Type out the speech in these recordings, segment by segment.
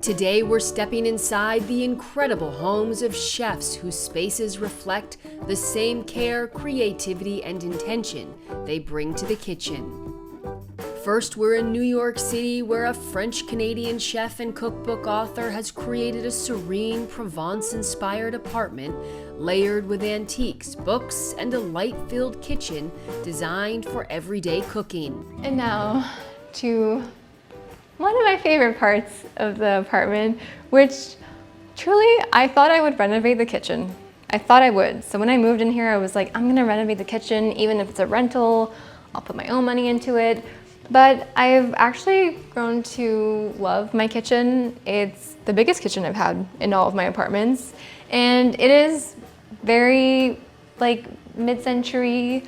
Today we're stepping inside the incredible homes of chefs whose spaces reflect the same care, creativity, and intention they bring to the kitchen. First, we're in New York City, where a French-Canadian chef and cookbook author has created a serene Provence-inspired apartment layered with antiques, books, and a light-filled kitchen designed for everyday cooking. And now to one of my favorite parts of the apartment, which truly I thought I would renovate the kitchen. I thought I would. So when I moved in here, I was like, I'm gonna renovate the kitchen, even if it's a rental, I'll put my own money into it. But I've actually grown to love my kitchen. It's the biggest kitchen I've had in all of my apartments. And it is very like mid-century.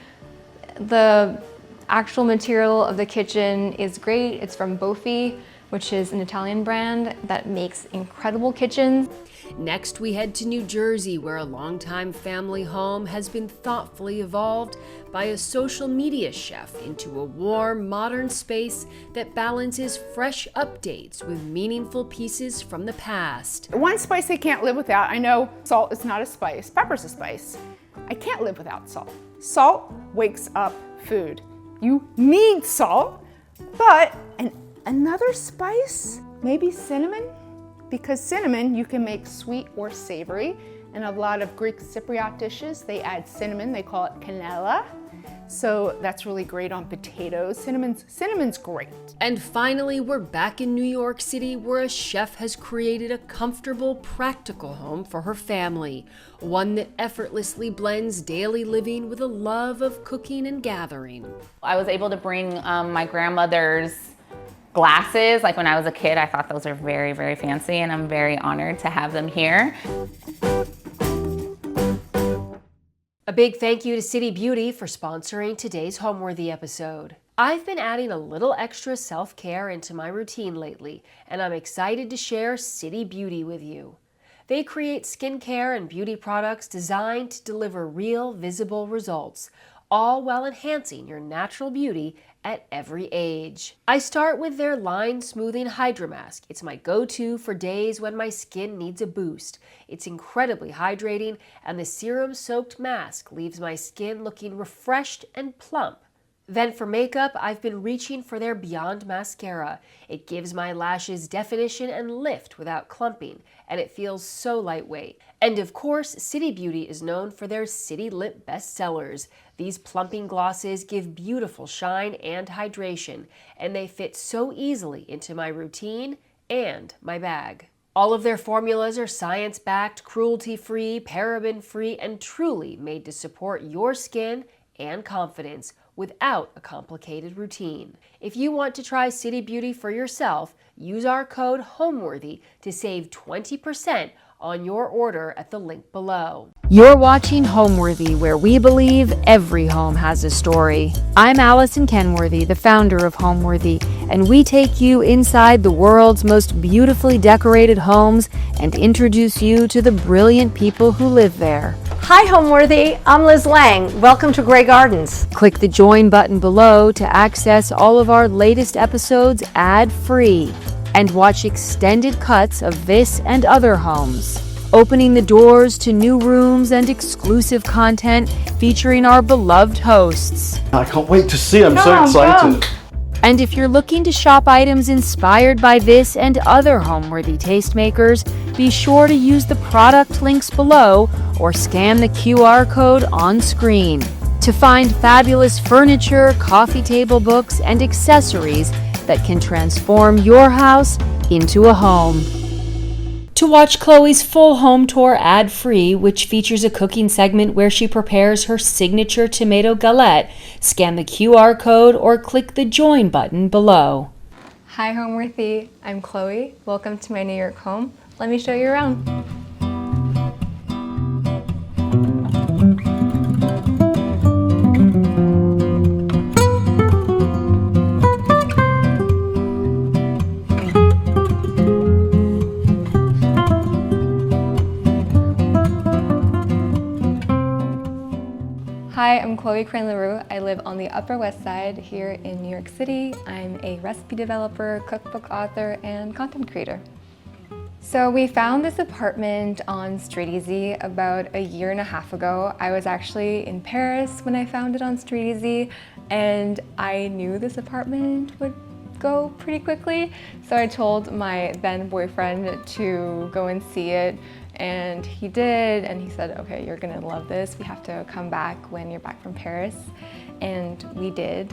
The actual material of the kitchen is great. It's from Bofi, which is an Italian brand that makes incredible kitchens. Next, we head to New Jersey, where a longtime family home has been thoughtfully evolved by a social media chef into a warm, modern space that balances fresh updates with meaningful pieces from the past. One spice I can't live without, I know salt is not a spice, pepper's a spice. I can't live without salt. Salt wakes up food. You need salt, but another spice, maybe cinnamon? Because cinnamon, you can make sweet or savory. And a lot of Greek Cypriot dishes, they add cinnamon, they call it cannella. So that's really great on potatoes. Cinnamon's great. And finally, we're back in New York City, where a chef has created a comfortable, practical home for her family. One that effortlessly blends daily living with a love of cooking and gathering. I was able to bring my grandmother's glasses. Like when I was a kid, I thought those were very, very fancy, and I'm very honored to have them here. A big thank you to City Beauty for sponsoring today's Homeworthy episode. I've been adding a little extra self-care into my routine lately, and I'm excited to share City Beauty with you. They create skincare and beauty products designed to deliver real, visible results, all while enhancing your natural beauty at every age. I start with their Line Smoothing Hydra Mask. It's my go-to for days when my skin needs a boost. It's incredibly hydrating, and the serum-soaked mask leaves my skin looking refreshed and plump. Then for makeup, I've been reaching for their Beyond Mascara. It gives my lashes definition and lift without clumping, and it feels so lightweight. And of course, City Beauty is known for their City Lip bestsellers. These plumping glosses give beautiful shine and hydration, and they fit so easily into my routine and my bag. All of their formulas are science-backed, cruelty-free, paraben-free, and truly made to support your skin and confidence without a complicated routine. If you want to try City Beauty for yourself, use our code HOMEWORTHY to save 20% on your order at the link below. You're watching Homeworthy, where we believe every home has a story. I'm Allison Kenworthy, the founder of Homeworthy, and we take you inside the world's most beautifully decorated homes and introduce you to the brilliant people who live there. Hi Homeworthy, I'm Liz Lang. Welcome to Grey Gardens. Click the join button below to access all of our latest episodes ad-free and watch extended cuts of this and other homes, opening the doors to new rooms and exclusive content featuring our beloved hosts. I can't wait to see, I'm so excited. And if you're looking to shop items inspired by this and other Homeworthy tastemakers, be sure to use the product links below or scan the QR code on screen to find fabulous furniture, coffee table books, and accessories that can transform your house into a home. To watch Chloe's full home tour ad-free, which features a cooking segment where she prepares her signature tomato galette, scan the QR code or click the join button below. Hi Homeworthy, I'm Chloe. Welcome to my New York home. Let me show you around. Hi, I'm Chloe Crane LaRue. I live on the Upper West Side here in New York City. I'm a recipe developer, cookbook author, and content creator. So we found this apartment on Street Easy about a year and a half ago. I was actually in Paris when I found it on Street Easy, and I knew this apartment would go pretty quickly. So I told my then boyfriend to go and see it, and he did, and he said, okay, you're gonna love this. We have to come back when you're back from Paris. And we did.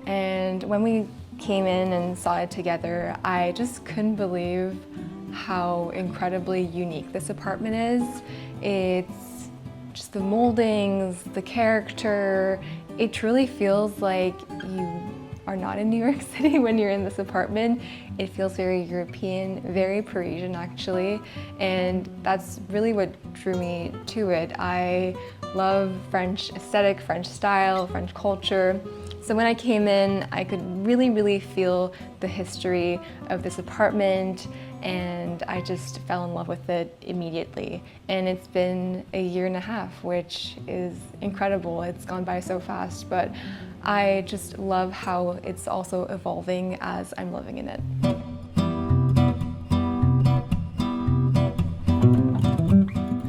And when we came in and saw it together, I just couldn't believe how incredibly unique this apartment is. It's just the moldings, the character. It truly feels like you are not in New York City when you're in this apartment. It feels very European, very Parisian actually, and that's really what drew me to it. I love French aesthetic, French style, French culture. So when I came in, I could really feel the history of this apartment, and I just fell in love with it immediately. And it's been a year and a half, which is incredible. It's gone by so fast, but I just love how it's also evolving as I'm living in it.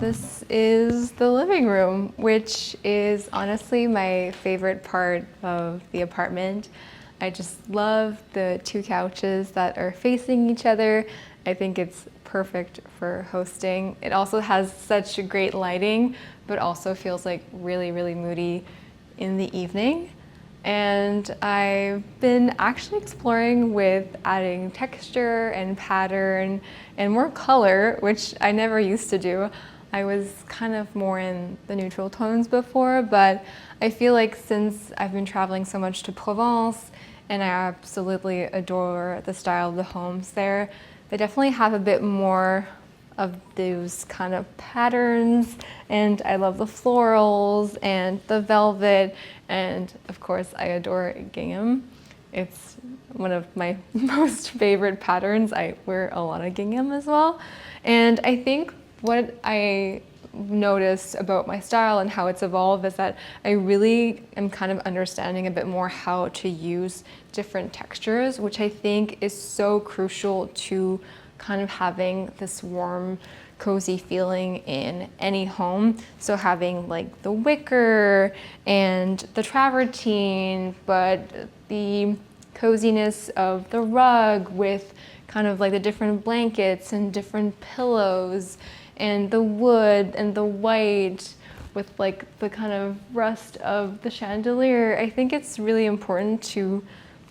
This is the living room, which is honestly my favorite part of the apartment. I just love the two couches that are facing each other. I think it's perfect for hosting. It also has such great lighting, but also feels like really moody in the evening. And I've been actually exploring with adding texture and pattern and more color, which I never used to do. I was kind of more in the neutral tones before, but I feel like since I've been traveling so much to Provence, and I absolutely adore the style of the homes there, they definitely have a bit more of those kind of patterns, and I love the florals and the velvet, and of course I adore gingham. It's one of my most favorite patterns. I wear a lot of gingham as well, and I think what I noticed about my style and how it's evolved is that I really am kind of understanding a bit more how to use different textures, which I think is so crucial to kind of having this warm, cozy feeling in any home. So having like the wicker and the travertine, but the coziness of the rug with kind of like the different blankets and different pillows, and the wood and the white with like the kind of rust of the chandelier. I think it's really important to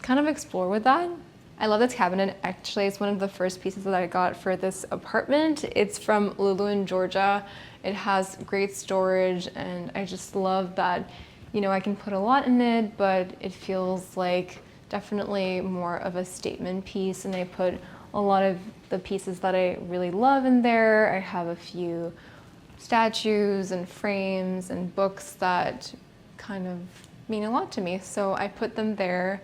kind of explore with that. I love this cabinet. Actually, it's one of the first pieces that I got for this apartment. It's from Lulu in Georgia. It has great storage, and I just love that, you know, I can put a lot in it, but it feels like definitely more of a statement piece, and I put a lot of the pieces that I really love in there. I have a few statues and frames and books that kind of mean a lot to me, so I put them there,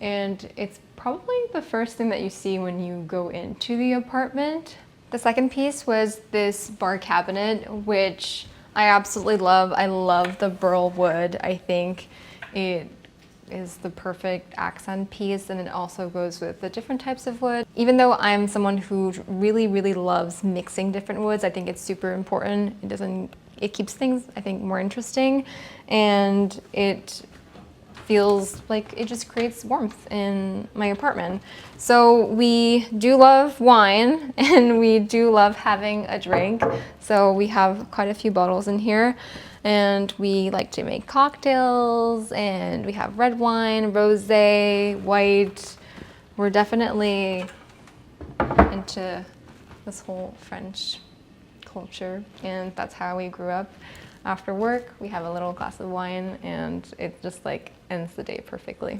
and it's probably the first thing that you see when you go into the apartment. The second piece was this bar cabinet, which I absolutely love. I love the burl wood. I think it is the perfect accent piece, and it also goes with the different types of wood. Even though I'm someone who really loves mixing different woods, I think it's super important. It keeps things, I think, more interesting, and it feels like it just creates warmth in my apartment. So we do love wine, and we do love having a drink. So we have quite a few bottles in here, and we like to make cocktails, and we have red wine, rosé, white. We're definitely into this whole French culture, and that's how we grew up. After work, we have a little glass of wine, and it just like ends the day perfectly.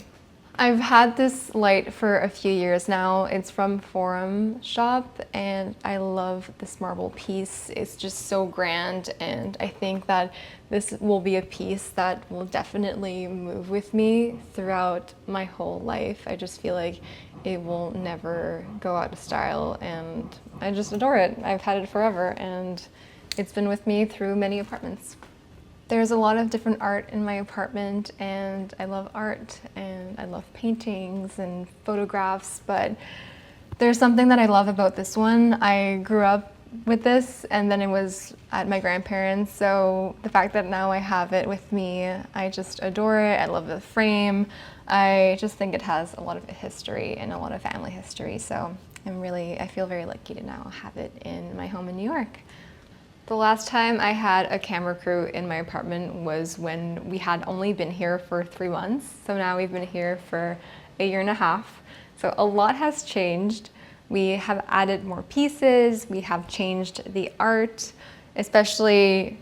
I've had this light for a few years now. It's from Forum Shop, and I love this marble piece. It's just so grand, and I think that this will be a piece that will definitely move with me throughout my whole life. I just feel like it will never go out of style, and I just adore it. I've had it forever, and it's been with me through many apartments. There's a lot of different art in my apartment, and I love art, and I love paintings and photographs, but There's something that I love about this one. I grew up with this and then it was at my grandparents, so the fact that now I have it with me, I just adore it. I love the frame. I just think it has a lot of history and a lot of family history, so I feel very lucky to now have it in my home in New York. The last time I had a camera crew in my apartment was when we had only been here for 3 months, so now we've been here for a year and a half. So a lot has changed. We have added more pieces, we have changed the art, especially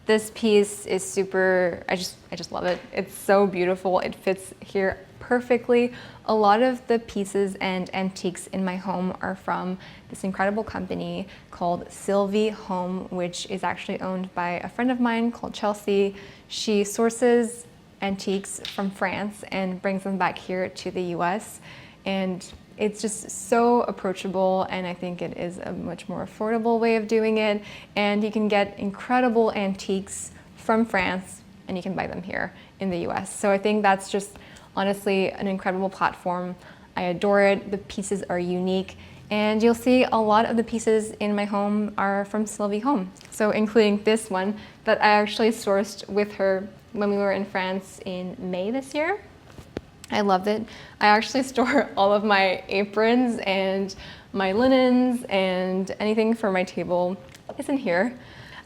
this piece is super, I just love it. It's so beautiful, it fits here perfectly. A lot of the pieces and antiques in my home are from this incredible company called Sylvie Home, which is actually owned by a friend of mine called Chelsea. She sources antiques from France and brings them back here to the US. And it's just so approachable, and I think it is a much more affordable way of doing it. And you can get incredible antiques from France and you can buy them here in the US. So I think that's just honestly an incredible platform. I adore it. The pieces are unique, and you'll see a lot of the pieces in my home are from Sylvie Home. So including this one that I actually sourced with her when we were in France in May this year. I loved it. I actually store all of my aprons and my linens and anything for my table is in here.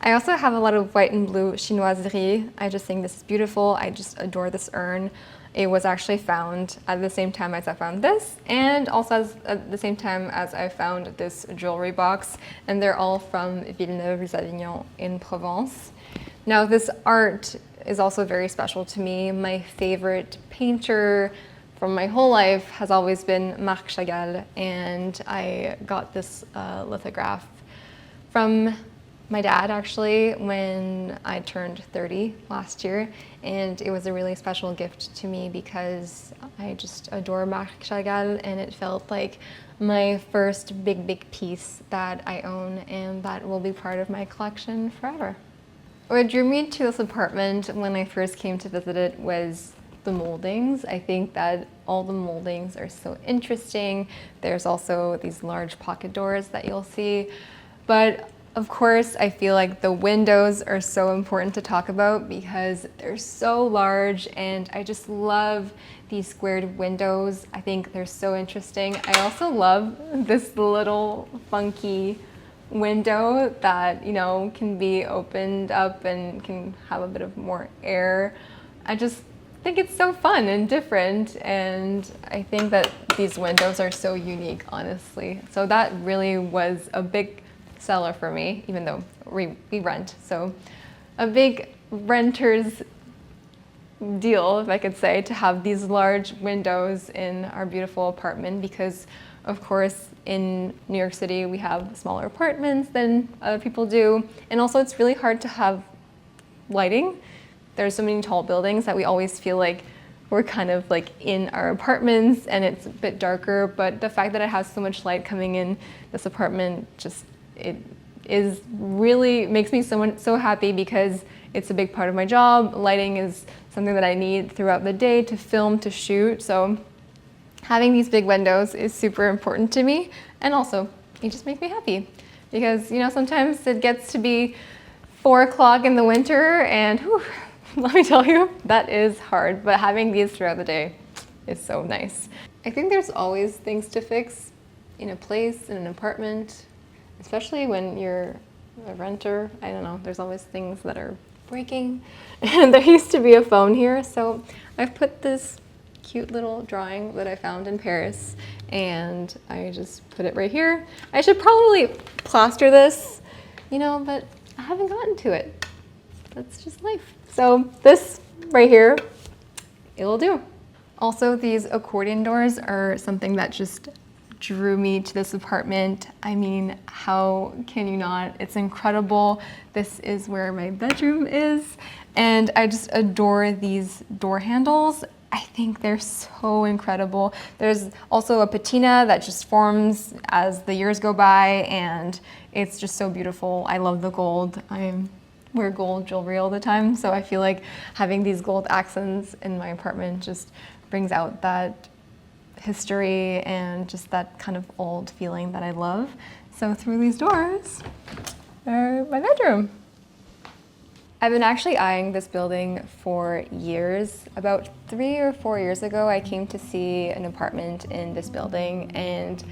I also have a lot of white and blue chinoiserie. I just think this is beautiful. I just adore this urn. It was actually found at the same time as I found this, and also at the same time as I found this jewelry box, and they're all from Villeneuve-les-Avignon in Provence. Now this art is also very special to me. My favorite painter from my whole life has always been Marc Chagall, and I got this lithograph from my dad actually when I turned 30 last year, and it was a really special gift to me because I just adore Marc Chagall, and it felt like my first big piece that I own and that will be part of my collection forever. What drew me to this apartment when I first came to visit it was the moldings. I think that all the moldings are so interesting. There's also these large pocket doors that you'll see, but of course, I feel like the windows are so important to talk about because they're so large, and I just love these squared windows. I think they're so interesting. I also love this little funky window that, you know, can be opened up and can have a bit of more air. I just think it's so fun and different, and I think that these windows are so unique, honestly. So that really was a big seller for me, even though we rent. So a big renter's deal, if I could say, to have these large windows in our beautiful apartment, because of course in New York City we have smaller apartments than other people do, and also it's really hard to have lighting. There's so many tall buildings that we always feel like we're kind of like in our apartments and it's a bit darker, but the fact that it has so much light coming in this apartment, just it is really makes me so happy because it's a big part of my job. Lighting is something that I need throughout the day to film, to shoot. So having these big windows is super important to me, and also it just makes me happy because, you know, sometimes it gets to be 4 o'clock in the winter and whew, let me tell you, that is hard, but having these throughout the day is so nice. I think there's always things to fix in a place, in an apartment, especially when you're a renter. I don't know, there's always things that are breaking. And there used to be a phone here, so I've put this cute little drawing that I found in Paris, and I just put it right here. I should probably plaster this, you know, but I haven't gotten to it. That's just life. So this right here, it'll do. Also, these accordion doors are something that just drew me to this apartment. I mean, how can you not? It's incredible. This is where my bedroom is, and I just adore these door handles. I think they're so incredible. There's also a patina that just forms as the years go by, and it's just so beautiful. I love the gold. I wear gold jewelry all the time, so I feel like having these gold accents in my apartment just brings out that history and just that kind of old feeling that I love. So through these doors are my bedroom. I've been actually eyeing this building for years. About 3 or 4 years ago, I came to see an apartment in this building, and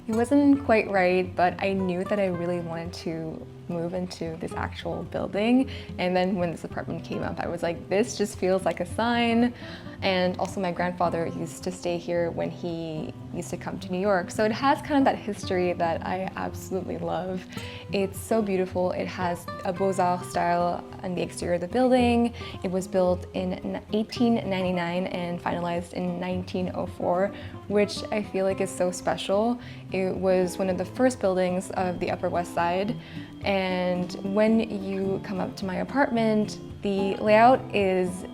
it wasn't quite right, but I knew that I really wanted to move into this actual building. And then when this apartment came up, I was like, this just feels like a sign. And also my grandfather used to stay here when he used to come to New York. So it has kind of that history that I absolutely love. It's so beautiful. It has a Beaux-Arts style on the exterior of the building. It was built in 1899 and finalized in 1904, which I feel like is so special. It was one of the first buildings of the Upper West Side. And when you come up to my apartment, the layout is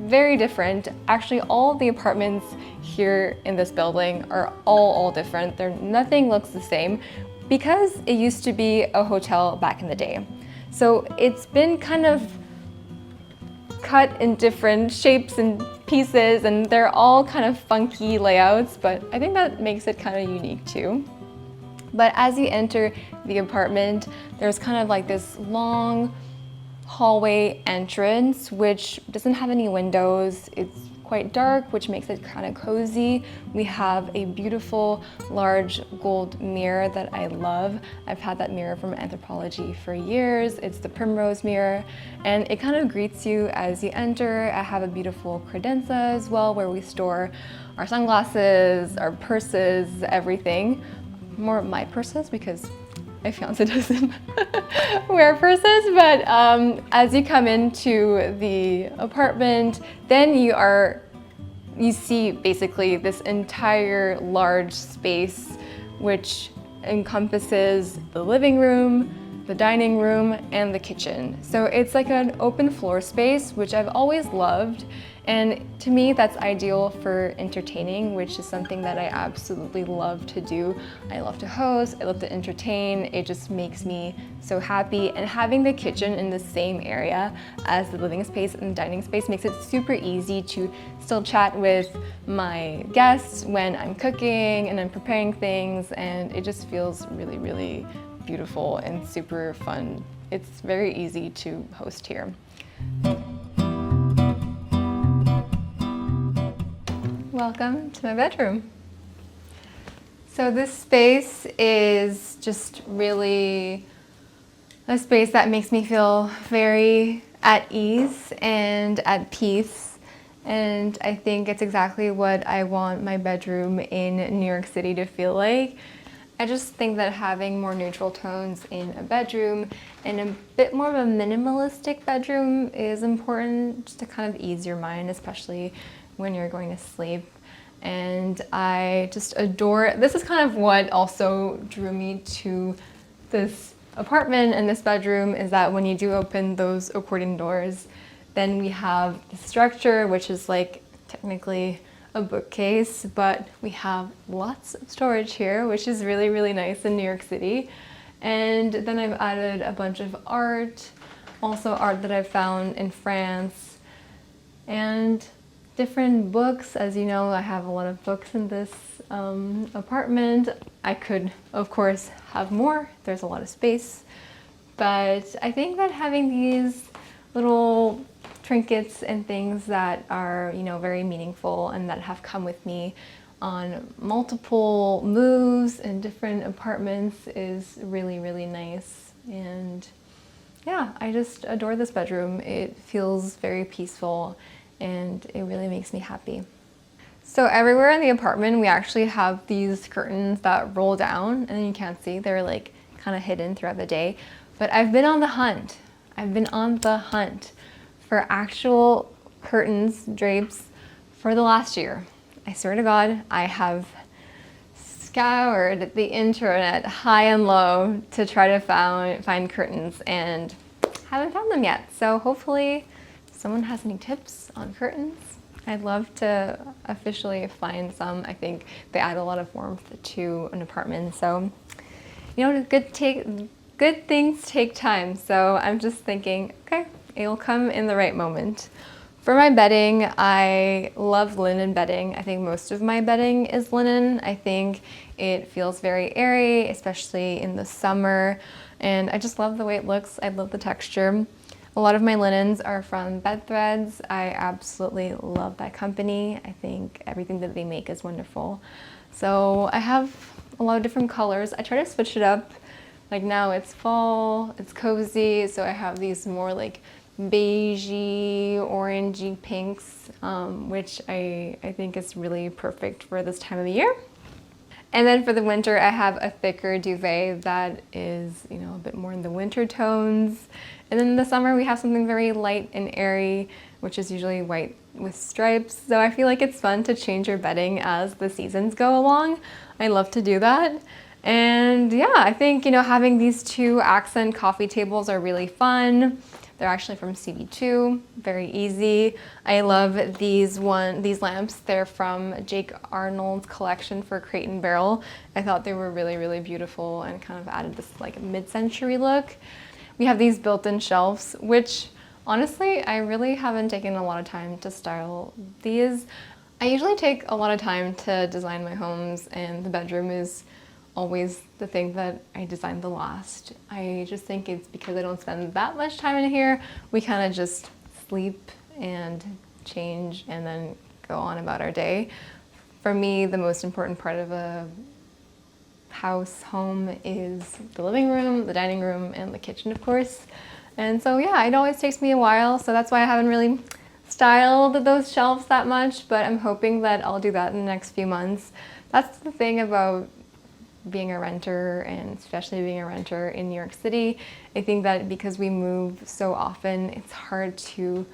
very different. Actually, all of the apartments here in this building are all different. Nothing looks the same because it used to be a hotel back in the day. So it's been kind of cut in different shapes and pieces, and they're all kind of funky layouts, but I think that makes it kind of unique too. But as you enter the apartment, there's kind of like this long hallway entrance, which doesn't have any windows. It's quite dark, which makes it kind of cozy. We have a beautiful large gold mirror that I love. I've had that mirror from Anthropology for years. It's the Primrose mirror, and it kind of greets you as you enter. I have a beautiful credenza as well, where we store our sunglasses, our purses, everything. More my purses because my fiance doesn't wear purses, but as you come into the apartment, then you see basically this entire large space, which encompasses the living room, the dining room, and the kitchen. So it's like an open floor space, which I've always loved. And to me, that's ideal for entertaining, which is something that I absolutely love to do. I love to host, I love to entertain. It just makes me so happy. And having the kitchen in the same area as the living space and the dining space makes it super easy to still chat with my guests when I'm cooking and I'm preparing things. And it just feels really, really beautiful and super fun. It's very easy to host here. Welcome to my bedroom. So this space is just really a space that makes me feel very at ease and at peace. And I think it's exactly what I want my bedroom in New York City to feel like. I just think that having more neutral tones in a bedroom and a bit more of a minimalistic bedroom is important just to kind of ease your mind, especially when you're going to sleep. And I just adore, this is kind of what also drew me to this apartment and this bedroom, is that when you do open those accordion doors, then we have the structure, which is like technically a bookcase, but we have lots of storage here, which is really, really nice in New York City. And then I've added a bunch of art, also art that I've found in France, and different books. As you know, I have a lot of books in this apartment. I could, of course, have more. There's a lot of space. But I think that having these little trinkets and things that are, you know, very meaningful and that have come with me on multiple moves in different apartments is really, really nice. And yeah, I just adore this bedroom. It feels very peaceful and it really makes me happy. So everywhere in the apartment, we actually have these curtains that roll down, and you can't see, they're like kind of hidden throughout the day. But I've been on the hunt. I've been on the hunt for actual curtains, drapes, for the last year. I swear to God, I have scoured the internet high and low to try to find curtains, and haven't found them yet. So hopefully someone has any tips on curtains. I'd love to officially find some. I think they add a lot of warmth to an apartment. So, you know, good things take time. So I'm just thinking, okay, it'll come in the right moment. For my bedding, I love linen bedding. I think most of my bedding is linen. I think it feels very airy, especially in the summer, and I just love the way it looks. I love the texture. A lot of my linens are from Bed Threads. I absolutely love that company. I think everything that they make is wonderful. So I have a lot of different colors. I try to switch it up. Like now it's fall, it's cozy, so I have these more like beigey, orangey pinks, which I think is really perfect for this time of the year. And then for the winter, I have a thicker duvet that is, a bit more in the winter tones. And then in the summer, we have something very light and airy, which is usually white with stripes. So I feel like it's fun to change your bedding as the seasons go along. I love to do that. And yeah, I think, having these two accent coffee tables are really fun. They're actually from CB2, very easy. I love these lamps. They're from Jake Arnold's collection for Crate and Barrel. I thought they were really, really beautiful and kind of added this like mid-century look. We have these built-in shelves, which honestly, I really haven't taken a lot of time to style these. I usually take a lot of time to design my homes, and the bedroom is always the thing that I design the last. I just think it's because I don't spend that much time in here. We kind of just sleep and change and then go on about our day. For me, the most important part of a home is the living room, the dining room, and the kitchen, of course. And so yeah, it always takes me a while, so that's why I haven't really styled those shelves that much, but I'm hoping that I'll do that in the next few months. That's the thing about being a renter, and especially being a renter in New York City. I think that because we move so often, it's hard to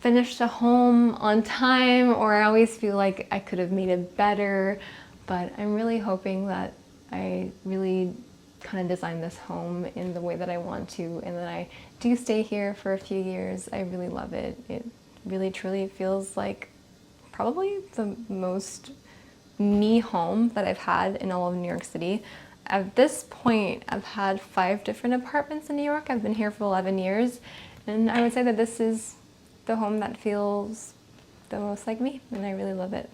finish the home on time, or I always feel like I could have made it better. But I'm really hoping that I really kind of design this home in the way that I want to, and that I do stay here for a few years. I really love it. It really truly feels like probably the most me home that I've had in all of New York City. At this point, I've had 5 different apartments in New York. I've been here for 11 years, and I would say that this is the home that feels the most like me, and I really love it.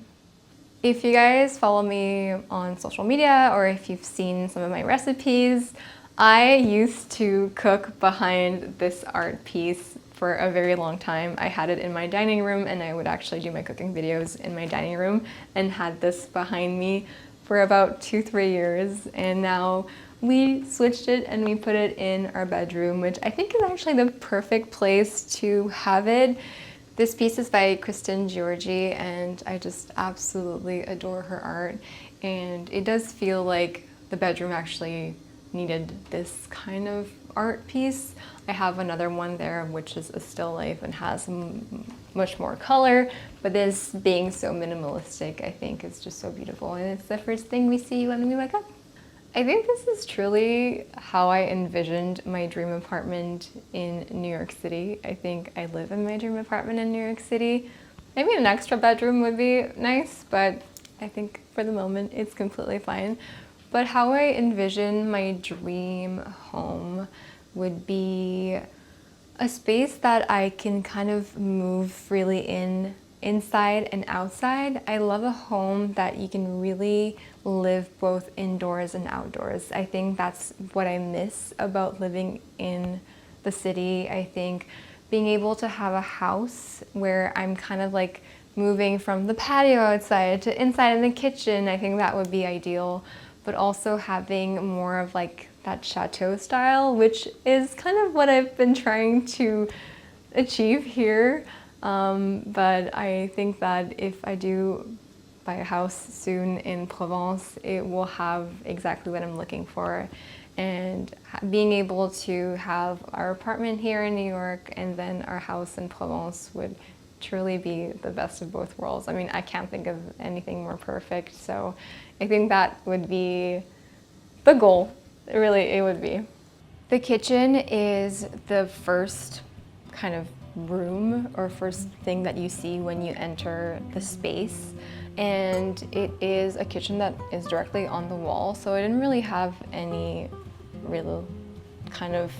If you guys follow me on social media, or if you've seen some of my recipes, I used to cook behind this art piece for a very long time. I had it in my dining room, and I would actually do my cooking videos in my dining room, and had this behind me for about 2-3 years. And now we switched it and we put it in our bedroom, which I think is actually the perfect place to have it. This piece is by Kristen Georgi, and I just absolutely adore her art. And it does feel like the bedroom actually needed this kind of art piece. I have another one there, which is a still life and has much more color, but this being so minimalistic, I think is just so beautiful, and it's the first thing we see when we wake up. I think this is truly how I envisioned my dream apartment in New York City. I think I live in my dream apartment in New York City. Maybe an extra bedroom would be nice, but I think for the moment it's completely fine. But how I envision my dream home would be a space that I can kind of move freely inside and outside. I love a home that you can really live both indoors and outdoors. I think that's what I miss about living in the city. I think being able to have a house where I'm kind of like moving from the patio outside to inside in the kitchen, I think that would be ideal. But also having more of like that chateau style, which is kind of what I've been trying to achieve here. But I think that if I do buy a house soon in Provence, it will have exactly what I'm looking for. And being able to have our apartment here in New York and then our house in Provence would truly be the best of both worlds. I mean, I can't think of anything more perfect. So I think that would be the goal. Really, it would be. The kitchen is the first kind of room or first thing that you see when you enter the space. And it is a kitchen that is directly on the wall. So I didn't really have any real kind of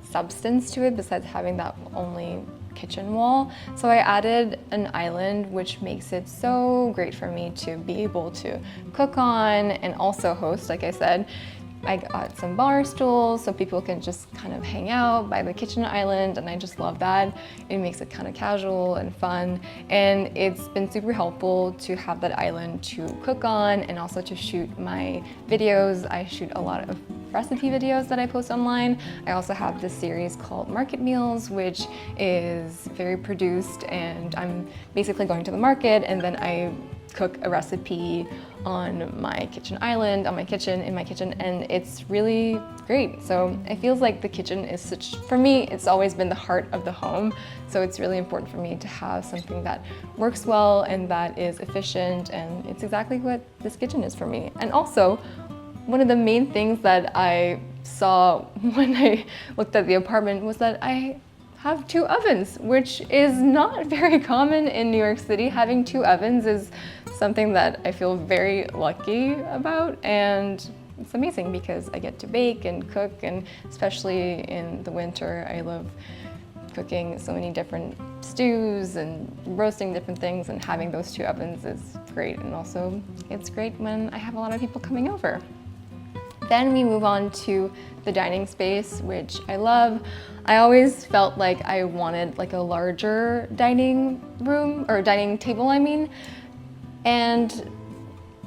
substance to it besides having that only kitchen wall. So I added an island, which makes it so great for me to be able to cook on and also host, like I said. I got some bar stools so people can just kind of hang out by the kitchen island, and I just love that. It makes it kind of casual and fun, and it's been super helpful to have that island to cook on and also to shoot my videos. I shoot a lot of recipe videos that I post online. I also have this series called Market Meals, which is very produced, and I'm basically going to the market and then I cook a recipe on my kitchen island, in my kitchen, and it's really great. So it feels like the kitchen is for me, it's always been the heart of the home. So it's really important for me to have something that works well and that is efficient, and it's exactly what this kitchen is for me. And also, one of the main things that I saw when I looked at the apartment was that I have 2 ovens, which is not very common in New York City. Having 2 ovens is something that I feel very lucky about, and it's amazing because I get to bake and cook, and especially in the winter, I love cooking so many different stews and roasting different things, and having those 2 ovens is great. And also, it's great when I have a lot of people coming over. Then we move on to the dining space, which I love. I always felt like I wanted like a larger dining room, or dining table, I mean. And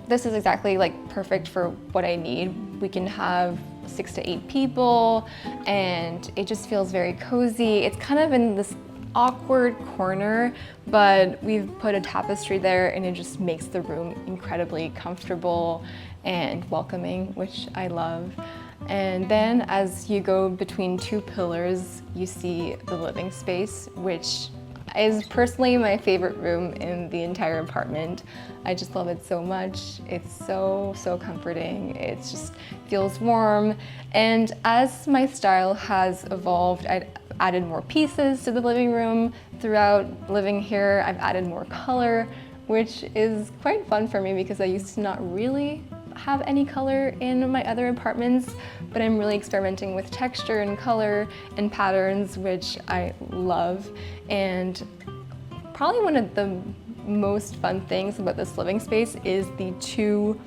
this is exactly like perfect for what I need. We can have 6 to 8 people, and it just feels very cozy. It's kind of in this awkward corner, but we've put a tapestry there, and it just makes the room incredibly comfortable and welcoming, which I love. And then as you go between 2 pillars, you see the living space, which is personally my favorite room in the entire apartment. I just love it so much. It's so comforting. It just feels warm. And as my style has evolved, I've added more pieces to the living room. Throughout living here, I've added more color, which is quite fun for me because I used to not really have any color in my other apartments, but I'm really experimenting with texture and color and patterns, which I love. And probably one of the most fun things about this living space is the 2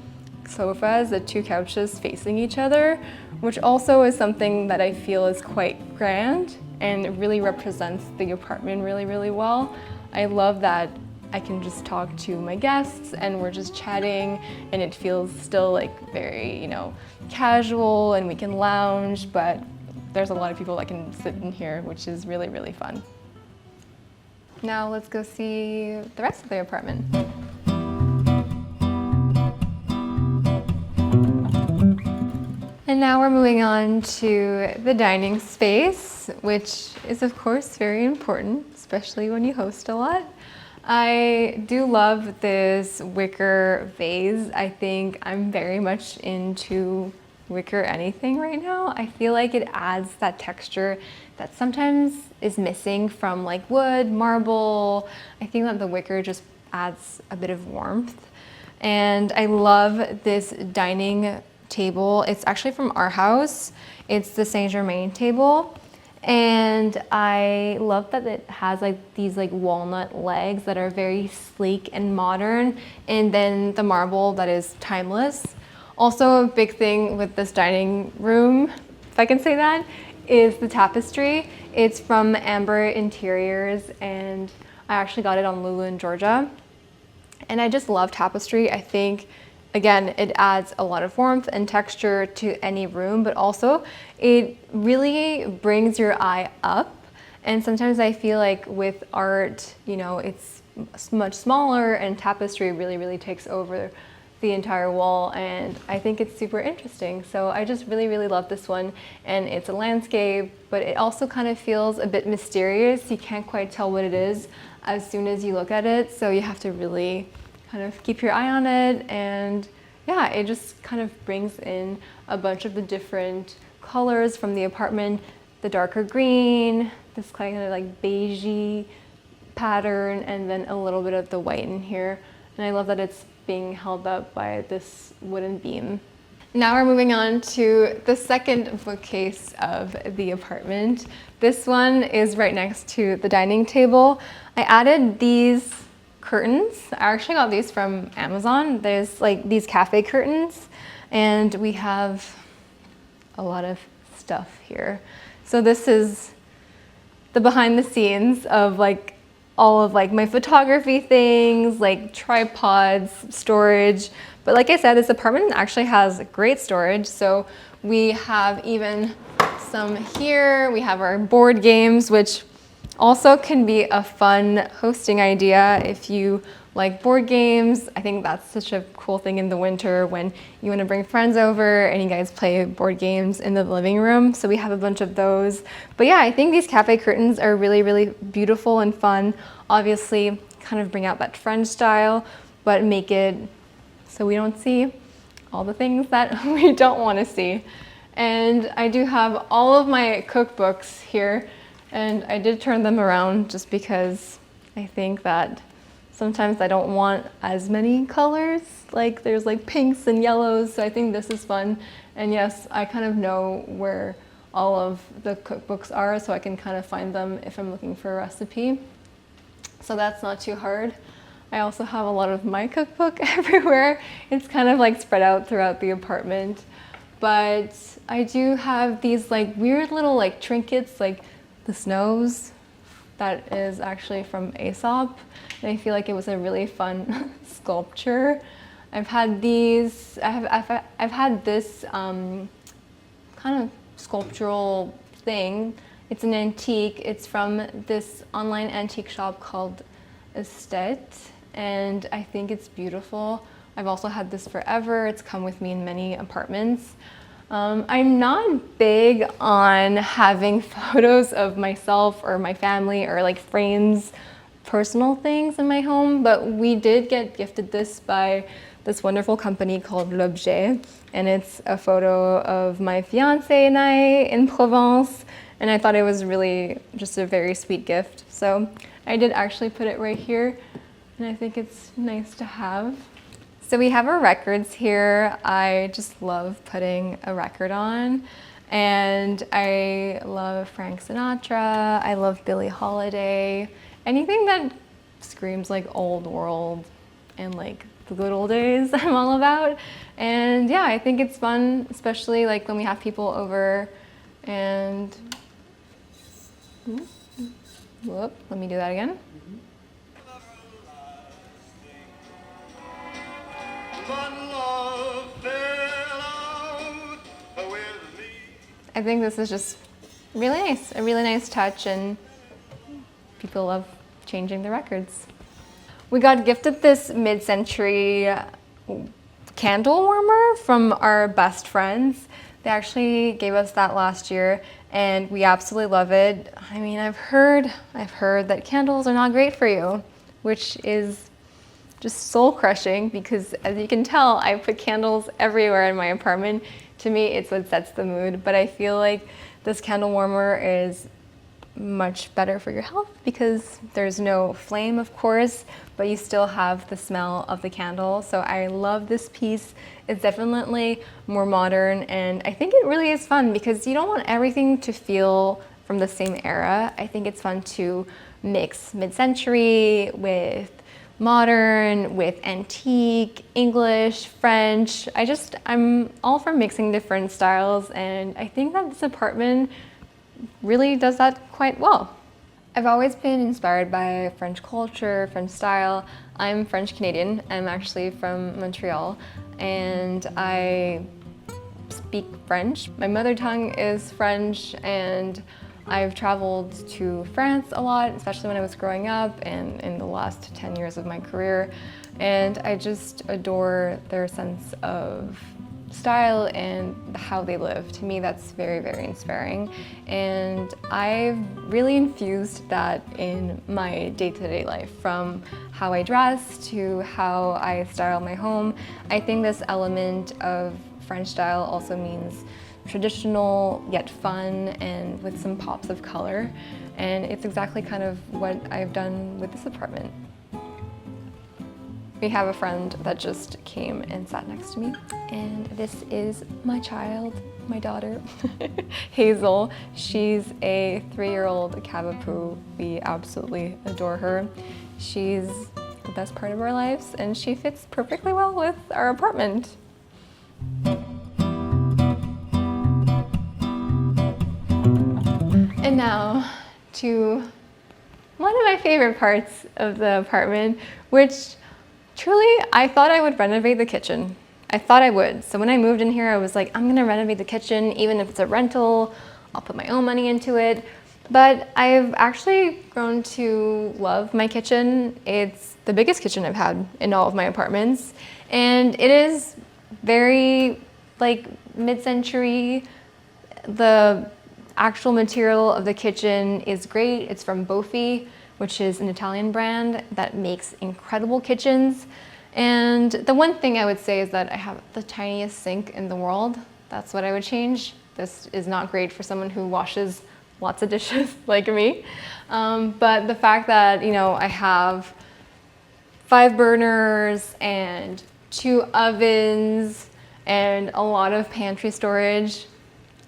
sofas, the 2 couches facing each other, which also is something that I feel is quite grand and it really represents the apartment really well. I love that I can just talk to my guests and we're just chatting, and it feels still like very, casual, and we can lounge, but there's a lot of people that can sit in here, which is really fun. Now let's go see the rest of the apartment. And now we're moving on to the dining space, which is of course very important, especially when you host a lot. I do love this wicker vase. I think I'm very much into wicker anything right now. I feel like it adds that texture that sometimes is missing from like wood, marble. I think that the wicker just adds a bit of warmth. And I love this dining table. It's actually from our house. It's the Saint Germain table. And I love that it has like these like walnut legs that are very sleek and modern, and then the marble that is timeless. Also a big thing with this dining room, if I can say that, is the tapestry. It's from Amber Interiors, and I actually got it on Lulu in Georgia. And I just love tapestry. I think, again, it adds a lot of warmth and texture to any room, but also it really brings your eye up. And sometimes I feel like with art, it's much smaller, and tapestry really takes over the entire wall, and I think it's super interesting. So I just really love this one, and it's a landscape, but it also kind of feels a bit mysterious. You can't quite tell what it is as soon as you look at it, so you have to really kind of keep your eye on it. And yeah, it just kind of brings in a bunch of the different colors from the apartment. The darker green, this kind of like beigey pattern, and then a little bit of the white in here. And I love that it's being held up by this wooden beam. Now we're moving on to the second bookcase of the apartment. This one is right next to the dining table. I added these curtains. I actually got these from Amazon. There's like these cafe curtains, and we have a lot of stuff here. So this is the behind the scenes of like all of like my photography things, like tripods, storage. But like I said, this apartment actually has great storage. So we have even some here. We have our board games, which also can be a fun hosting idea if you like board games. I think that's such a cool thing in the winter when you want to bring friends over and you guys play board games in the living room. So we have a bunch of those. But yeah, I think these cafe curtains are really, really beautiful and fun. Obviously, kind of bring out that French style, but make it so we don't see all the things that we don't want to see. And I do have all of my cookbooks here, and I did turn them around just because I think that sometimes I don't want as many colors. Like there's like pinks and yellows, so I think this is fun. And yes, I kind of know where all of the cookbooks are, so I can kind of find them if I'm looking for a recipe. So that's not too hard. I also have a lot of my cookbook everywhere. It's kind of like spread out throughout the apartment. But I do have these like weird little like trinkets, like this nose that is actually from Aesop. And I feel like it was a really fun sculpture. I've had these, I've had this kind of sculptural thing. It's an antique. It's from this online antique shop called Estate, and I think it's beautiful. I've also had this forever. It's come with me in many apartments. I'm not big on having photos of myself or my family or like frames, personal things in my home, but we did get gifted this by this wonderful company called L'Objet, and it's a photo of my fiance and I in Provence, and I thought it was really just a very sweet gift. So I did actually put it right here, and I think it's nice to have. So we have our records here. I just love putting a record on, and I love Frank Sinatra. I love Billie Holiday. Anything that screams like old world and like the good old days I'm all about. And yeah, I think it's fun, especially like when we have people over. And whoop, let me do that again. I think this is just really nice, a really nice touch, and people love changing the records. We got gifted this mid-century candle warmer from our best friends. They actually gave us that last year, and we absolutely love it. I mean, I've heard that candles are not great for you, which is just soul crushing because, as you can tell, I put candles everywhere in my apartment. To me, it's what sets the mood, but I feel like this candle warmer is much better for your health because there's no flame, of course, but you still have the smell of the candle. So I love this piece. It's definitely more modern, and I think it really is fun because you don't want everything to feel from the same era. I think it's fun to mix mid-century with modern, with antique, English, French. I'm all for mixing different styles, and I think that this apartment really does that quite well. I've always been inspired by French culture, French style. I'm French Canadian. I'm actually from Montreal, and I speak French. My mother tongue is French, and I've traveled to France a lot, especially when I was growing up and in the last 10 years of my career. And I just adore their sense of style and how they live. To me, that's very, very inspiring. And I've really infused that in my day-to-day life, from how I dress to how I style my home. I think this element of French style also means traditional yet fun and with some pops of color. And it's exactly kind of what I've done with this apartment. We have a friend that just came and sat next to me, and this is my child, my daughter, Hazel. She's a 3-year-old Cavapoo. We absolutely adore her. She's the best part of our lives, and she fits perfectly well with our apartment. And now to one of my favorite parts of the apartment, which truly I thought I would renovate the kitchen. I thought I would. So when I moved in here, I was like, I'm gonna renovate the kitchen, even if it's a rental, I'll put my own money into it. But I've actually grown to love my kitchen. It's the biggest kitchen I've had in all of my apartments. And it is very like mid-century. The actual material of the kitchen is great. It's from Bofi, which is an Italian brand that makes incredible kitchens. And the one thing I would say is that I have the tiniest sink in the world. That's what I would change. This is not great for someone who washes lots of dishes like me. But the fact that, you know, I have 5 burners and 2 ovens and a lot of pantry storage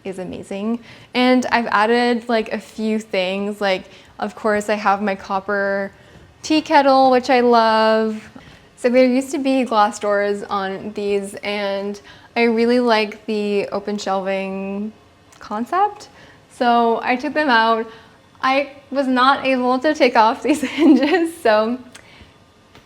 is amazing. And I've added like a few things, like of course I have my copper tea kettle, which I love. So there used to be glass doors on these, and I really like the open shelving concept. So I took them out. I was not able to take off these hinges, so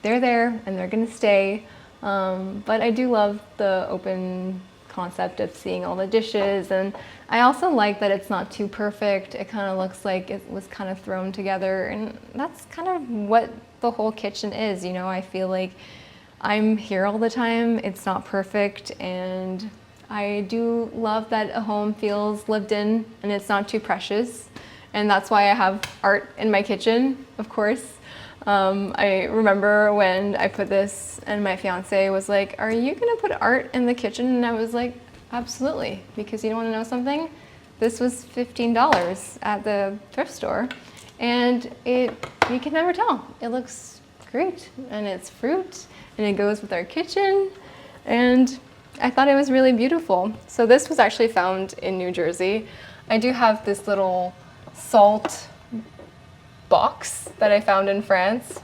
they're there and they're gonna stay. But I do love the open concept of seeing all the dishes, and I also like that it's not too perfect. It kind of looks like it was kind of thrown together, and that's kind of what the whole kitchen is, you know. I feel like I'm here all the time. It's not perfect, and I do love that a home feels lived in and it's not too precious, and that's why I have art in my kitchen, of course. I remember when I put this and my fiance was like, are you gonna put art in the kitchen? And I was like, absolutely, because you don't wanna know something? This was $15 at the thrift store, and you can never tell. It looks great, and it's fruit, and it goes with our kitchen, and I thought it was really beautiful. So this was actually found in New Jersey. I do have this little salt box that I found in France.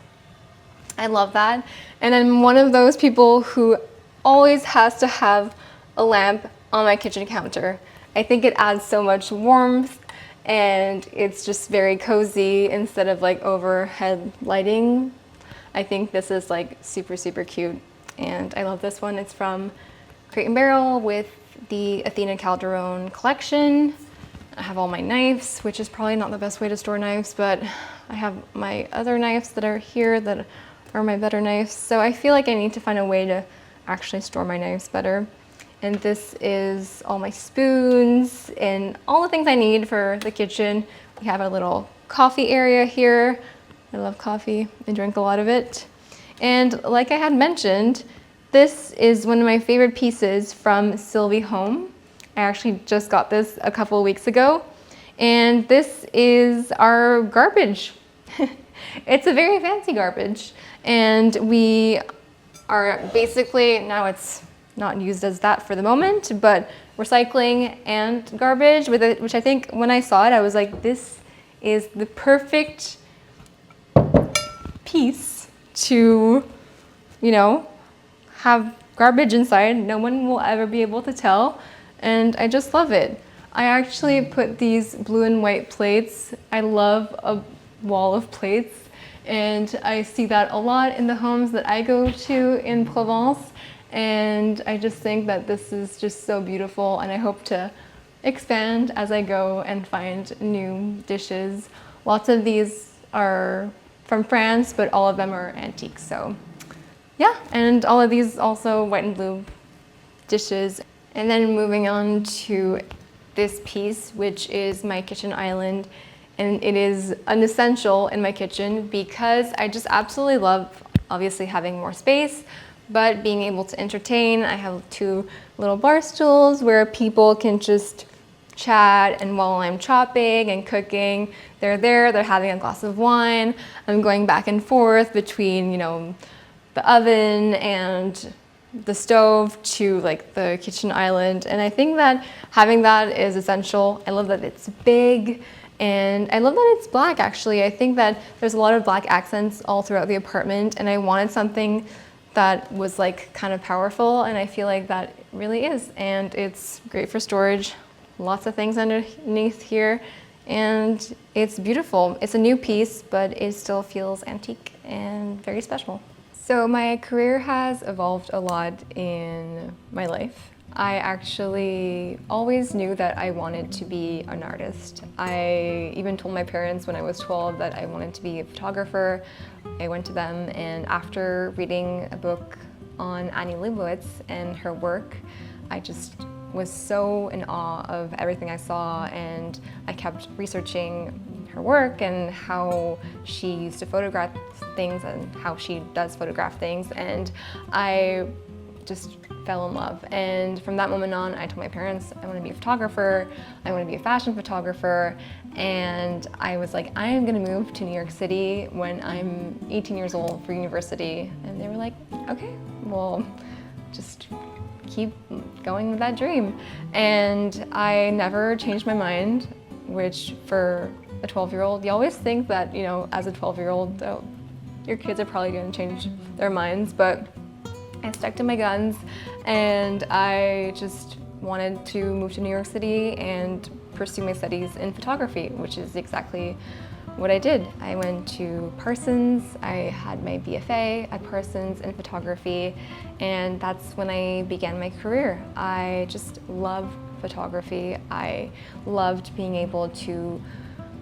I love that. And I'm one of those people who always has to have a lamp on my kitchen counter. I think it adds so much warmth, and it's just very cozy instead of like overhead lighting. I think this is like super, super cute, and I love this one. It's from Crate & Barrel with the Athena Calderon collection. I have all my knives, which is probably not the best way to store knives, but I have my other knives that are here that are my better knives. So I feel like I need to find a way to actually store my knives better. And this is all my spoons and all the things I need for the kitchen. We have a little coffee area here. I love coffee. I drink a lot of it. And like I had mentioned, this is one of my favorite pieces from Sylvie Home. I actually just got this a couple of weeks ago, and this is our garbage. It's a very fancy garbage, and we are basically, now it's not used as that for the moment, but recycling and garbage with it, which I think when I saw it, I was like, this is the perfect piece to, you know, have garbage inside. No one will ever be able to tell. And I just love it. I actually put these blue and white plates. I love a wall of plates, and I see that a lot in the homes that I go to in Provence, and I just think that this is just so beautiful, and I hope to expand as I go and find new dishes. Lots of these are from France, but all of them are antiques, so yeah, and all of these also white and blue dishes. And then moving on to this piece, which is my kitchen island. And it is an essential in my kitchen because I just absolutely love, obviously, having more space, but being able to entertain. I have 2 little bar stools where people can just chat, and while I'm chopping and cooking, they're there, they're having a glass of wine. I'm going back and forth between, you know, the oven and the stove to like the kitchen island. And I think that having that is essential. I love that it's big, and I love that it's black actually. I think that there's a lot of black accents all throughout the apartment, and I wanted something that was like kind of powerful, and I feel like that really is. And it's great for storage, lots of things underneath here, and it's beautiful. It's a new piece, but it still feels antique and very special. So my career has evolved a lot in my life. I actually always knew that I wanted to be an artist. I even told my parents when I was 12 that I wanted to be a photographer. I went to them, and after reading a book on Annie Leibovitz and her work, I just was so in awe of everything I saw, and I kept researching her work and how she used to photograph things and how she does photograph things, and I just fell in love. And from that moment on, I told my parents I want to be a photographer, I want to be a fashion photographer, and I was like, I am going to move to New York City when I'm 18 years old for university. And they were like, okay, well, just keep going with that dream. And I never changed my mind, which for a 12-year-old, you always think that, you know, as a 12-year-old, your kids are probably going to change their minds, but I stuck to my guns, and I just wanted to move to New York City and pursue my studies in photography, which is exactly what I did. I went to Parsons, I had my BFA at Parsons in photography, and that's when I began my career. I just love photography. I loved being able to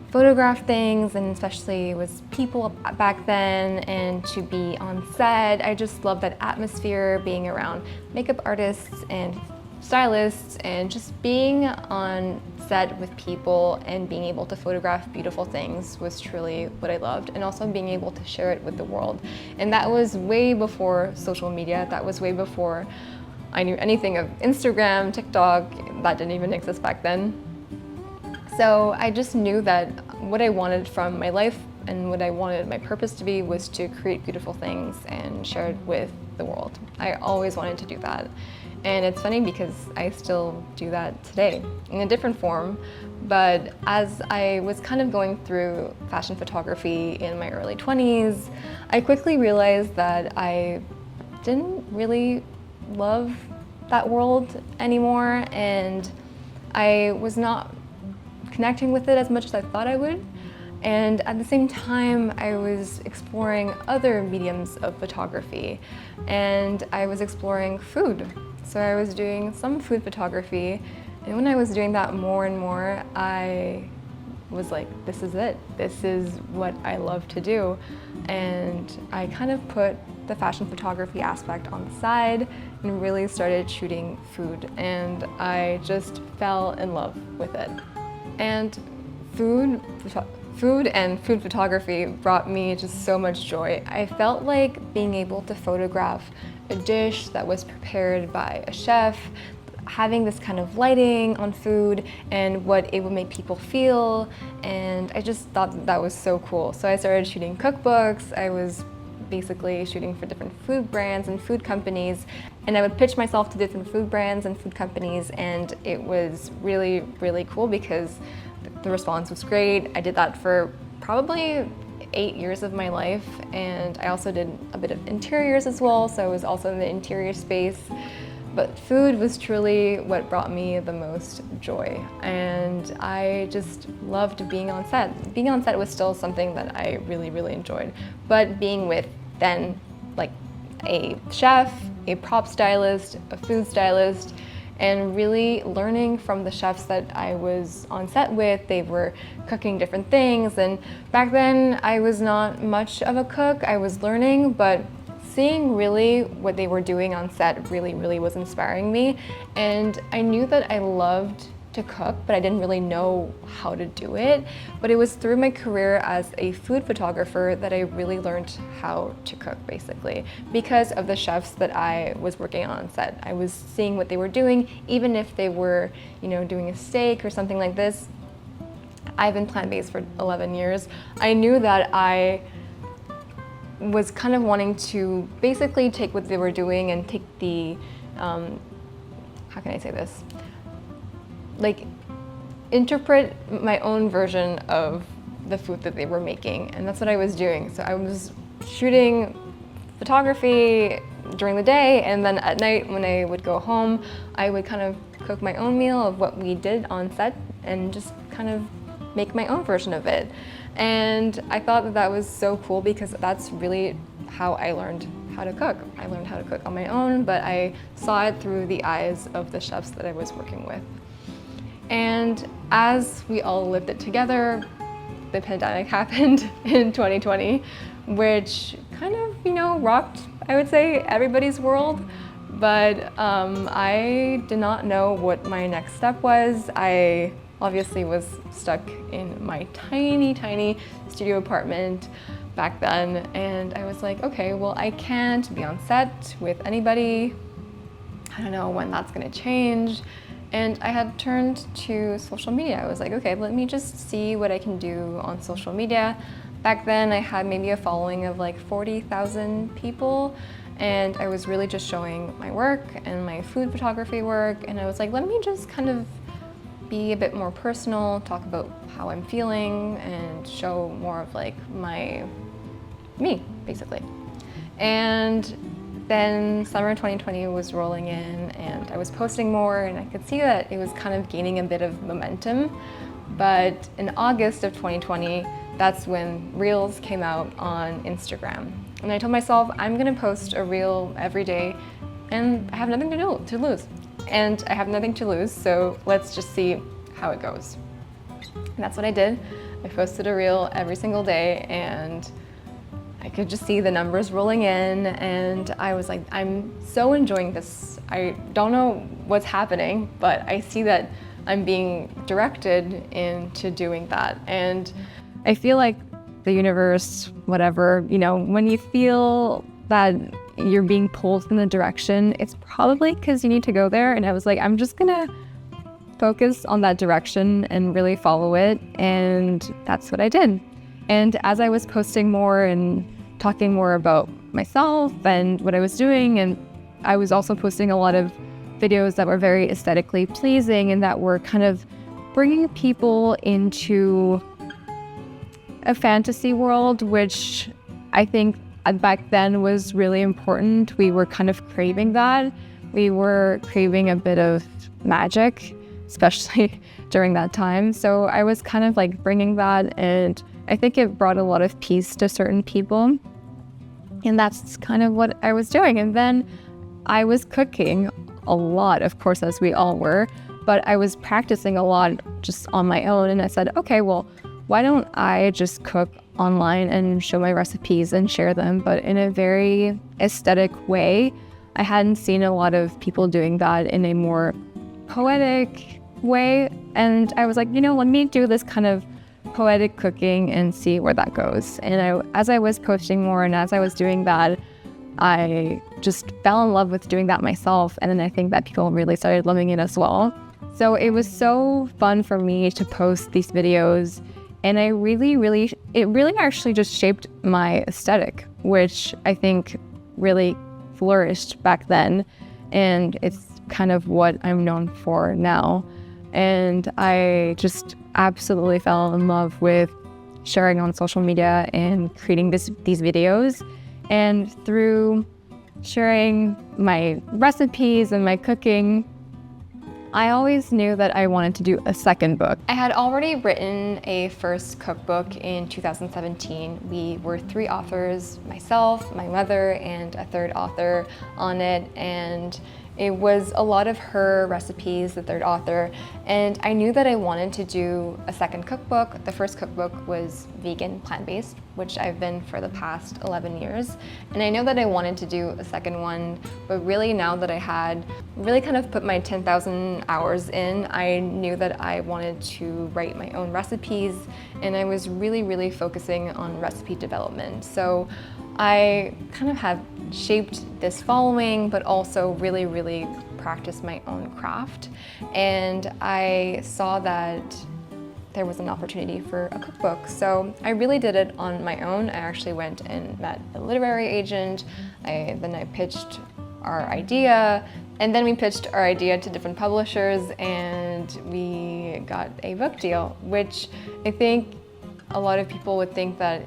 photograph things, and especially with people back then, and to be on set. I just love that atmosphere, being around makeup artists and stylists, and just being on set with people and being able to photograph beautiful things was truly what I loved, and also being able to share it with the world. And that was way before social media. That was way before I knew anything of Instagram, TikTok. That didn't even exist back then. So I just knew that what I wanted from my life and what I wanted my purpose to be was to create beautiful things and share it with the world. I always wanted to do that. And it's funny because I still do that today in a different form. But as I was kind of going through fashion photography in my early 20s, I quickly realized that I didn't really love that world anymore, and I was not connecting with it as much as I thought I would. And at the same time, I was exploring other mediums of photography, and I was exploring food. So I was doing some food photography, and when I was doing that more and more, I was like, this is it. This is what I love to do. And I kind of put the fashion photography aspect on the side and really started shooting food, and I just fell in love with it. And food and food photography brought me just so much joy. I felt like being able to photograph a dish that was prepared by a chef, having this kind of lighting on food and what it would make people feel, and I just thought that was so cool. So I started shooting cookbooks. I was basically shooting for different food brands and food companies, and I would pitch myself to different food brands and food companies, and it was really, really cool because the response was great. I did that for probably 8 years of my life, and I also did a bit of interiors as well, so I was also in the interior space. But food was truly what brought me the most joy, and I just loved being on set. Being on set was still something that I really, really enjoyed, but being with then like a chef, a prop stylist, a food stylist, and really learning from the chefs that I was on set with. They were cooking different things, and back then I was not much of a cook. I was learning, but seeing really what they were doing on set really, really was inspiring me. And I knew that I loved to cook, but I didn't really know how to do it. But it was through my career as a food photographer that I really learned how to cook, basically, because of the chefs that I was working on set. I was seeing what they were doing, even if they were, you know, doing a steak or something like this. I've been plant-based for 11 years. I knew that I was kind of wanting to basically take what they were doing and take the, how can I say this? Like, interpret my own version of the food that they were making, and that's what I was doing. So I was shooting photography during the day, and then at night when I would go home, I would kind of cook my own meal of what we did on set and just kind of make my own version of it. And I thought that that was so cool because that's really how I learned how to cook. I learned how to cook on my own, but I saw it through the eyes of the chefs that I was working with. And as we all lived it together, the pandemic happened in 2020, which kind of, rocked, I would say, everybody's world. But I did not know what my next step was. I obviously was stuck in my tiny, tiny studio apartment back then. And I was like, okay, well, I can't be on set with anybody. I don't know when that's gonna change. And I had turned to social media. I was like, okay, let me just see what I can do on social media. Back then I had maybe a following of like 40,000 people, and I was really just showing my work and my food photography work. And I was like, let me just kind of be a bit more personal, talk about how I'm feeling, and show more of like me, basically. And then summer 2020 was rolling in, and I was posting more, and I could see that it was kind of gaining a bit of momentum. But in August of 2020, that's when Reels came out on Instagram. And I told myself, I'm gonna post a Reel every day, and I have nothing to lose. And I have nothing to lose, so let's just see how it goes. And that's what I did. I posted a Reel every single day, and I could just see the numbers rolling in, and I was like, I'm so enjoying this. I don't know what's happening, but I see that I'm being directed into doing that. And I feel like the universe, whatever, when you feel that you're being pulled in the direction, it's probably because you need to go there. And I was like, I'm just gonna focus on that direction and really follow it. And that's what I did. And as I was posting more and talking more about myself and what I was doing, and I was also posting a lot of videos that were very aesthetically pleasing and that were kind of bringing people into a fantasy world, which I think back then was really important. We were kind of craving that. We were craving a bit of magic, especially during that time. So I was kind of like bringing that, and I think it brought a lot of peace to certain people. And that's kind of what I was doing. And then I was cooking a lot, of course, as we all were, but I was practicing a lot just on my own. And I said, okay, well, why don't I just cook online and show my recipes and share them, but in a very aesthetic way. I hadn't seen a lot of people doing that in a more poetic way. And I was like, let me do this kind of poetic cooking and see where that goes. And as I was posting more and as I was doing that, I just fell in love with doing that myself. And then I think that people really started loving it as well. So it was so fun for me to post these videos. And it really actually just shaped my aesthetic, which I think really flourished back then. And it's kind of what I'm known for now. And I just absolutely fell in love with sharing on social media and creating these videos. And through sharing my recipes and my cooking, I always knew that I wanted to do a second book. I had already written a first cookbook in 2017. We were 3 authors, myself, my mother, and a third author on it. And it was a lot of her recipes, the third author, and I knew that I wanted to do a second cookbook. The first cookbook was vegan, plant-based, which I've been for the past 11 years. And I know that I wanted to do a second one, but really now that I had really kind of put my 10,000 hours in, I knew that I wanted to write my own recipes, and I was really focusing on recipe development. So I kind of have shaped this following, but also really practiced my own craft. And I saw that there was an opportunity for a cookbook. So I really did it on my own. I actually went and met a literary agent. Then I pitched our idea, and then we pitched our idea to different publishers, and we got a book deal, which I think a lot of people would think that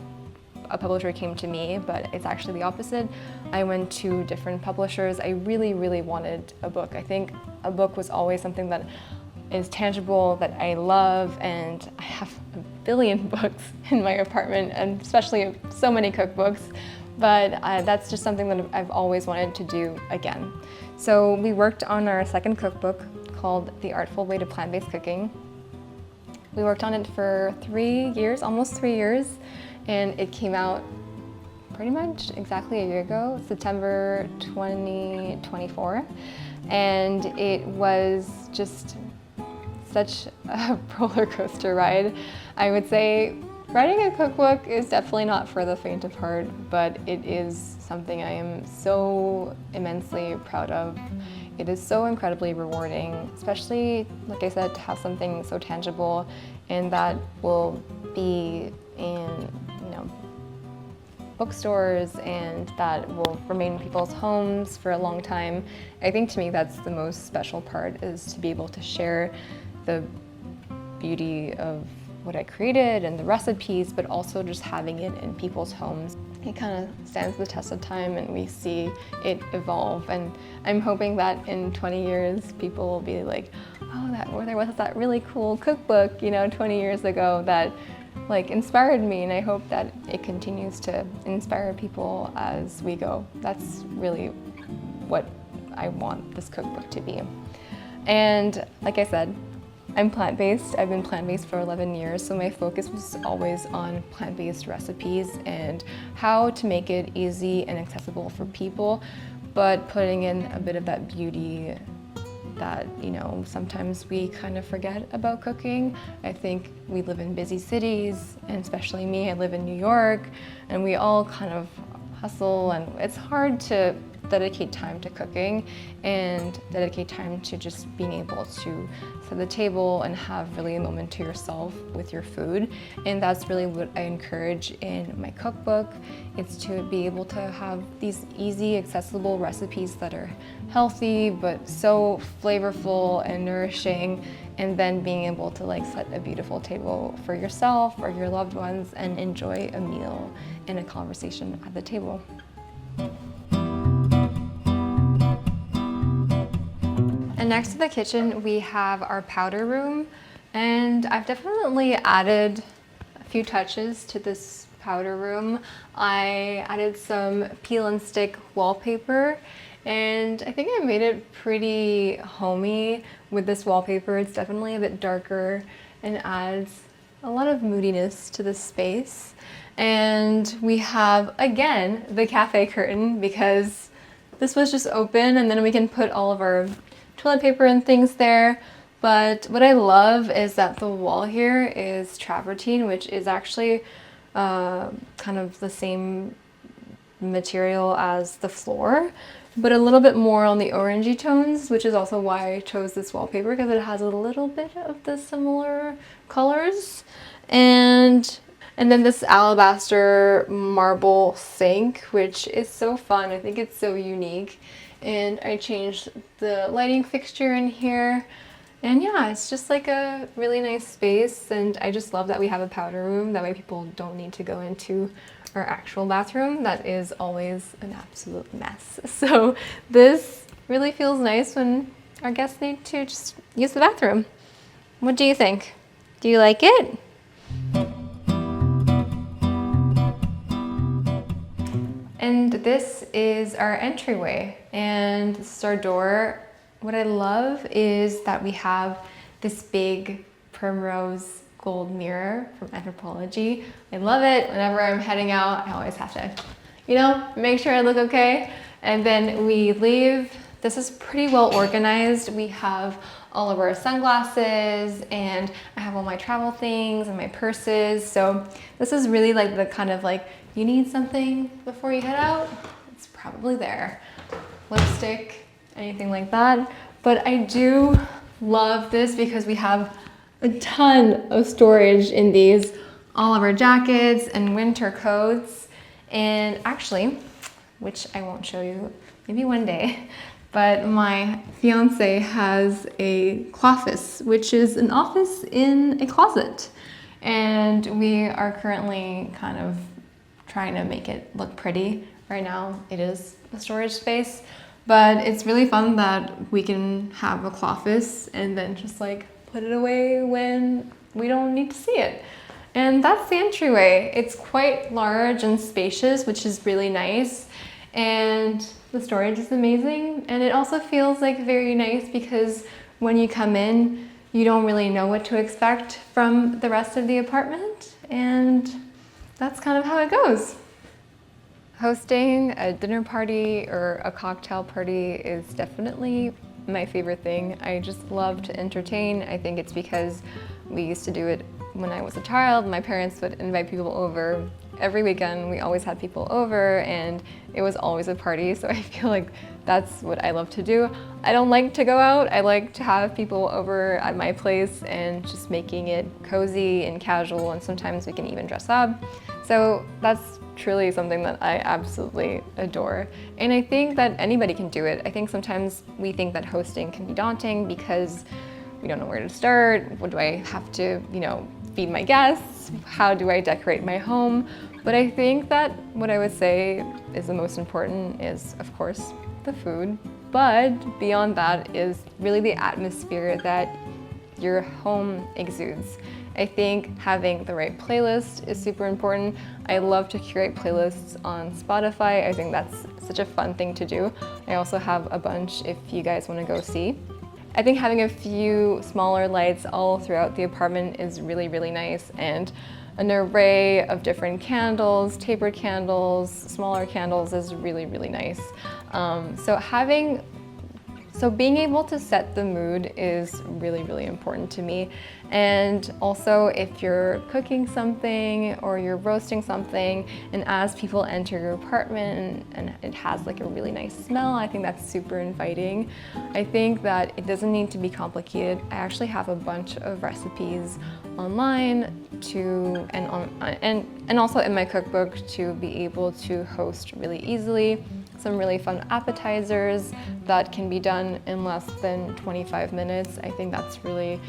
a publisher came to me, but it's actually the opposite. I went to different publishers. I really, really wanted a book. I think a book was always something that is tangible, that I love, and I have a billion books in my apartment, and especially so many cookbooks, but that's just something that I've always wanted to do again. So we worked on our second cookbook called The Artful Way to Plant-Based Cooking. We worked on it for 3 years, almost 3 years, and it came out pretty much exactly a year ago, September 2024, and it was just such a roller coaster ride. I would say writing a cookbook is definitely not for the faint of heart, but it is something I am so immensely proud of. It is so incredibly rewarding, especially, like I said, to have something so tangible and that will be in, bookstores and that will remain in people's homes for a long time. I think to me that's the most special part, is to be able to share the beauty of what I created and the recipes, but also just having it in people's homes. It kind of stands the test of time and we see it evolve, and I'm hoping that in 20 years people will be like, oh, there was that really cool cookbook, 20 years ago that inspired me, and I hope that it continues to inspire people as we go. That's really what I want this cookbook to be. And like I said, I'm plant-based. I've been plant-based for 11 years, so my focus was always on plant-based recipes and how to make it easy and accessible for people, but putting in a bit of that beauty that, sometimes we kind of forget about cooking. I think we live in busy cities, and especially me, I live in New York, and we all kind of hustle, and it's hard to dedicate time to cooking and dedicate time to just being able to set the table and have really a moment to yourself with your food. And that's really what I encourage in my cookbook. It's to be able to have these easy, accessible recipes that are healthy but so flavorful and nourishing, and then being able to set a beautiful table for yourself or your loved ones and enjoy a meal and a conversation at the table. And next to the kitchen, we have our powder room, and I've definitely added a few touches to this powder room. I added some peel and stick wallpaper, and I think I made it pretty homey with this wallpaper. It's definitely a bit darker and adds a lot of moodiness to the space. And we have, again, the cafe curtain, because this was just open, and then we can put all of our toilet paper and things there. But what I love is that the wall here is travertine, which is actually kind of the same material as the floor, but a little bit more on the orangey tones, which is also why I chose this wallpaper, because it has a little bit of the similar colors. And then this alabaster marble sink, which is so fun. I think it's so unique. And I changed the lighting fixture in here. And yeah, it's just a really nice space. And I just love that we have a powder room. That way people don't need to go into our actual bathroom. That is always an absolute mess. So this really feels nice when our guests need to just use the bathroom. What do you think? Do you like it? And this is our entryway, and this is our door. What I love is that we have this big primrose gold mirror from Anthropologie. I love it. Whenever I'm heading out, I always have to, make sure I look okay. And then we leave. This is pretty well organized. We have all of our sunglasses, and I have all my travel things and my purses. So this is really the kind of you need something before you head out, it's probably there. Lipstick, anything like that. But I do love this because we have a ton of storage in these, all of our jackets and winter coats. And actually, which I won't show you, maybe one day, but my fiance has a closet, which is an office in a closet. And we are currently kind of trying to make it look pretty. Right now it is a storage space, but it's really fun that we can have a closet and then just like put it away when we don't need to see it. And that's the entryway. It's quite large and spacious, which is really nice. And the storage is amazing. And it also feels like very nice because when you come in, you don't really know what to expect from the rest of the apartment. And that's kind of how it goes. Hosting a dinner party or a cocktail party is definitely my favorite thing. I just love to entertain. I think it's because we used to do it when I was a child. My parents would invite people over every weekend. We always had people over and it was always a party, so I feel like that's what I love to do. I don't like to go out. I like to have people over at my place and just making it cozy and casual, and sometimes we can even dress up. So that's truly something that I absolutely adore. And I think that anybody can do it. I think sometimes we think that hosting can be daunting because we don't know where to start. What do I have to, feed my guests? How do I decorate my home? But I think that what I would say is the most important is, of course, the food. But beyond that is really the atmosphere that your home exudes. I think having the right playlist is super important. I love to curate playlists on Spotify. I think that's such a fun thing to do. I also have a bunch if you guys want to go see. I think having a few smaller lights all throughout the apartment is really, really nice, and an array of different candles, tapered candles, smaller candles is really, really nice. So being able to set the mood is really, really important to me. And also if you're cooking something or you're roasting something, and as people enter your apartment and it has like a really nice smell, I think that's super inviting. I think that it doesn't need to be complicated. I actually have a bunch of recipes online and also in my cookbook to be able to host really easily. Some really fun appetizers that can be done in less than 25 minutes. I think that's really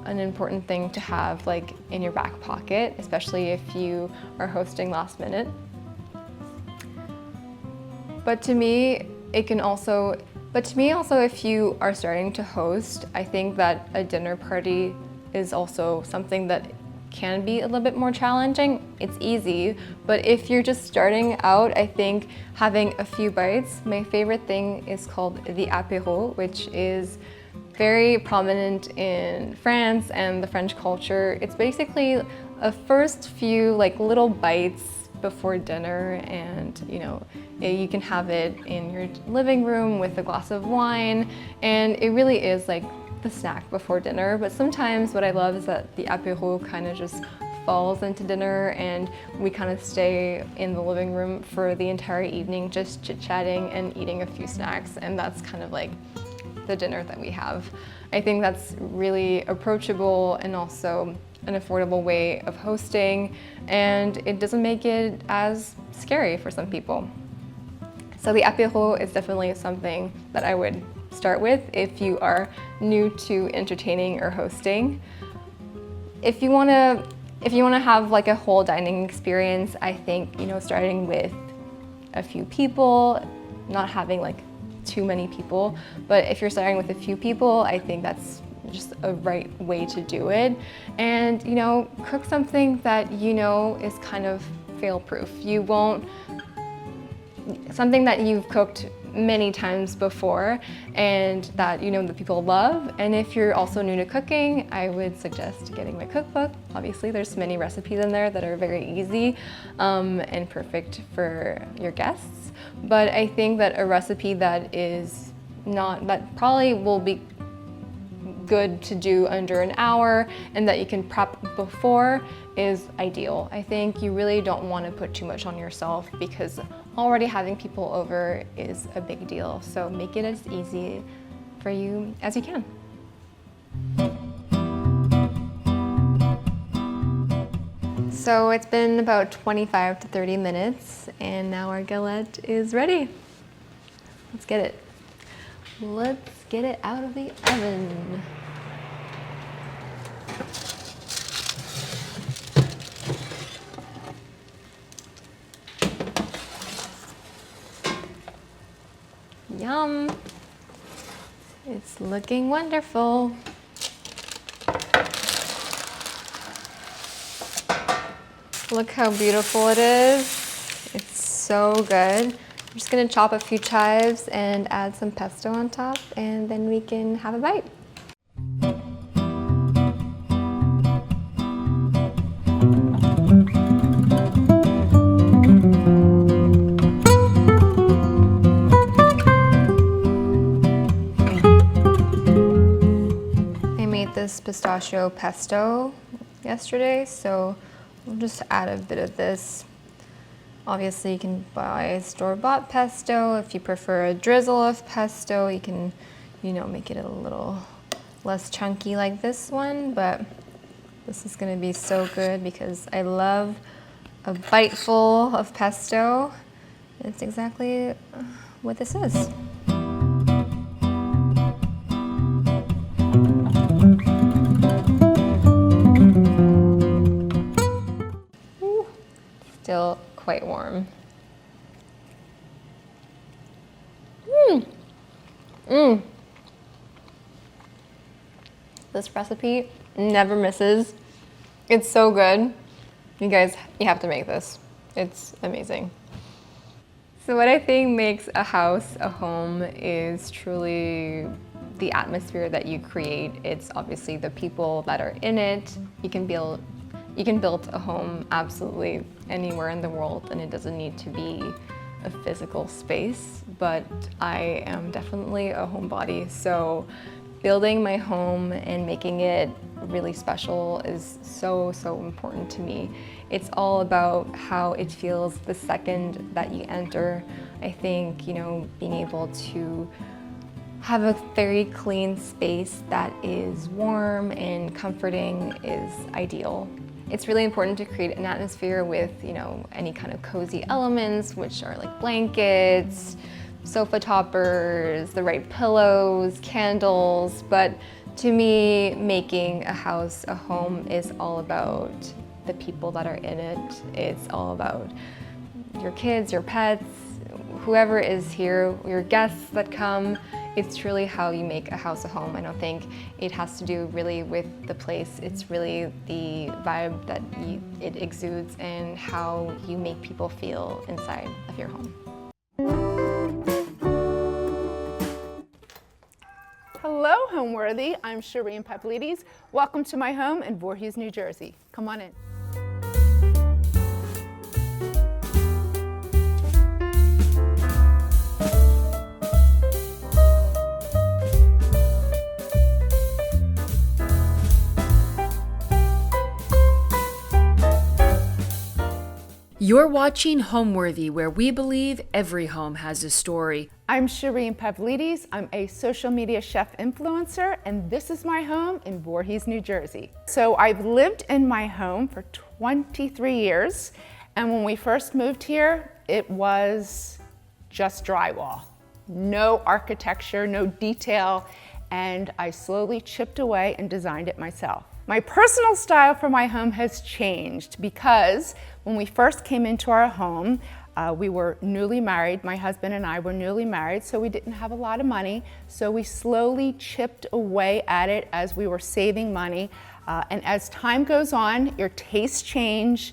an important thing to have like in your back pocket, especially if you are hosting last minute. But to me also if you are starting to host, I think that a dinner party is also something that can be a little bit more challenging. It's easy, but if you're just starting out, I think having a few bites. My favorite thing is called the apéro, which is very prominent in France and the French culture. It's basically a first few like little bites before dinner, and you can have it in your living room with a glass of wine, and it really is like the snack before dinner. But sometimes what I love is that the apéro kind of just falls into dinner and we kind of stay in the living room for the entire evening just chit-chatting and eating a few snacks, and that's kind of like the dinner that we have. I think that's really approachable and also an affordable way of hosting, and it doesn't make it as scary for some people. So the apéro is definitely something that I would start with if you are new to entertaining or hosting. If you want to have like a whole dining experience, I think starting with a few people, not having like too many people, but if you're starting with a few people, I think that's just a right way to do it. And cook something that is kind of fail-proof. Something that you've cooked many times before and that the people love. And if you're also new to cooking, I would suggest getting my cookbook. Obviously there's many recipes in there that are very easy and perfect for your guests. But I think that a recipe that probably will be good to do under an hour and that you can prep before is ideal. I think you really don't want to put too much on yourself because already having people over is a big deal. So make it as easy for you as you can. So it's been about 25 to 30 minutes and now our galette is ready. Let's get it. Let's get it out of the oven. Yum. It's looking wonderful. Look how beautiful it is. It's so good. I'm just gonna chop a few chives and add some pesto on top, and then we can have a bite. I made this pistachio pesto yesterday, so we'll just add a bit of this. Obviously you can buy store-bought pesto. If you prefer a drizzle of pesto, you can, make it a little less chunky like this one, but this is gonna be so good because I love a bite full of pesto. It's exactly what this is. Still quite warm. This recipe never misses. It's so good. You guys, you have to make this. It's amazing. So what I think makes a house a home is truly the atmosphere that you create. It's obviously the people that are in it. You can build a home absolutely anywhere in the world, and it doesn't need to be a physical space, but I am definitely a homebody, so building my home and making it really special is so important to me. It's all about how it feels the second that you enter. I think, being able to have a very clean space that is warm and comforting is ideal. It's really important to create an atmosphere with, any kind of cozy elements, which are like blankets, sofa toppers, the right pillows, candles. But to me, making a house a home is all about the people that are in it. It's all about your kids, your pets, whoever is here, your guests that come. It's truly how you make a house a home. I don't think it has to do really with the place. It's really the vibe that it exudes and how you make people feel inside of your home. Hello, Homeworthy. I'm Shireen Pavlidis. Welcome to my home in Voorhees, New Jersey. Come on in. You're watching Homeworthy, where we believe every home has a story. I'm Shireen Pavlidis. I'm a social media chef influencer, and this is my home in Voorhees, New Jersey. So I've lived in my home for 23 years, and when we first moved here, it was just drywall. No architecture, no detail, and I slowly chipped away and designed it myself. My personal style for my home has changed because when we first came into our home, we were newly married. My husband and I were newly married, so we didn't have a lot of money. So we slowly chipped away at it as we were saving money. And as time goes on, your tastes change,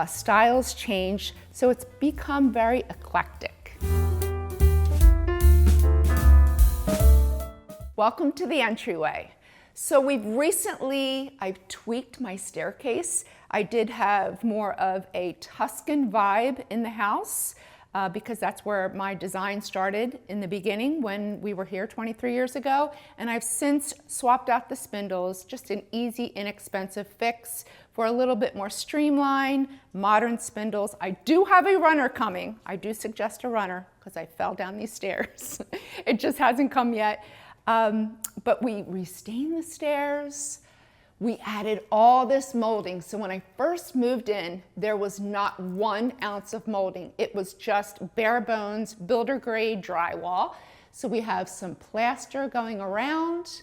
styles change, so it's become very eclectic. Welcome to the entryway. So I've tweaked my staircase. I did have more of a Tuscan vibe in the house because that's where my design started in the beginning when we were here 23 years ago. And I've since swapped out the spindles, just an easy, inexpensive fix for a little bit more streamlined, modern spindles. I do have a runner coming. I do suggest a runner because I fell down these stairs. It just hasn't come yet. But we restained the stairs. we added all this molding. So when I first moved in, there was not 1 ounce of molding. It was just bare bones, builder grade drywall. So we have some plaster going around.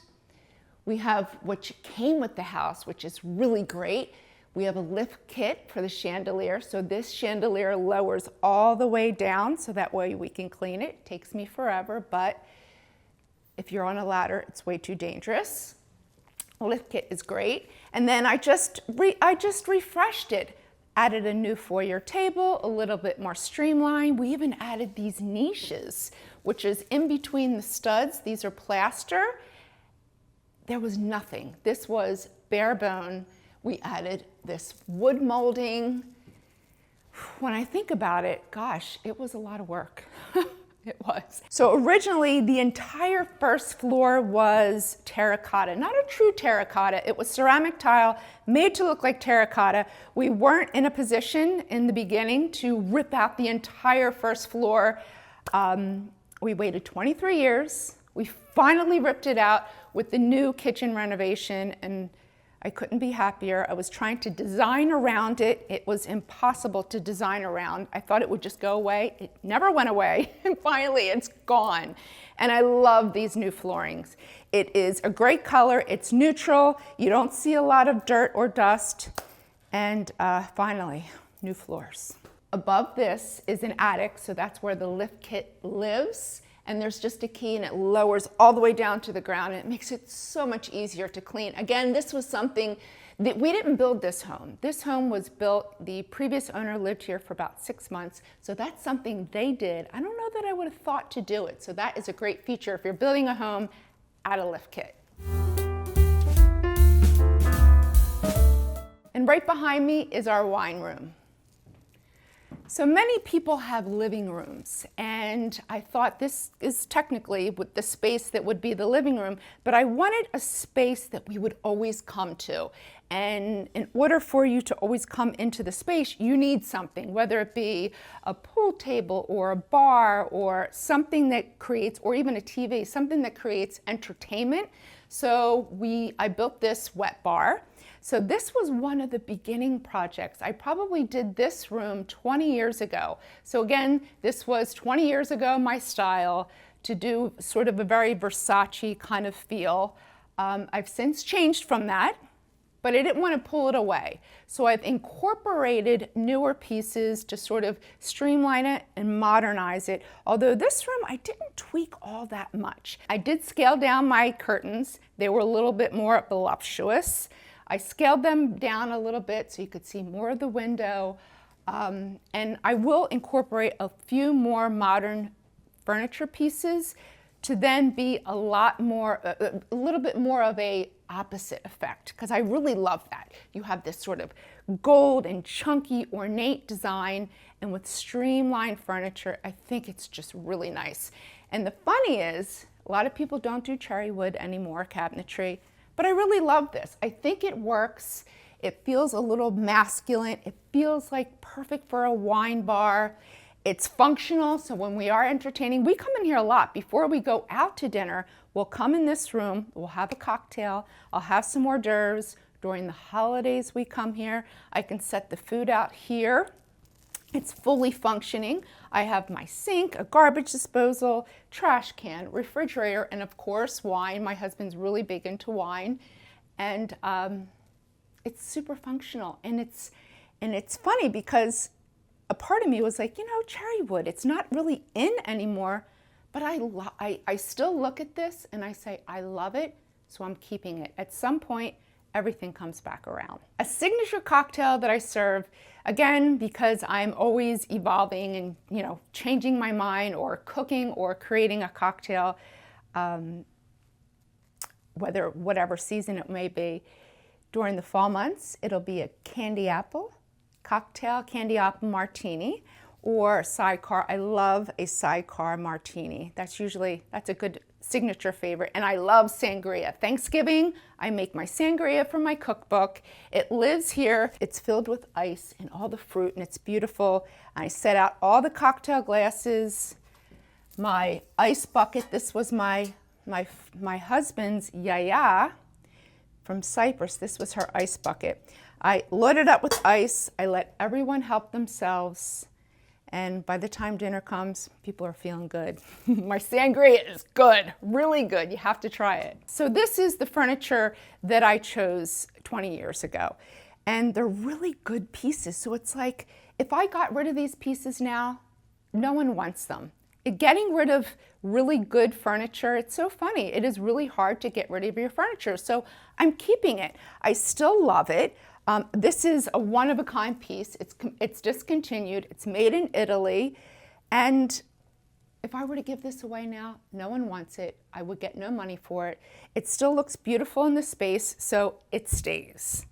We have what came with the house, which is really great. We have a lift kit for the chandelier. So this chandelier lowers all the way down so that way we can clean it. It takes me forever, but if you're on a ladder, it's way too dangerous. The lift kit is great. And then I just refreshed it. Added a new foyer table, a little bit more streamlined. We even added these niches, which is in between the studs. These are plaster. There was nothing. This was bare bone. We added this wood molding. When I think about it, gosh, it was a lot of work. It was. So originally, the entire first floor was terracotta, not a true terracotta. It was ceramic tile made to look like terracotta. We weren't in a position in the beginning to rip out the entire first floor. We waited 23 years. We finally ripped it out with the new kitchen renovation, and I couldn't be happier. I was trying to design around it. It was impossible to design around. I thought it would just go away. It never went away, and finally it's gone. And I love these new floorings. It is a great color. It's neutral. You don't see a lot of dirt or dust. And finally, new floors. Above this is an attic, so that's where the lift kit lives. And there's just a key and it lowers all the way down to the ground, and it makes it so much easier to clean. Again, this was something that we didn't build this home. This home was built, the previous owner lived here for about 6 months, so that's something they did. I don't know that I would have thought to do it, so that is a great feature if you're building a home, add a lift kit. And right behind me is our wine room. So many people have living rooms, and I thought this is technically with the space that would be the living room, but I wanted a space that we would always come to. And in order for you to always come into the space, you need something, whether it be a pool table or a bar or something that creates, or even a TV, something that creates entertainment. So I built this wet bar. So this was one of the beginning projects. I probably did this room 20 years ago. So again, this was 20 years ago, my style, to do sort of a very Versace kind of feel. I've since changed from that, but I didn't want to pull it away. So I've incorporated newer pieces to sort of streamline it and modernize it. Although this room, I didn't tweak all that much. I did scale down my curtains. They were a little bit more voluptuous. I scaled them down a little bit so you could see more of the window. And I will incorporate a few more modern furniture pieces to then be a little bit more of a opposite effect, because I really love that. You have this sort of gold and chunky ornate design, and with streamlined furniture, I think it's just really nice. And the funny is, a lot of people don't do cherry wood anymore, cabinetry. But I really love this. I think it works. It feels a little masculine. It feels like perfect for a wine bar. It's functional, so when we are entertaining, we come in here a lot. Before we go out to dinner, we'll come in this room, we'll have a cocktail, I'll have some hors d'oeuvres. During the holidays we come here, I can set the food out here. It's fully functioning. I have my sink, a garbage disposal, trash can, refrigerator, and of course wine. My husband's really big into wine. And it's super functional. And it's funny because a part of me was like, cherry wood, it's not really in anymore, but I still look at this and I say, I love it, so I'm keeping it. At some point, everything comes back around. A signature cocktail that I serve, again, because I'm always evolving and changing my mind or cooking or creating a cocktail, whatever season it may be. During the fall months, it'll be a candy apple cocktail, candy apple martini, or sidecar. I love a sidecar martini. That's a good signature favorite. And I love sangria. Thanksgiving, I make my sangria from my cookbook. It lives here. It's filled with ice and all the fruit, and it's beautiful. I set out all the cocktail glasses, my ice bucket. This was my husband's yaya from Cyprus. This was her ice bucket. I loaded up with ice. I let everyone help themselves. And by the time dinner comes, people are feeling good. My sangria is good, really good. You have to try it. So this is the furniture that I chose 20 years ago. And they're really good pieces. So it's like, if I got rid of these pieces now, no one wants them. Getting rid of really good furniture, it's so funny. It is really hard to get rid of your furniture. So I'm keeping it. I still love it. This is a one-of-a-kind piece. It's discontinued. It's made in Italy. And if I were to give this away now, no one wants it. I would get no money for it. It still looks beautiful in the space, so it stays.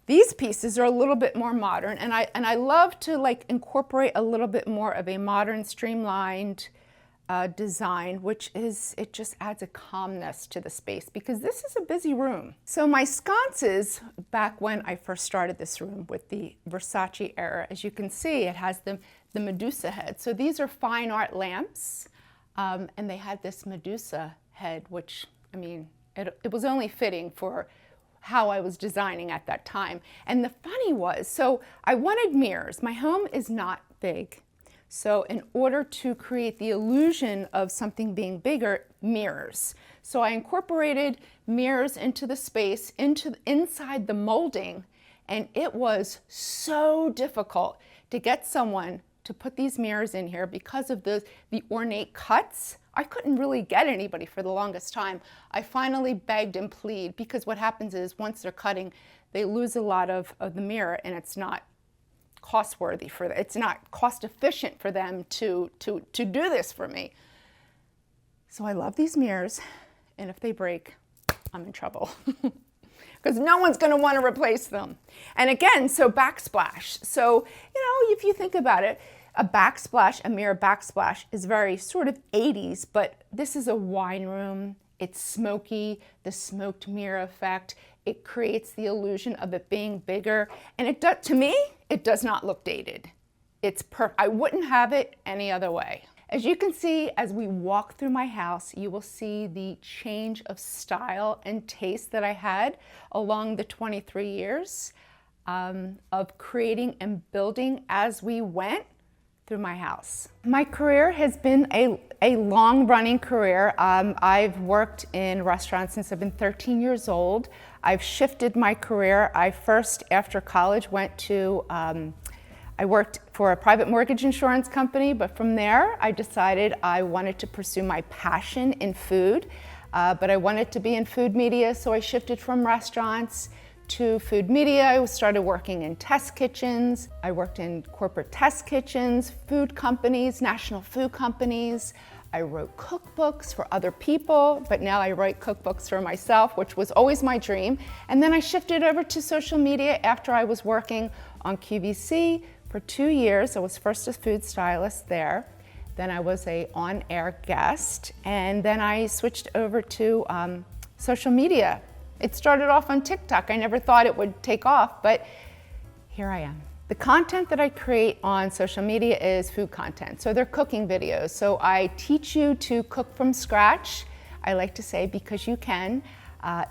These pieces are a little bit more modern, and I love to like incorporate a little bit more of a modern, streamlined design, which is, it just adds a calmness to the space because this is a busy room. So my sconces, back when I first started this room with the Versace era, as you can see, it has the Medusa head. So these are fine art lamps, and they had this Medusa head, which, I mean, it was only fitting for how I was designing at that time. And the funny was, so I wanted mirrors. My home is not big. So in order to create the illusion of something being bigger, mirrors. So I incorporated mirrors into the space, inside the molding, and it was so difficult to get someone to put these mirrors in here because of the ornate cuts. I couldn't really get anybody for the longest time. I finally begged and pleaded because what happens is once they're cutting, they lose a lot of the mirror, and it's not cost-worthy for them. It's not cost-efficient for them to do this for me. So I love these mirrors, and if they break, I'm in trouble because no one's going to want to replace them. And again, so backsplash. So, you know, if you think about it, a backsplash, a mirror backsplash is very sort of 80s, but this is a wine room. It's smoky, the smoked mirror effect. It creates the illusion of it being bigger. And it does, to me, it does not look dated. It's I wouldn't have it any other way. As you can see, as we walk through my house, you will see the change of style and taste that I had along the 23 years of creating and building as we went through my house. My career has been a long-running career. I've worked in restaurants since I've been 13 years old. I've shifted my career. I first, after college, went to, I worked for a private mortgage insurance company, but from there, I decided I wanted to pursue my passion in food, but I wanted to be in food media, so I shifted from restaurants to food media. I started working in test kitchens. I worked in corporate test kitchens, food companies, national food companies. I wrote cookbooks for other people, but now I write cookbooks for myself, which was always my dream. And then I shifted over to social media after I was working on QVC for 2 years. I was first a food stylist there. Then I was an on-air guest. And then I switched over to social media. It started off on TikTok. I never thought it would take off, but here I am. The content that I create on social media is food content. So they're cooking videos. So I teach you to cook from scratch. I like to say because you can.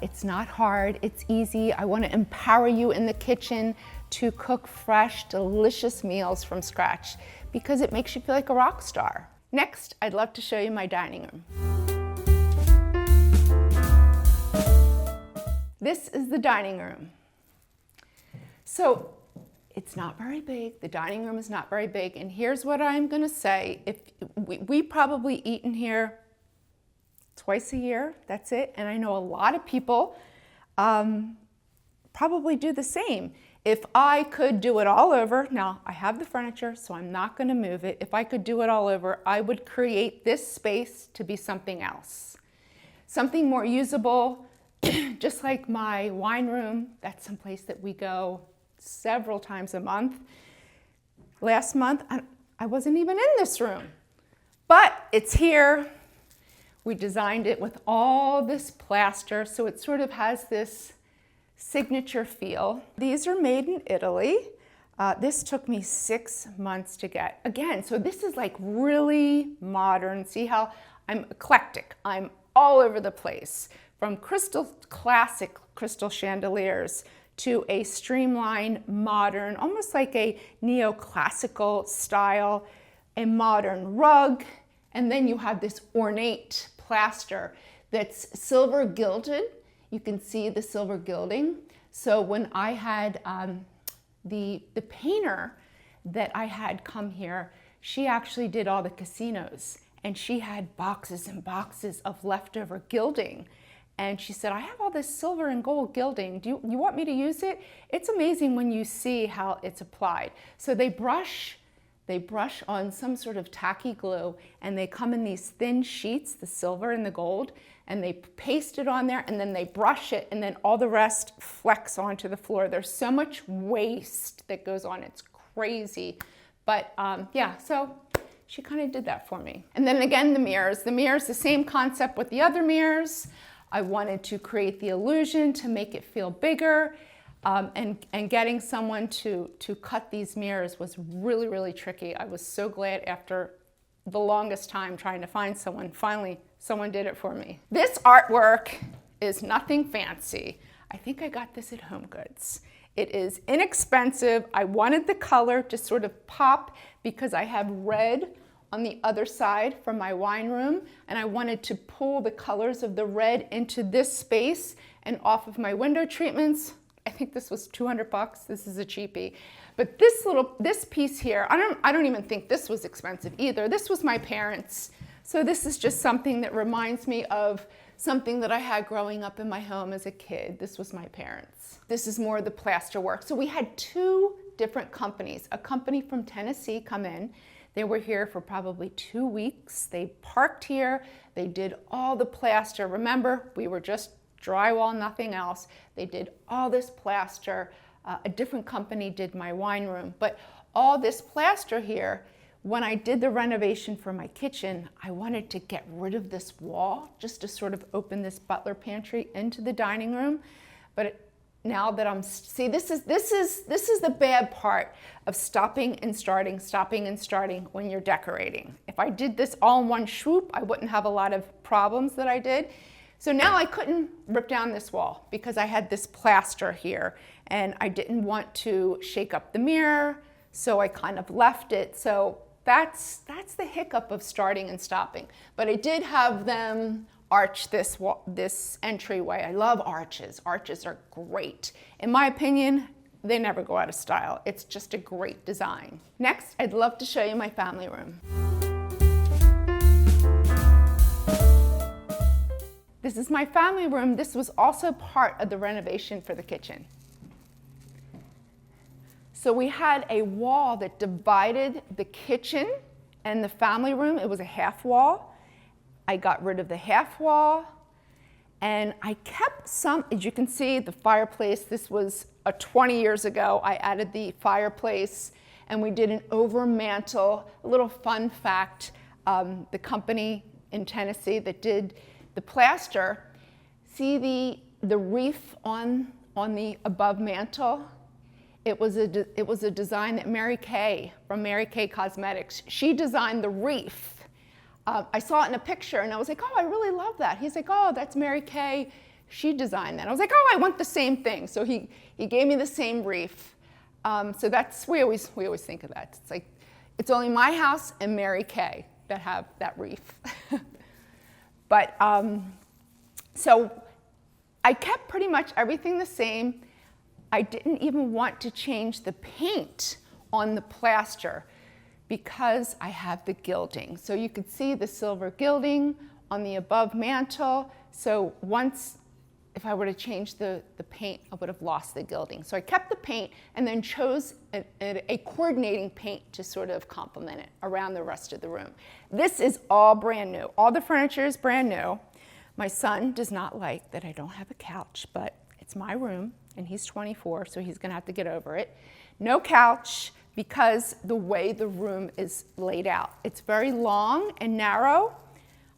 It's not hard, it's easy. I want to empower you in the kitchen to cook fresh, delicious meals from scratch because it makes you feel like a rock star. Next, I'd love to show you my dining room. This is the dining room. So it's not very big. The dining room is not very big. And here's what I'm going to say. If we probably eat in here twice a year. That's it. And I know a lot of people probably do the same. If I could do it all over, now I have the furniture, so I'm not going to move it. If I could do it all over, I would create this space to be something else. Something more usable. Just like my wine room, that's someplace that we go several times a month. Last month, I wasn't even in this room, but it's here. We designed it with all this plaster, so it sort of has this signature feel. These are made in Italy. This took me 6 months to get. Again, so this is like really modern. See how I'm eclectic. I'm all over the place. from classic crystal chandeliers to a streamlined, modern, almost like a neoclassical style, a modern rug, and then you have this ornate plaster that's silver gilded. You can see the silver gilding. So when I had the painter that I had come here, she actually did all the casinos, and she had boxes and boxes of leftover gilding. And she said, I have all this silver and gold gilding. Do you want me to use it? It's amazing when you see how it's applied. So they brush on some sort of tacky glue, and they come in these thin sheets, the silver and the gold, and they paste it on there, and then they brush it, and then all the rest flecks onto the floor. There's so much waste that goes on. It's crazy. But yeah, so she kind of did that for me. And then again, the mirrors. The mirrors, the same concept with the other mirrors. I wanted to create the illusion to make it feel bigger. And getting someone to cut these mirrors was really, really tricky. I was so glad after the longest time trying to find someone, finally someone did it for me. This artwork is nothing fancy. I think I got this at HomeGoods. It is inexpensive. I wanted the color to sort of pop because I have red on the other side from my wine room, and I wanted to pull the colors of the red into this space and off of my window treatments. I think this was $200. This is a cheapie. But this piece here, I don't even think this was expensive either. This was my parents'. So this is just something that reminds me of something that I had growing up in my home as a kid. This was my parents'. This is more of the plaster work. So we had two different companies. A company from Tennessee come in. They were here for probably 2 weeks. They parked here. They did all the plaster. Remember, we were just drywall, nothing else. They did all this plaster. A different company did my wine room. But all this plaster here, when I did the renovation for my kitchen, I wanted to get rid of this wall just to sort of open this butler pantry into the dining room. But now that this is the bad part of stopping and starting when you're decorating. If I did this all in one swoop, I wouldn't have a lot of problems that I did. So now I couldn't rip down this wall because I had this plaster here, and I didn't want to shake up the mirror, so I kind of left it. So that's the hiccup of starting and stopping. But I did have them arch this entryway. I love arches. Arches are great. In my opinion, they never go out of style. It's just a great design. Next, I'd love to show you my family room. This is my family room. This was also part of the renovation for the kitchen. So we had a wall that divided the kitchen and the family room. It was a half wall. I got rid of the half wall, and I kept some, as you can see, the fireplace. This was 20 years ago. I added the fireplace, and we did an over mantle. A little fun fact, the company in Tennessee that did the plaster, see the reef on the above mantle? It was a design that Mary Kay from Mary Kay Cosmetics, she designed the reef. I saw it in a picture and I was like, oh, I really love that. He's like, oh, that's Mary Kay, she designed that. I was like, oh, I want the same thing. So he gave me the same reef. So that's, we always think of that. It's like, it's only my house and Mary Kay that have that reef. But, so I kept pretty much everything the same. I didn't even want to change the paint on the plaster because I have the gilding. So you could see the silver gilding on the above mantle. So once, if I were to change the paint, I would have lost the gilding. So I kept the paint and then chose a coordinating paint to sort of complement it around the rest of the room. This is all brand new. All the furniture is brand new. My son does not like that I don't have a couch, but it's my room and he's 24, so he's gonna have to get over it. No couch because the way the room is laid out. It's very long and narrow.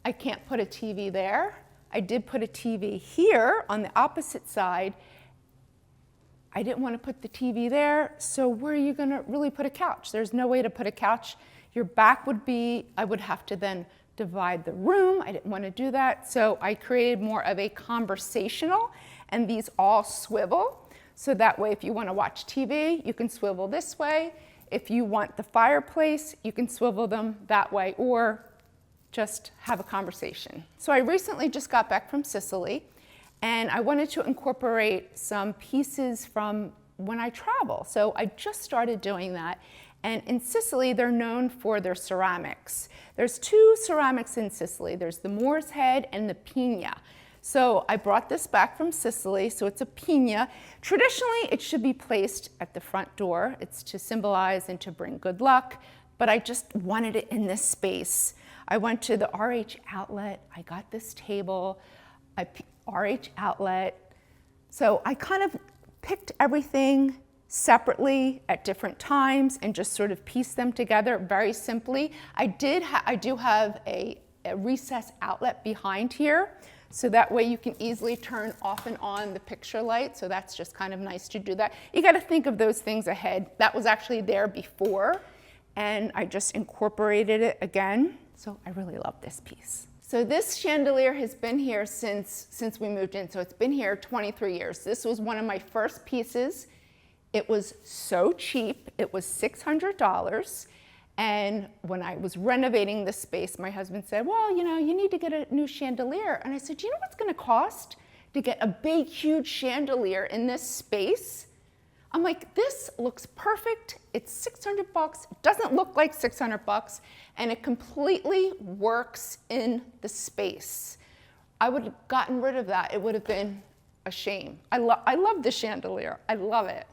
I can't put a TV there. I did put a TV here on the opposite side. I didn't want to put the TV there, so where are you going to really put a couch? There's no way to put a couch. Your back would be, I would have to then divide the room. I didn't want to do that. So I created more of a conversational, and these all swivel. So that way, if you want to watch TV, you can swivel this way. If you want the fireplace, you can swivel them that way, or just have a conversation. So I recently just got back from Sicily, and I wanted to incorporate some pieces from when I travel. So I just started doing that. And in Sicily, they're known for their ceramics. There's two ceramics in Sicily. There's the Moor's Head and the Pina. So I brought this back from Sicily, so it's a pina. Traditionally, it should be placed at the front door. It's to symbolize and to bring good luck, but I just wanted it in this space. I went to the RH outlet, I got this table, RH outlet. So I kind of picked everything separately at different times and just sort of pieced them together very simply. I do have a recessed outlet behind here, so that way you can easily turn off and on the picture light, so that's just kind of nice to do that. You gotta think of those things ahead. That was actually there before, and I just incorporated it again. So I really love this piece. So this chandelier has been here since we moved in, so it's been here 23 years. This was one of my first pieces. It was so cheap, it was $600. And when I was renovating the space, my husband said, well, you know, you need to get a new chandelier. And I said, do you know what's gonna cost to get a big, huge chandelier in this space? I'm like, this looks perfect. It's $600. It doesn't look like $600, and it completely works in the space. I would have gotten rid of that. It would have been a shame. I love the chandelier. I love it.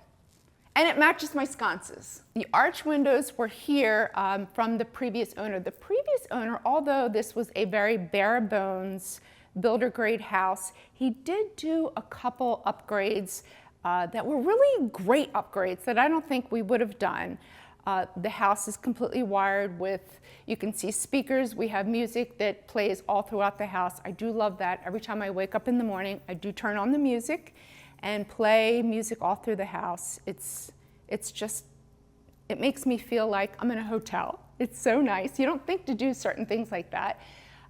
And it matches my sconces. The arch windows were here from the previous owner. The previous owner, although this was a very bare bones builder grade house, he did do a couple upgrades that were really great upgrades that I don't think we would have done. The house is completely wired with, you can see speakers. We have music that plays all throughout the house. I do love that. Every time I wake up in the morning, I do turn on the music and play music all through the house. It's just, it makes me feel like I'm in a hotel. It's so nice. You don't think to do certain things like that.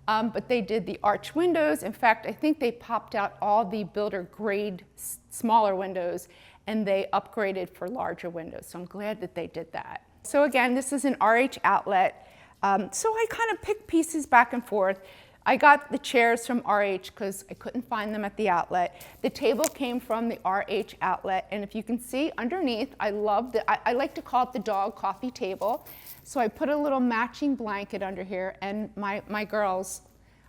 But they did the arch windows. In fact, I think they popped out all the builder grade smaller windows, and they upgraded for larger windows. So I'm glad that they did that. So again, this is an RH outlet. So I kind of pick pieces back and forth. I got the chairs from RH because I couldn't find them at the outlet. The table came from the RH outlet, and if you can see underneath, I like to call it the dog coffee table. So I put a little matching blanket under here, and my girls,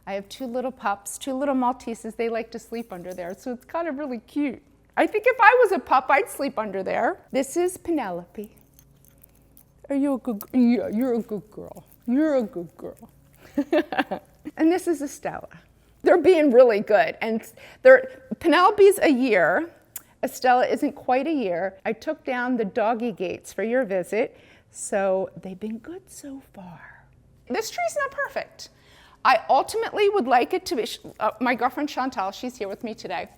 I have two little pups, two little Malteses, they like to sleep under there, so it's kind of really cute. I think if I was a pup, I'd sleep under there. This is Penelope. Are you a good, yeah, you're a good girl. You're a good girl. And this is Estella. They're being really good. And Penelope's a year. Estella isn't quite a year. I took down the doggy gates for your visit, so they've been good so far. This tree's not perfect. I ultimately would like it to be, my girlfriend Chantal, she's here with me today.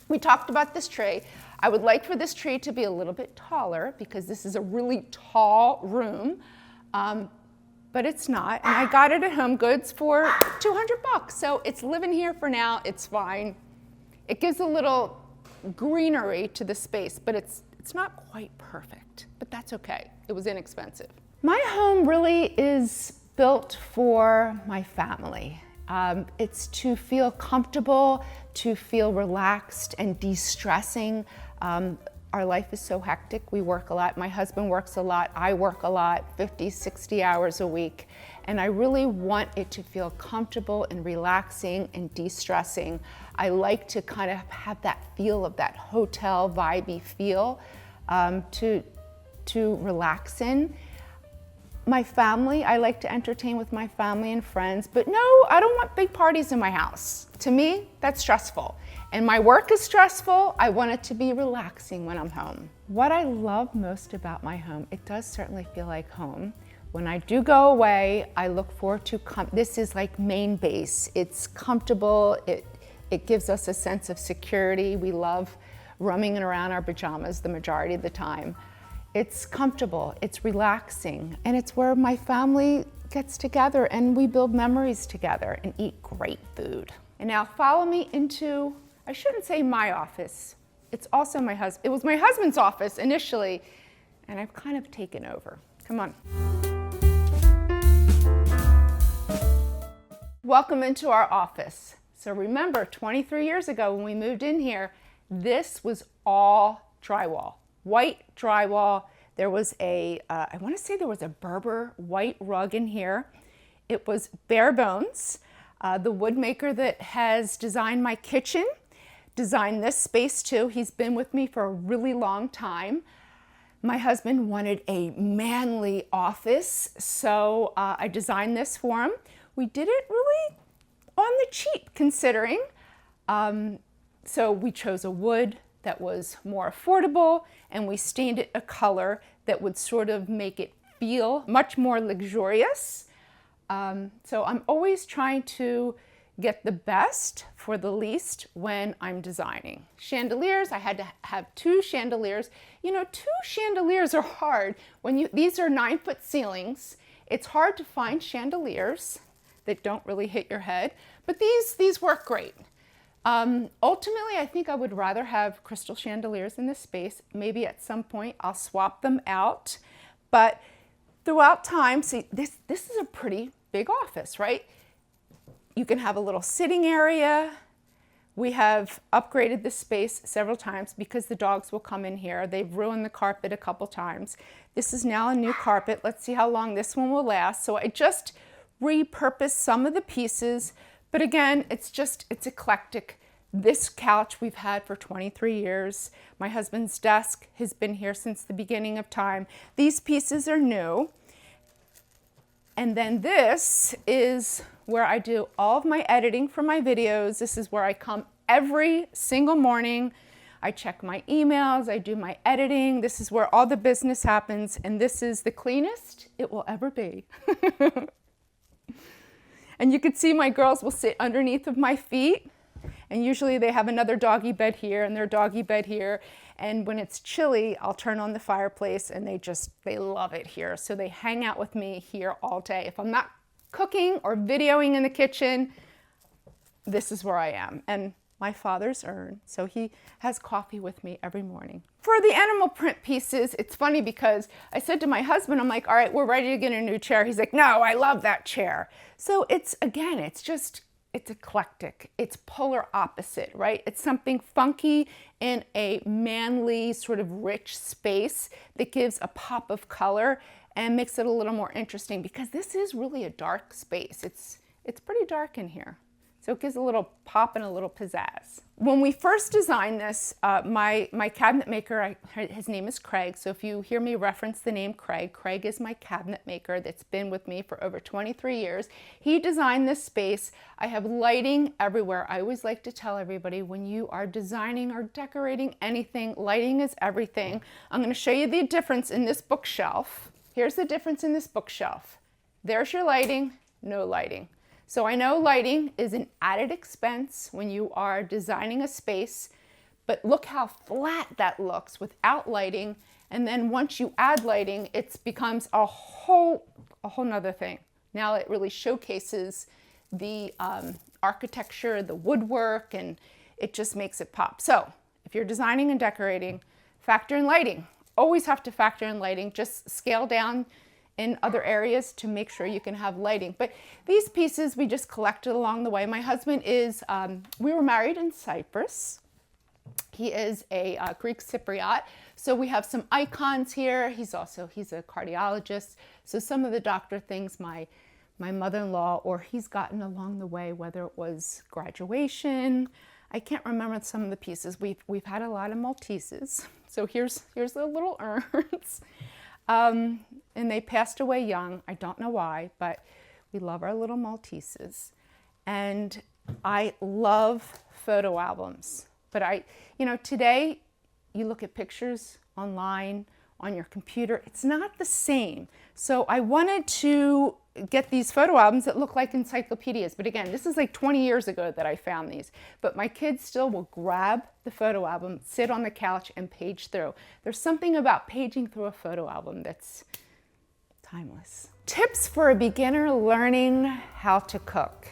We talked about this tree. I would like for this tree to be a little bit taller because this is a really tall room. But it's not, and I got it at Home Goods for $200. So it's living here for now, it's fine. It gives a little greenery to the space, but it's not quite perfect, but that's okay. It was inexpensive. My home really is built for my family. It's to feel comfortable, to feel relaxed and de-stressing. Our life is so hectic. We work a lot. My husband works a lot. I work a lot, 50, 60 hours a week. And I really want it to feel comfortable and relaxing and de-stressing. I like to kind of have that feel of that hotel vibey feel to relax in. My family, I like to entertain with my family and friends, but no, I don't want big parties in my house. To me, that's stressful. And my work is stressful. I want it to be relaxing when I'm home. What I love most about my home, it does certainly feel like home. When I do go away, I look forward to, this is like main base. It's comfortable, it gives us a sense of security. We love roaming around our pajamas the majority of the time. It's comfortable, it's relaxing, and it's where my family gets together and we build memories together and eat great food. And now follow me into, I shouldn't say my office. It's also my husband. It was my husband's office initially, and I've kind of taken over. Come on. Welcome into our office. So remember, 23 years ago when we moved in here, this was all drywall, white drywall. There was I want to say there was a Berber white rug in here. It was bare bones. The wood maker that has designed my kitchen designed this space too. He's been with me for a really long time. My husband wanted a manly office, so I designed this for him. We did it really on the cheap considering. So we chose a wood that was more affordable, and we stained it a color that would sort of make it feel much more luxurious. So I'm always trying to get the best for the least when I'm designing. Chandeliers, I had to have 2 chandeliers. You know, 2 chandeliers are hard. These are 9-foot ceilings. It's hard to find chandeliers that don't really hit your head, but these work great. Ultimately, I think I would rather have crystal chandeliers in this space. Maybe at some point I'll swap them out, but throughout time, see, this is a pretty big office, right? You can have a little sitting area. We have upgraded this space several times because the dogs will come in here. They've ruined the carpet a couple times. This is now a new carpet. Let's see how long this one will last. So I just repurposed some of the pieces, but again, it's eclectic. This couch we've had for 23 years. My husband's desk has been here since the beginning of time. These pieces are new. And then this is where I do all of my editing for my videos. This is where I come every single morning. I check my emails, I do my editing. This is where all the business happens, and this is the cleanest it will ever be. And you can see my girls will sit underneath of my feet, and usually they have another doggy bed here and their doggy bed here. And when it's chilly, I'll turn on the fireplace and they love it here. So they hang out with me here all day. If I'm not cooking or videoing in the kitchen, this is where I am. And my father's urn, so he has coffee with me every morning. For the animal print pieces, it's funny because I said to my husband, I'm like, all right, we're ready to get a new chair. He's like, no, I love that chair. So it's eclectic. It's polar opposite, right? It's something funky in a manly, sort of rich space that gives a pop of color and makes it a little more interesting because this is really a dark space. It's pretty dark in here. So it gives a little pop and a little pizzazz. When we first designed this, my cabinet maker, his name is Craig. So if you hear me reference the name Craig, Craig is my cabinet maker that's been with me for over 23 years. He designed this space. I have lighting everywhere. I always like to tell everybody when you are designing or decorating anything, lighting is everything. I'm going to show you the difference in this bookshelf. Here's the difference in this bookshelf. There's your lighting, no lighting. So I know lighting is an added expense when you are designing a space, but look how flat that looks without lighting. And then once you add lighting, it becomes a whole nother thing. Now it really showcases the architecture, the woodwork, and it just makes it pop. So if you're designing and decorating, factor in lighting. Always have to factor in lighting. Just scale down in other areas to make sure you can have lighting. But these pieces we just collected along the way. My husband is, we were married in Cyprus. He is a Greek Cypriot. So we have some icons here. He's a cardiologist. So some of the doctor things my mother-in-law or he's gotten along the way, whether it was graduation. I can't remember some of the pieces. We've had a lot of Malteses. So here's the little urns. And they passed away young. I don't know why, but we love our little Malteses. And I love photo albums. But today you look at pictures online, on your computer, it's not the same. So I wanted to get these photo albums that look like encyclopedias. But again, this is like 20 years ago that I found these. But my kids still will grab the photo album, sit on the couch and page through. There's something about paging through a photo album that's timeless. Tips for a beginner learning how to cook.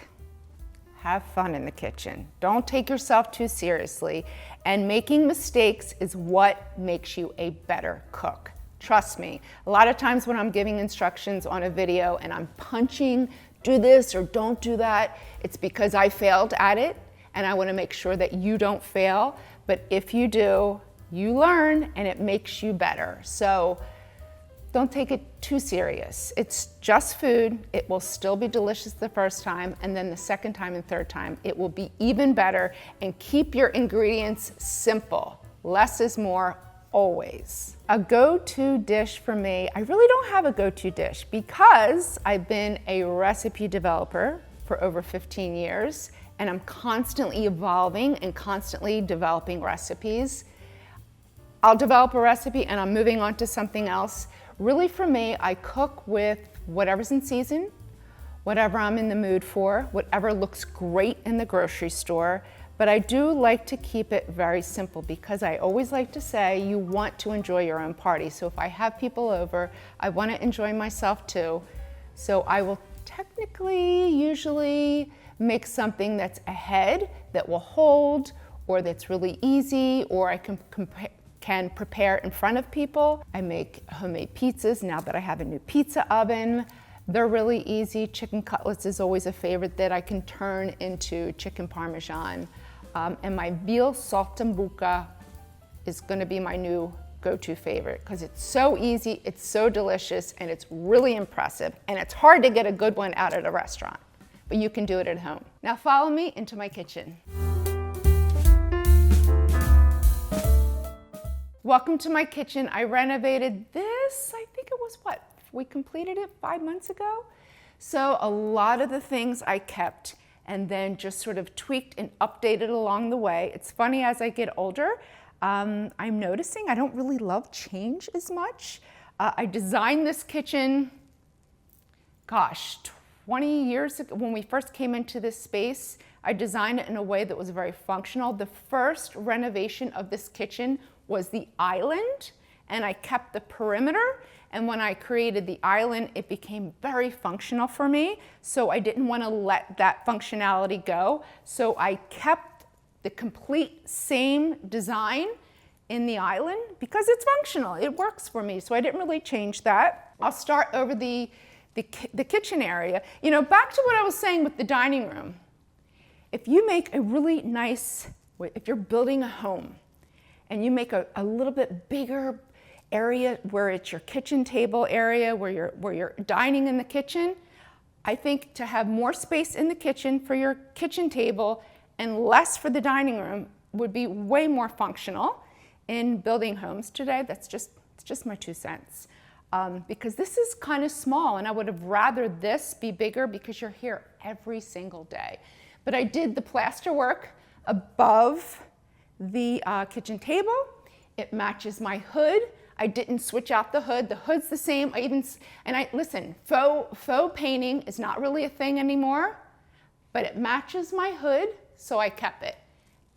Have fun in the kitchen. Don't take yourself too seriously. And making mistakes is what makes you a better cook. Trust me. A lot of times when I'm giving instructions on a video and I'm punching, do this or don't do that, it's because I failed at it and I want to make sure that you don't fail. But if you do, you learn and it makes you better. So don't take it too serious. It's just food. It will still be delicious the first time, and then the second time and third time, it will be even better. And keep your ingredients simple. Less is more, always. A go-to dish for me, I really don't have a go-to dish because I've been a recipe developer for over 15 years, and I'm constantly evolving and constantly developing recipes. I'll develop a recipe and I'm moving on to something else. Really for me, I cook with whatever's in season, whatever I'm in the mood for, whatever looks great in the grocery store, but I do like to keep it very simple because I always like to say you want to enjoy your own party. So if I have people over, I want to enjoy myself too. So I will technically usually make something that's ahead, that will hold, or that's really easy, or I can prepare in front of people. I make homemade pizzas now that I have a new pizza oven. They're really easy. Chicken cutlets is always a favorite that I can turn into chicken parmesan. And my veal saltimbocca is gonna be my new go-to favorite because it's so easy, it's so delicious, and it's really impressive. And it's hard to get a good one out at a restaurant, but you can do it at home. Now follow me into my kitchen. Welcome to my kitchen. I renovated this, I think it was we completed it 5 months ago. So a lot of the things I kept and then just sort of tweaked and updated along the way. It's funny, as I get older, I'm noticing I don't really love change as much. I designed this kitchen, 20 years ago, when we first came into this space. I designed it in a way that was very functional. The first renovation of this kitchen was the island, and I kept the perimeter. And when I created the island, it became very functional for me. So I didn't want to let that functionality go. So I kept the complete same design in the island because it's functional. It works for me. So I didn't really change that. I'll start over the kitchen area. You know, back to what I was saying with the dining room. If you make a really nice, if you're building a home and you make a little bit bigger area where it's your kitchen table area, where you're dining in the kitchen, I think to have more space in the kitchen for your kitchen table and less for the dining room would be way more functional in building homes today. It's just my 2 cents. Because this is kind of small and I would have rather this be bigger because you're here every single day. But I did the plaster work above the kitchen table. It matches my hood. I didn't switch out the hood. The hood's the same. Listen, faux painting is not really a thing anymore, but it matches my hood, so I kept it.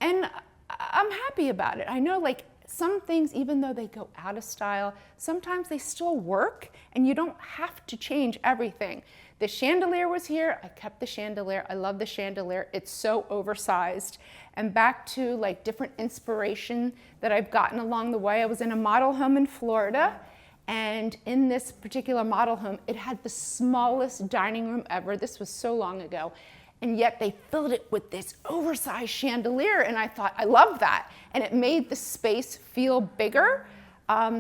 And I'm happy about it. I know, like, some things, even though they go out of style, sometimes they still work and you don't have to change everything. The chandelier was here. I kept the chandelier. I love the chandelier. It's so oversized. And back to like different inspiration that I've gotten along the way. I was in a model home in Florida, and in this particular model home, it had the smallest dining room ever. This was so long ago. And yet they filled it with this oversized chandelier, and I thought, I love that. And it made the space feel bigger.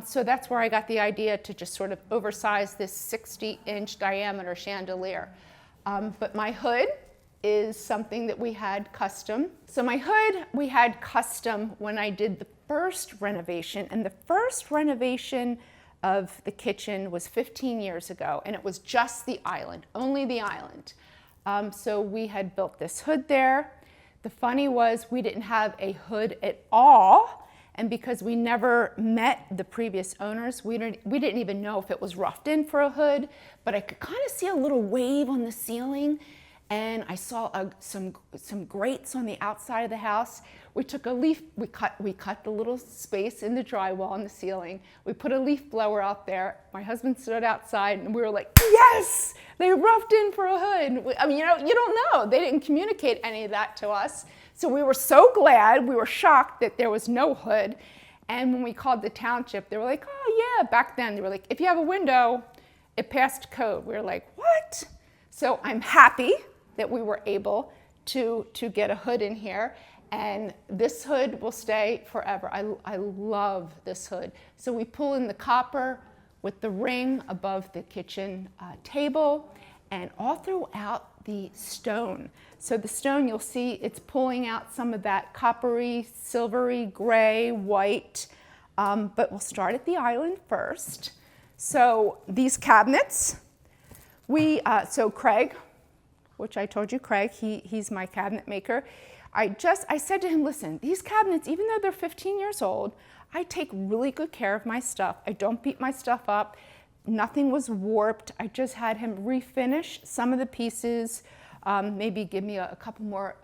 So that's where I got the idea to just sort of oversize this 60-inch diameter chandelier. But my hood is something that we had custom. So my hood we had custom when I did the first renovation, and the first renovation of the kitchen was 15 years ago, and it was just the island, only the island. So we had built this hood there. The funny was we didn't have a hood at all, and because we never met the previous owners, we didn't even know if it was roughed in for a hood, but I could kind of see a little wave on the ceiling, and I saw some grates on the outside of the house. We took a leaf, we cut the little space in the drywall in the ceiling. We put a leaf blower out there. My husband stood outside and we were like, yes, they roughed in for a hood. I mean, you don't know. They didn't communicate any of that to us. So we were so glad, we were shocked that there was no hood. And when we called the township, they were like, oh yeah, back then they were like, if you have a window, it passed code. We were like, what? So I'm happy that we were able to get a hood in here, and this hood will stay forever. I love this hood. So we pull in the copper with the ring above the kitchen table and all throughout the stone. So the stone, you'll see it's pulling out some of that coppery, silvery, gray, white, but we'll start at the island first. So these cabinets, so Craig, which I told you, Craig, he's my cabinet maker. I said to him, listen, these cabinets, even though they're 15 years old, I take really good care of my stuff. I don't beat my stuff up. Nothing was warped. I just had him refinish some of the pieces, maybe give me a couple more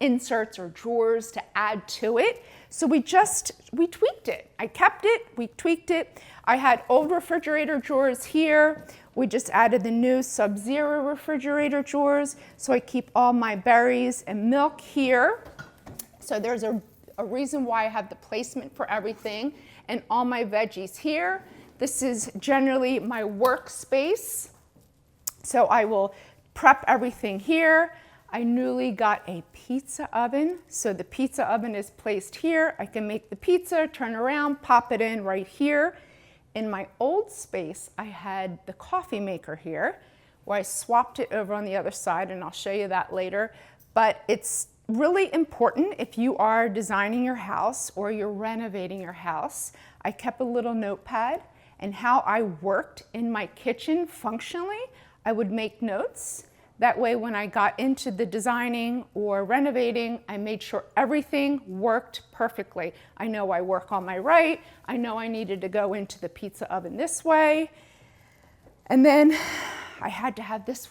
inserts or drawers to add to it. So we tweaked it. I kept it, we tweaked it. I had old refrigerator drawers here. We just added the new Sub-Zero refrigerator drawers. So I keep all my berries and milk here. So there's a reason why I have the placement for everything, and all my veggies here. This is generally my workspace. So I will prep everything here. I newly got a pizza oven. So the pizza oven is placed here. I can make the pizza, turn around, pop it in right here. In my old space, I had the coffee maker here, where I swapped it over on the other side, and I'll show you that later. But it's really important if you are designing your house or you're renovating your house. I kept a little notepad, and how I worked in my kitchen functionally, I would make notes. That way, when I got into the designing or renovating, I made sure everything worked perfectly. I know I work on my right. I know I needed to go into the pizza oven this way. And then I had to have this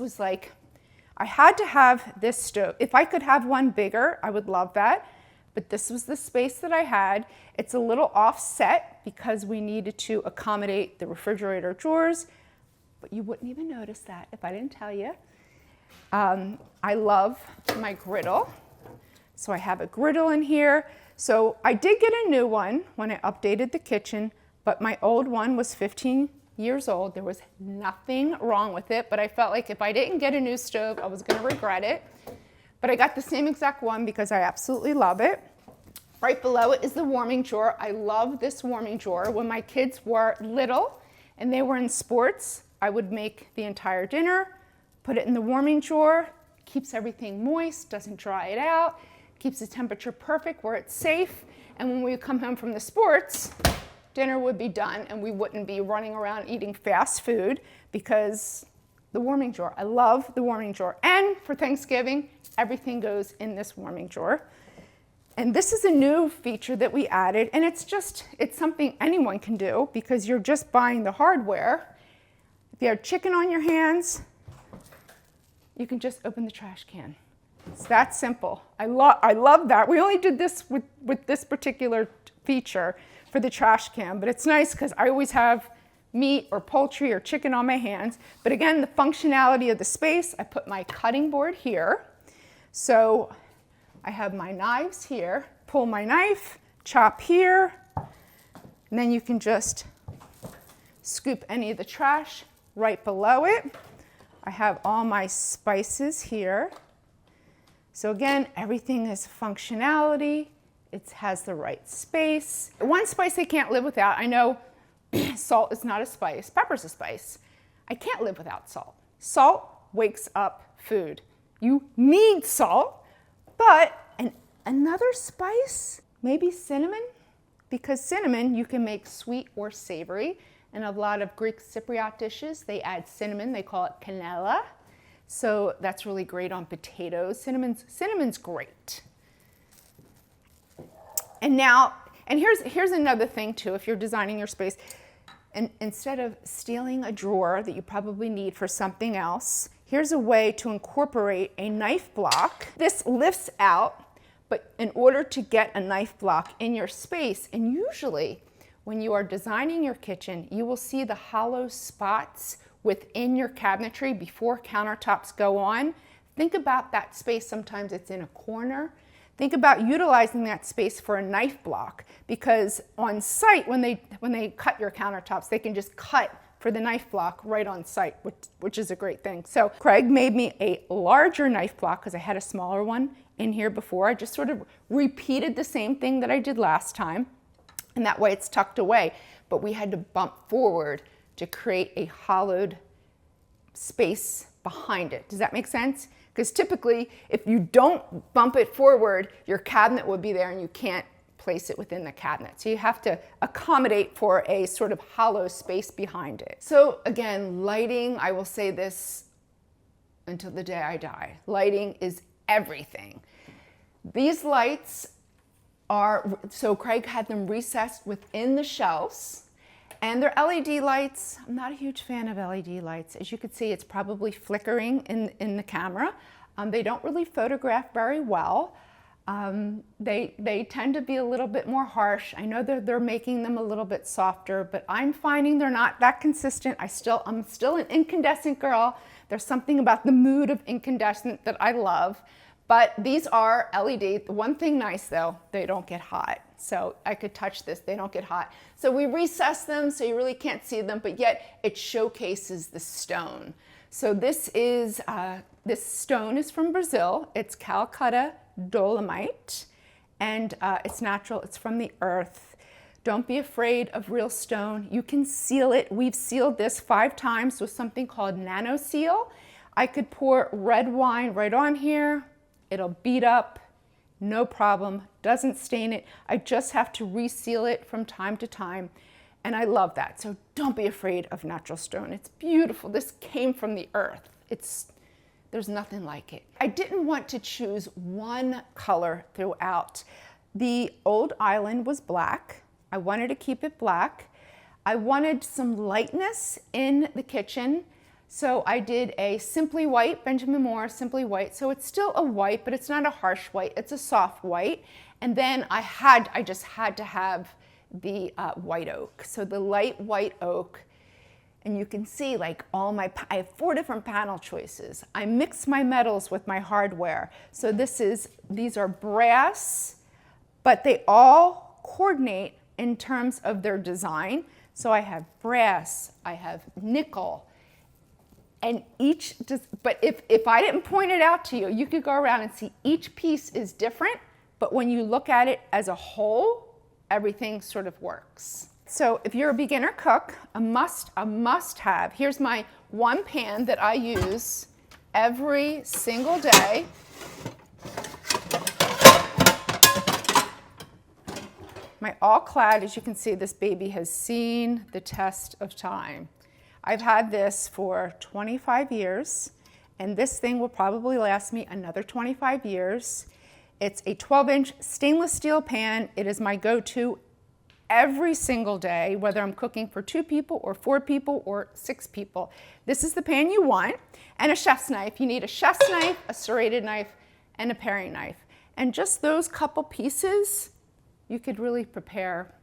stove. If I could have one bigger, I would love that. But this was the space that I had. It's a little offset because we needed to accommodate the refrigerator drawers, but you wouldn't even notice that if I didn't tell you. I love my griddle. So I have a griddle in here. So I did get a new one when I updated the kitchen, but my old one was 15 years old. There was nothing wrong with it, but I felt like if I didn't get a new stove, I was going to regret it. But I got the same exact one because I absolutely love it. Right below it is the warming drawer. I love this warming drawer. When my kids were little and they were in sports, I would make the entire dinner, put it in the warming drawer, keeps everything moist, doesn't dry it out, keeps the temperature perfect where it's safe. And when we come home from the sports, dinner would be done and we wouldn't be running around eating fast food because the warming drawer. I love the warming drawer. And for Thanksgiving, everything goes in this warming drawer. And this is a new feature that we added, and it's something anyone can do because you're just buying the hardware. If you have chicken on your hands, you can just open the trash can. It's that simple. I love that. We only did this with this particular feature for the trash can, but it's nice because I always have meat or poultry or chicken on my hands. But again, the functionality of the space, I put my cutting board here. So I have my knives here, pull my knife, chop here, and then you can just scoop any of the trash right below it. I have all my spices here. So again, everything is functionality. It has the right space. One spice I can't live without, I know salt is not a spice, pepper's a spice. I can't live without salt. Salt wakes up food. You need salt, but another spice, maybe cinnamon, because cinnamon you can make sweet or savory. In a lot of Greek Cypriot dishes, they add cinnamon. They call it cannella. So that's really great on potatoes. Cinnamon's great. And here's another thing too, if you're designing your space. And instead of stealing a drawer that you probably need for something else, here's a way to incorporate a knife block. This lifts out, but in order to get a knife block in your space, and usually when you are designing your kitchen, you will see the hollow spots within your cabinetry before countertops go on. Think about that space. Sometimes it's in a corner. Think about utilizing that space for a knife block, because on site, when they cut your countertops, they can just cut for the knife block right on site, which is a great thing. So Craig made me a larger knife block because I had a smaller one in here before. I just sort of repeated the same thing that I did last time, and that way it's tucked away. But we had to bump forward to create a hollowed space behind it. Does that make sense? Because typically, if you don't bump it forward, your cabinet would be there and you can't place it within the cabinet. So you have to accommodate for a sort of hollow space behind it. So again, lighting, I will say this until the day I die. Lighting is everything. These lights are, so Craig had them recessed within the shelves, and they're LED lights. I'm not a huge fan of LED lights. As you can see, it's probably flickering in the camera. They don't really photograph very well. They tend to be a little bit more harsh. I know they're making them a little bit softer, but I'm finding they're not that consistent. I'm still an incandescent girl. There's something about the mood of incandescent that I love. But these are LED. The one thing nice though, they don't get hot. So I could touch this, they don't get hot. So we recess them so you really can't see them, but yet it showcases the stone. So this stone is from Brazil. It's Calcutta dolomite, and it's natural, it's from the earth. Don't be afraid of real stone. You can seal it. We've sealed this 5 times with something called nano seal. I could pour red wine right on here. It'll beat up, no problem, doesn't stain it. I just have to reseal it from time to time, and I love that. So don't be afraid of natural stone. It's beautiful. This came from the earth. There's nothing like it. I didn't want to choose one color throughout. The old island was black. I wanted to keep it black. I wanted some lightness in the kitchen. So I did a Simply White, Benjamin Moore Simply White. So it's still a white, but it's not a harsh white. It's a soft white. And then I just had to have the white oak. So the light white oak. And you can see like I have 4 different panel choices. I mix my metals with my hardware. So these are brass, but they all coordinate in terms of their design. So I have brass, I have nickel, and but if I didn't point it out to you, you could go around and see each piece is different, but when you look at it as a whole, everything sort of works. So if you're a beginner cook, a must have, here's my one pan that I use every single day. My all-clad, as you can see, this baby has seen the test of time. I've had this for 25 years, and this thing will probably last me another 25 years. It's a 12-inch stainless steel pan. It is my go-to every single day, whether I'm cooking for 2 people or 4 people or 6 people. This is the pan you want, and a chef's knife. You need a chef's knife, a serrated knife, and a paring knife. And just those couple pieces, you could really prepare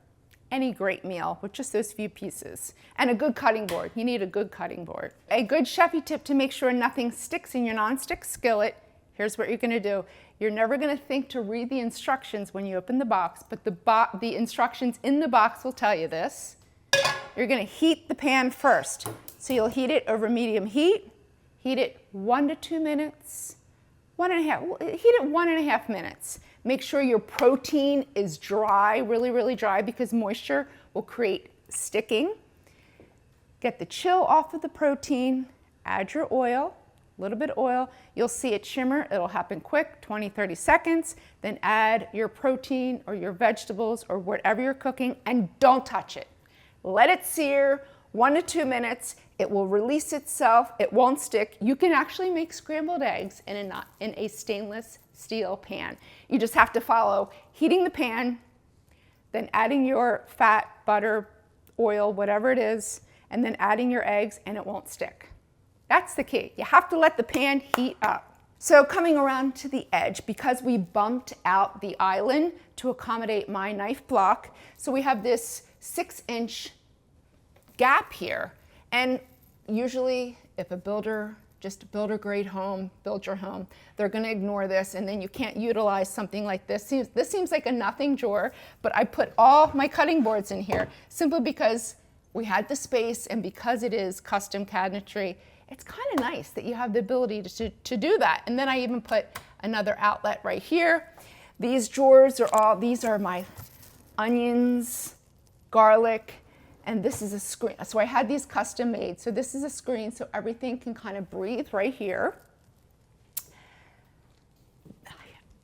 any great meal with just those few pieces. And a good cutting board. You need a good cutting board. A good chefy tip to make sure nothing sticks in your nonstick skillet. Here's what you're gonna do. You're never gonna think to read the instructions when you open the box, but the instructions in the box will tell you this. You're gonna heat the pan first. So you'll heat it over medium heat, heat it 1 to 2 minutes, heat it 1.5 minutes. Make sure your protein is dry, really, really dry, because moisture will create sticking. Get the chill off of the protein, add your oil, a little bit of oil. You'll see it shimmer. It'll happen quick, 20, 30 seconds. Then add your protein or your vegetables or whatever you're cooking, and don't touch it. Let it sear 1 to 2 minutes. It will release itself. It won't stick. You can actually make scrambled eggs in a stainless steel pan. You just have to follow heating the pan, then adding your fat, butter, oil, whatever it is, and then adding your eggs, and it won't stick. That's the key. You have to let the pan heat up. So coming around to the edge, because we bumped out the island to accommodate my knife block, so we have this 6-inch gap here. And usually if a builder, just builder grade home, build your home, they're gonna ignore this, and then you can't utilize something like this. This seems like a nothing drawer, but I put all my cutting boards in here simply because we had the space, and because it is custom cabinetry, it's kind of nice that you have the ability to do that. And then I even put another outlet right here. These drawers are these are my onions, garlic, and this is a screen. So I had these custom made. So this is a screen so everything can kind of breathe right here.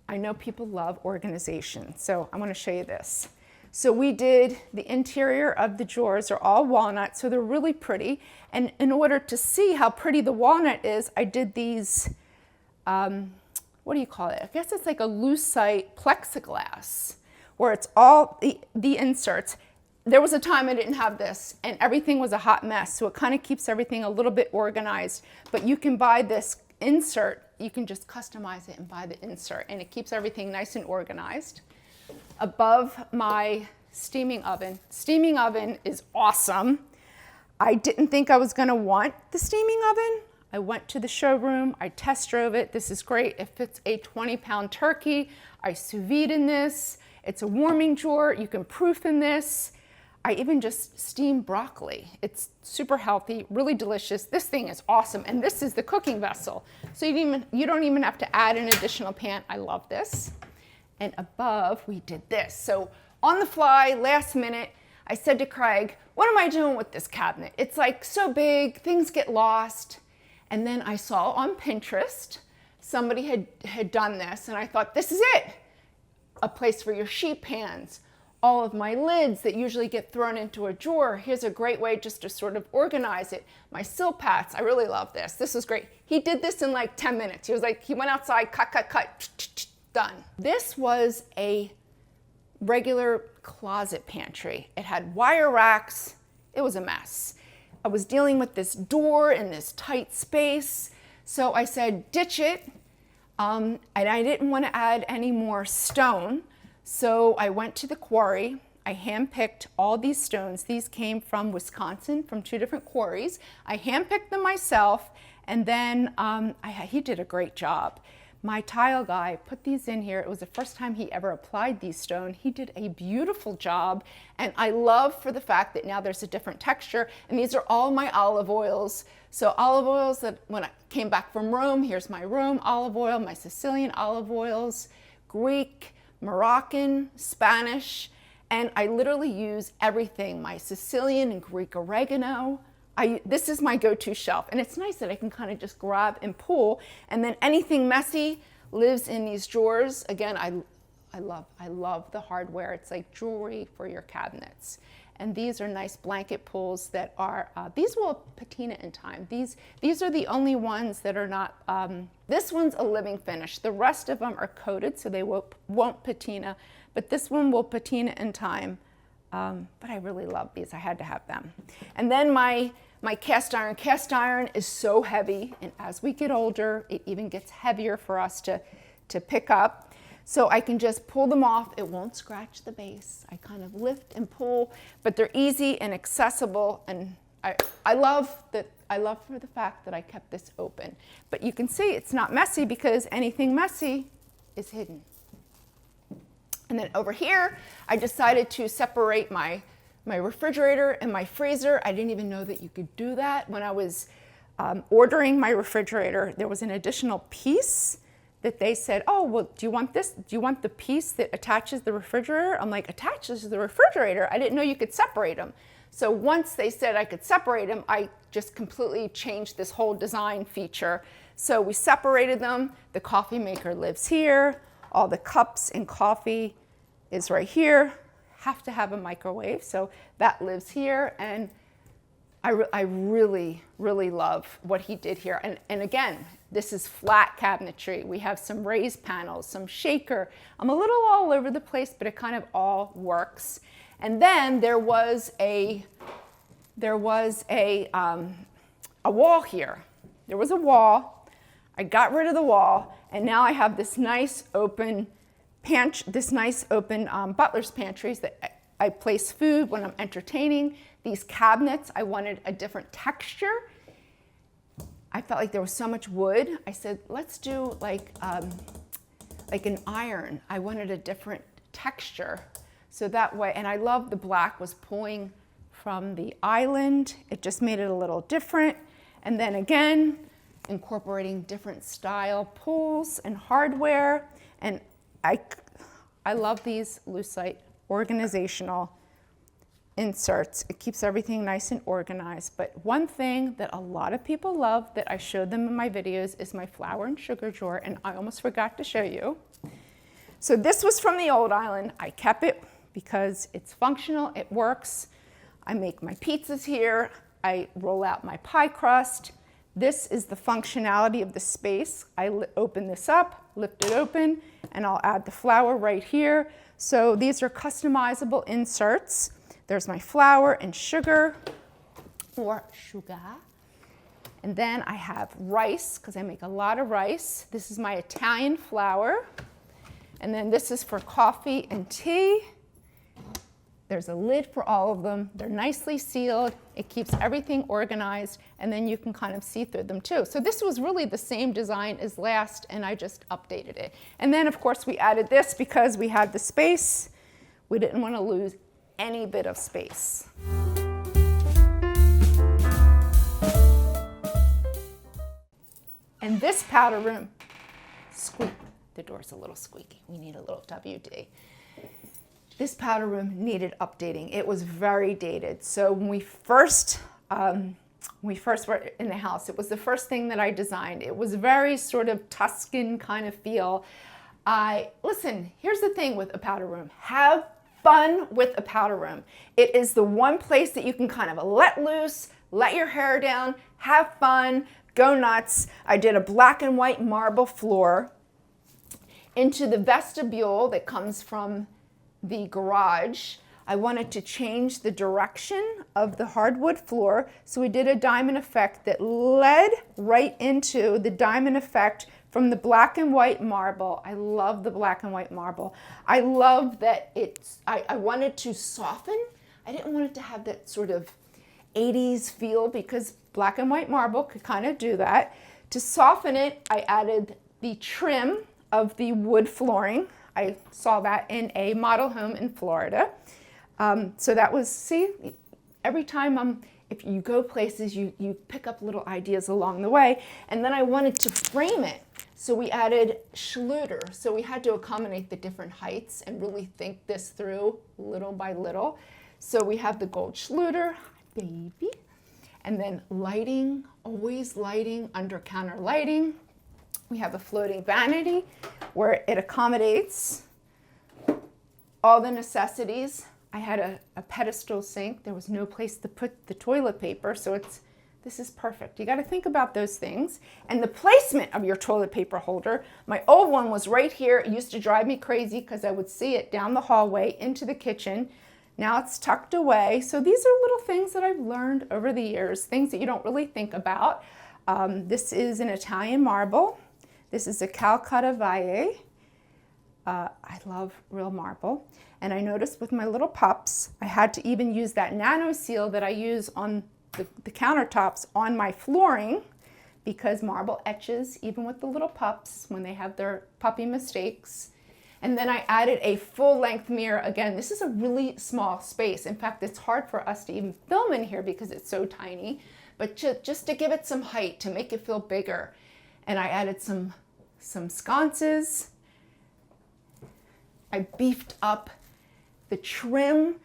I know people love organization, so I want to show you this. So we did the interior of the drawers are all walnut, so they're really pretty. And in order to see how pretty the walnut is, I did these, what do you call it? I guess it's like a lucite plexiglass, where it's all the inserts. There was a time I didn't have this, and everything was a hot mess, so it kind of keeps everything a little bit organized. But you can buy this insert, you can just customize it and buy the insert, and it keeps everything nice and organized. Above my steaming oven. Steaming oven is awesome. I didn't think I was gonna want the steaming oven. I went to the showroom, I test drove it. This is great. It fits a 20-pound turkey. I sous vide in this. It's a warming drawer. You can proof in this. I even just steam broccoli. It's super healthy, really delicious. This thing is awesome. And this is the cooking vessel. So you don't even have to add an additional pan. I love this. And above, we did this. So on the fly, last minute, I said to Craig, what am I doing with this cabinet? It's like so big, things get lost. And then I saw on Pinterest, somebody had done this, and I thought, this is it. A place for your sheet pans, all of my lids that usually get thrown into a drawer. Here's a great way just to sort of organize it. My silpats, I really love this. This is great. He did this in like 10 minutes. He was like, he went outside, cut, done. This was a regular closet pantry. It had wire racks. It was a mess. I was dealing with this door in this tight space. So I said, ditch it. And I didn't want to add any more stone. So I went to the quarry. I handpicked all these stones. These came from Wisconsin, from 2 different quarries. I handpicked them myself, and then he did a great job. My tile guy put these in here. It was the first time he ever applied these stones. He did a beautiful job, and I love for the fact that now there's a different texture, and these are all my olive oils. So olive oils that when I came back from Rome, here's my Rome olive oil, my Sicilian olive oils, Greek, Moroccan, Spanish, and I literally use everything, my Sicilian and Greek oregano. This is my go-to shelf, and it's nice that I can kind of just grab and pull, and then anything messy lives in these drawers. Again, I love the hardware. It's like jewelry for your cabinets. And these are nice blanket pulls that are, these will patina in time. These are the only ones that are not, this one's a living finish. The rest of them are coated, so they won't patina, but this one will patina in time. But I really love these. I had to have them. And then my cast iron. Cast iron is so heavy, and as we get older, it even gets heavier for us to pick up. So I can just pull them off. It won't scratch the base. I kind of lift and pull, but they're easy and accessible, and I love for the fact that I kept this open. But you can see it's not messy because anything messy is hidden. And then over here, I decided to separate my refrigerator and my freezer. I didn't even know that you could do that. When I was ordering my refrigerator, there was an additional piece that they said, oh, well, do you want this? Do you want the piece that attaches the refrigerator? I'm like, attaches the refrigerator? I didn't know you could separate them. So once they said I could separate them, I just completely changed this whole design feature. So we separated them. The coffee maker lives here. All the cups and coffee is right here. Have to have a microwave, so that lives here. And I really, really love what he did here. And again, this is flat cabinetry. We have some raised panels, some shaker. I'm a little all over the place, but it kind of all works. And then there was a wall here. There was a wall. I got rid of the wall, and now I have this nice open butler's pantries that I place food when I'm entertaining. These cabinets, I wanted a different texture. I felt like there was so much wood. I said, let's do like an iron. I wanted a different texture. So that way, and I love the black was pulling from the island. It just made it a little different. And then again, incorporating different style pulls and hardware. And I love these Lucite organizational inserts. It keeps everything nice and organized. But one thing that a lot of people love that I showed them in my videos is my flour and sugar drawer, and I almost forgot to show you. So this was from the old island. I kept it because it's functional, it works. I make my pizzas here. I roll out my pie crust. This is the functionality of the space. I open this up, lift it open, and I'll add the flour right here. So these are customizable inserts. There's my flour and sugar, or sugar. And then I have rice, because I make a lot of rice. This is my Italian flour. And then this is for coffee and tea. There's a lid for all of them. They're nicely sealed. It keeps everything organized, and then you can kind of see through them too. So this was really the same design as last, and I just updated it. And then of course we added this because we had the space. We didn't want to lose any bit of space. And this powder room, squeak, the door's a little squeaky. We need a little WD. This powder room needed updating. It was very dated. So when we first were in the house, it was the first thing that I designed. It was very sort of Tuscan kind of feel. Listen, here's the thing with a powder room. Have fun with a powder room. It is the one place that you can kind of let loose, let your hair down, have fun, go nuts. I did a black and white marble floor into the vestibule that comes from the garage. I wanted to change the direction of the hardwood floor, so we did a diamond effect that led right into the diamond effect from the black and white marble. I love the black and white marble. I love that I wanted to soften. I didn't want it to have that sort of 80s feel because black and white marble could kind of do that. To soften it, I added the trim of the wood flooring. I saw that in a model home in Florida. So that was, see, every time if you go places, you pick up little ideas along the way. And then I wanted to frame it. So we added Schluter. So we had to accommodate the different heights and really think this through little by little. So we have the gold Schluter, baby. And then lighting, always lighting, under counter lighting. We have a floating vanity where it accommodates all the necessities. I had a pedestal sink. There was no place to put the toilet paper, so this is perfect. You got to think about those things. And the placement of your toilet paper holder. My old one was right here. It used to drive me crazy because I would see it down the hallway into the kitchen. Now it's tucked away. So these are little things that I've learned over the years, things that you don't really think about. This is an Italian marble. This is a Calcutta Valle. I love real marble. And I noticed with my little pups, I had to even use that nano seal that I use on the countertops on my flooring because marble etches even with the little pups when they have their puppy mistakes. And then I added a full-length mirror. Again, this is a really small space. In fact, it's hard for us to even film in here because it's so tiny. But just to give it some height, to make it feel bigger. And I added some sconces. I beefed up the trim.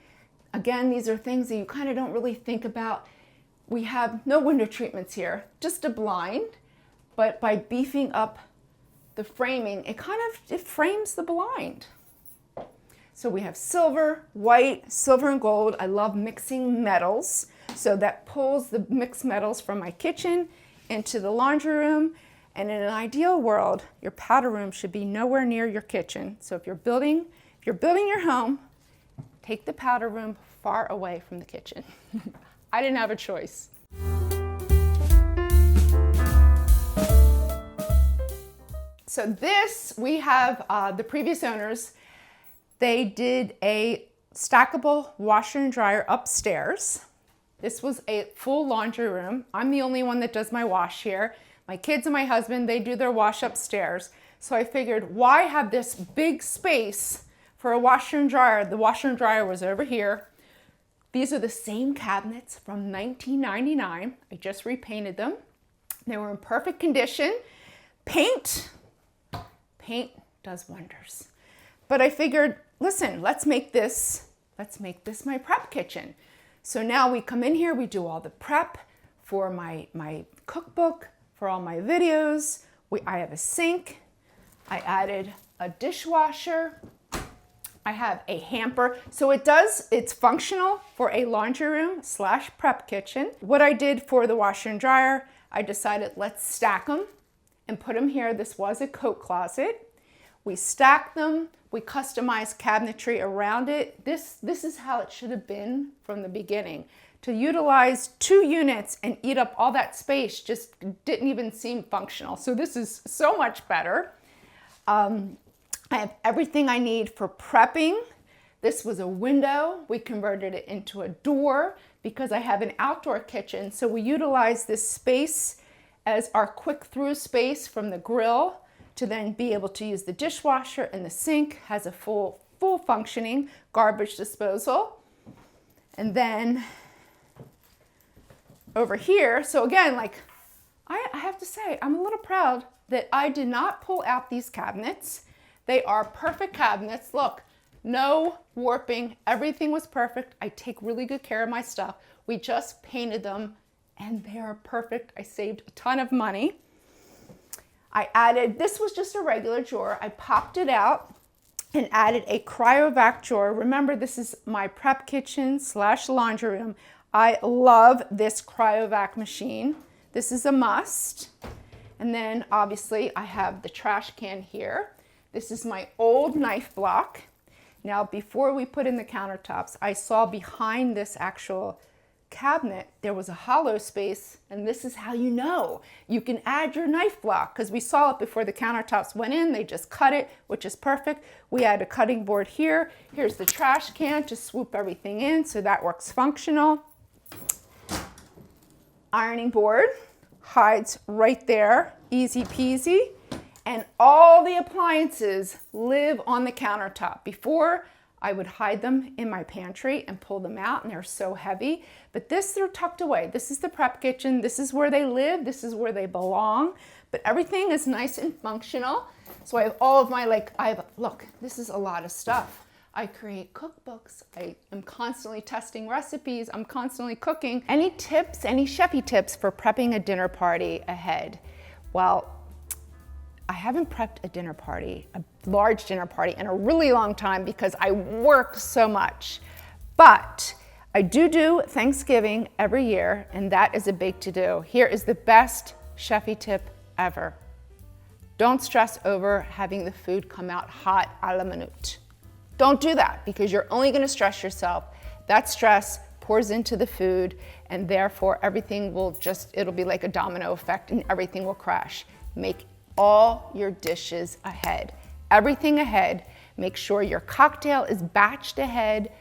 Again, these are things that you kind of don't really think about. We have no window treatments here, just a blind. But by beefing up the framing, it frames the blind. So we have silver, white, silver and gold. I love mixing metals. So that pulls the mixed metals from my kitchen into the laundry room. And in an ideal world, your powder room should be nowhere near your kitchen. So if you're building your home, take the powder room far away from the kitchen. I didn't have a choice. So this, we have the previous owners, they did a stackable washer and dryer upstairs. This was a full laundry room. I'm the only one that does my wash here. My kids and my husband, they do their wash upstairs. So I figured, why have this big space for a washer and dryer? The washer and dryer was over here. These are the same cabinets from 1999. I just repainted them. They were in perfect condition. Paint does wonders. But I figured, listen, let's make this my prep kitchen. So now we come in here, we do all the prep for my cookbook, for all my videos. I have a sink. I added a dishwasher. I have a hamper. So it's functional for a laundry room / prep kitchen. What I did for the washer and dryer, I decided let's stack them and put them here. This was a coat closet. We stacked them. We customized cabinetry around it. This is how it should have been from the beginning. To utilize 2 units and eat up all that space just didn't even seem functional. So this is so much better. I have everything I need for prepping. This was a window. We converted it into a door because I have an outdoor kitchen. So we utilize this space as our quick through space from the grill to then be able to use the dishwasher, and the sink has a full functioning garbage disposal. And then over here, so again, like I have to say, I'm a little proud that I did not pull out these cabinets. They are perfect cabinets. Look, no warping, everything was perfect. I take really good care of my stuff. We just painted them and they are perfect. I saved a ton of money. I added, this was just a regular drawer. I popped it out and added a cryovac drawer. Remember, this is my prep kitchen / laundry room. I love this cryovac machine. This is a must. And then obviously I have the trash can here. This is my old knife block. Now, before we put in the countertops, I saw behind this actual cabinet, there was a hollow space, and this is how you know you can add your knife block, because we saw it before the countertops went in. They just cut it, which is perfect. We had a cutting board here. Here's the trash can to swoop everything in, so that works functional. Ironing board hides right there, easy peasy. And all the appliances live on the countertop. Before, I would hide them in my pantry and pull them out, and they're so heavy. But they're tucked away. This is the prep kitchen. This is where they live. This is where they belong. But everything is nice and functional. So I have all of my, look, this is a lot of stuff. I create cookbooks. I am constantly testing recipes. I'm constantly cooking. Any tips, any chefy tips for prepping a dinner party ahead? Well, I haven't prepped a dinner party, a large dinner party, in a really long time because I work so much. But I do Thanksgiving every year, and that is a big to-do. Here is the best chefy tip ever. Don't stress over having the food come out hot a la minute. Don't do that, because you're only gonna stress yourself. That stress pours into the food, and therefore everything will it'll be like a domino effect, and everything will crash. Make all your dishes ahead, everything ahead. Make sure your cocktail is batched ahead.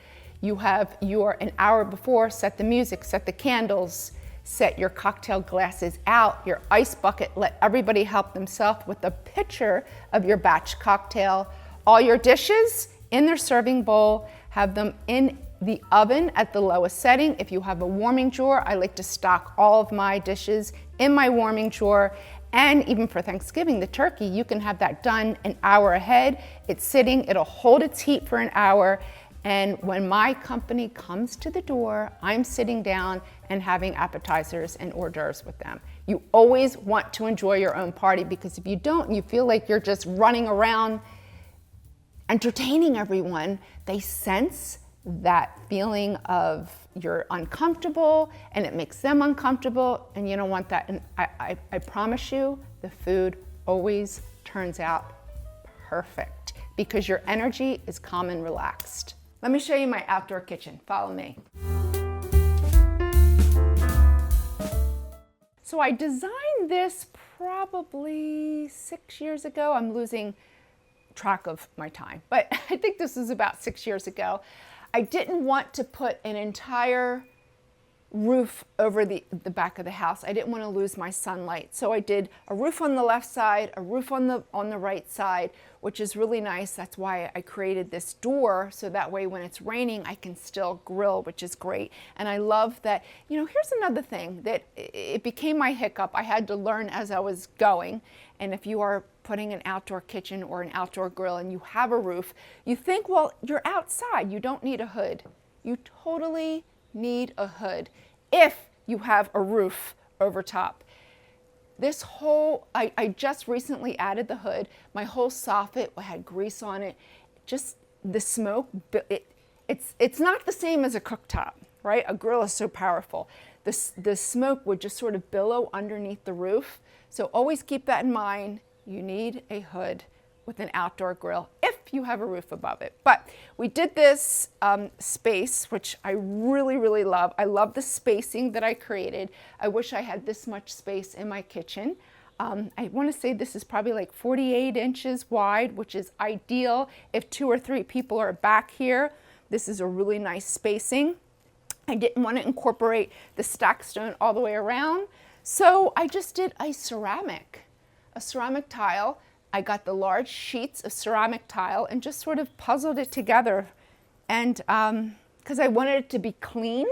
You have an hour before, set the music, set the candles, set your cocktail glasses out, your ice bucket, let everybody help themselves with a pitcher of your batch cocktail. All your dishes in their serving bowl, have them in the oven at the lowest setting. If you have a warming drawer, I like to stock all of my dishes in my warming drawer. And even for Thanksgiving, the turkey, you can have that done an hour ahead. It's sitting, it'll hold its heat for an hour. And when my company comes to the door, I'm sitting down and having appetizers and hors d'oeuvres with them. You always want to enjoy your own party, because if you don't, you feel like you're just running around entertaining everyone. They sense that feeling of you're uncomfortable, and it makes them uncomfortable, and you don't want that. And I promise you, the food always turns out perfect because your energy is calm and relaxed. Let me show you my outdoor kitchen. Follow me. So I designed this probably 6 years ago. I'm losing track of my time, but I think this was about 6 years ago. I didn't want to put an entire roof over the back of the house. I didn't want to lose my sunlight. So I did a roof on the left side, a roof on the right side, which is really nice. That's why I created this door, so that way when it's raining, I can still grill, which is great. And I love that, you know, here's another thing that it became my hiccup. I had to learn as I was going. And if you are putting an outdoor kitchen or an outdoor grill and you have a roof, you think, well, you're outside, you don't need a hood. You totally need a hood if you have a roof over top. This whole, I just recently added the hood. My whole soffit had grease on it. Just the smoke, it's not the same as a cooktop, right? A grill is so powerful. The smoke would just sort of billow underneath the roof. So always keep that in mind. You need a hood with an outdoor grill if you have a roof above it. But we did this space, which I really, really love. I love the spacing that I created. I wish I had this much space in my kitchen. I want to say this is probably like 48 inches wide, which is ideal if 2 or 3 people are back here. This is a really nice spacing. I didn't want to incorporate the stack stone all the way around, so I just did a ceramic tile. I got the large sheets of ceramic tile and just sort of puzzled it together, and because I wanted it to be clean.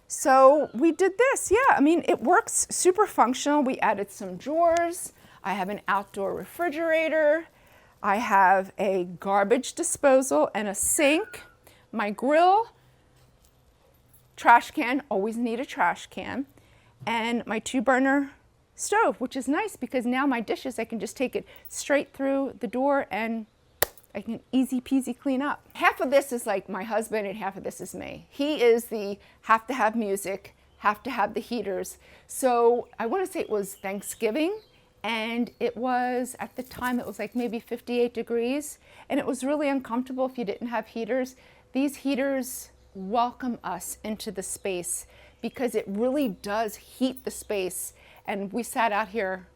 So we did this. Yeah, I mean, it works super functional. We added some drawers. I have an outdoor refrigerator. I have a garbage disposal and a sink. My grill, trash can, always need a trash can, and my 2-burner stove, which is nice because now my dishes, I can just take it straight through the door and I can easy peasy clean up. Half of this is like my husband and half of this is me. He is the have to have music, have to have the heaters. So I want to say it was Thanksgiving, and it was, at the time, it was like maybe 58 degrees, and it was really uncomfortable if you didn't have heaters. These heaters welcome us into the space because it really does heat the space. And we sat out here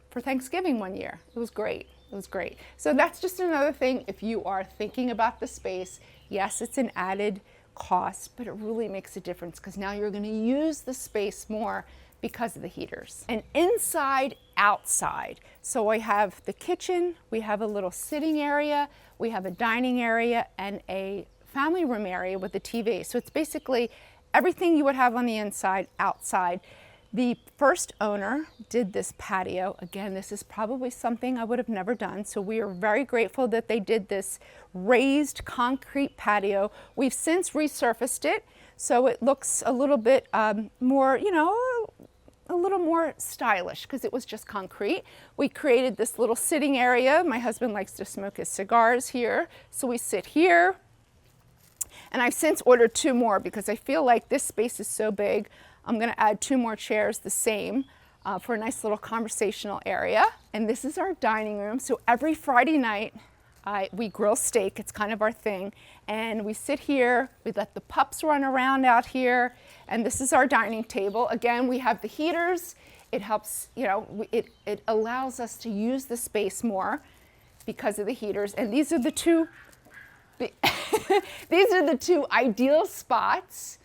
for Thanksgiving one year. It was great. It was great. So that's just another thing. If you are thinking about the space, yes, it's an added cost, but it really makes a difference because now you're going to use the space more because of the heaters. And inside, outside. So I have the kitchen, we have a little sitting area, we have a dining area, and a family room area with a TV. So it's basically everything you would have on the inside, outside. The first owner did this patio. Again, this is probably something I would have never done, so we are very grateful that they did this raised concrete patio. We've since resurfaced it, so it looks a little bit more, you know, a little more stylish because it was just concrete. We created this little sitting area. My husband likes to smoke his cigars here, so we sit here. And I've since ordered 2 more because I feel like this space is so big. I'm going to add 2 more chairs, the same, for a nice little conversational area. And this is our dining room. So every Friday night, we grill steak. It's kind of our thing. And we sit here. We let the pups run around out here. And this is our dining table. Again, we have the heaters. It helps, you know, it allows us to use the space more because of the heaters. And these are the 2, these are the 2 ideal spots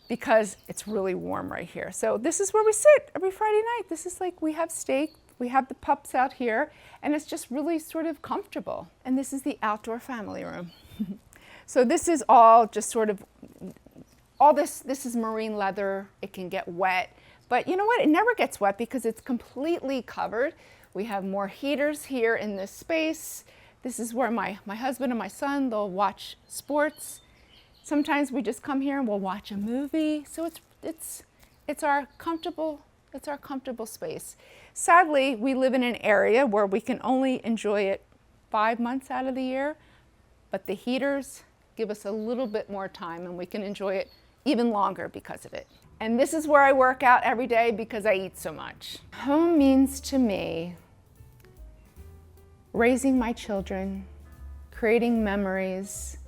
because it's really warm right here. So this is where we sit every Friday night. This is like, we have steak, we have the pups out here, and it's just really sort of comfortable. And this is the outdoor family room. So this is all just sort of, all this is marine leather. It can get wet, but you know what? It never gets wet because it's completely covered. We have more heaters here in this space. This is where my husband and my son, they'll watch sports. Sometimes we just come here and we'll watch a movie. So it's our comfortable space. Sadly, we live in an area where we can only enjoy it 5 months out of the year, but the heaters give us a little bit more time and we can enjoy it even longer because of it. And this is where I work out every day because I eat so much. Home means to me raising my children, creating memories,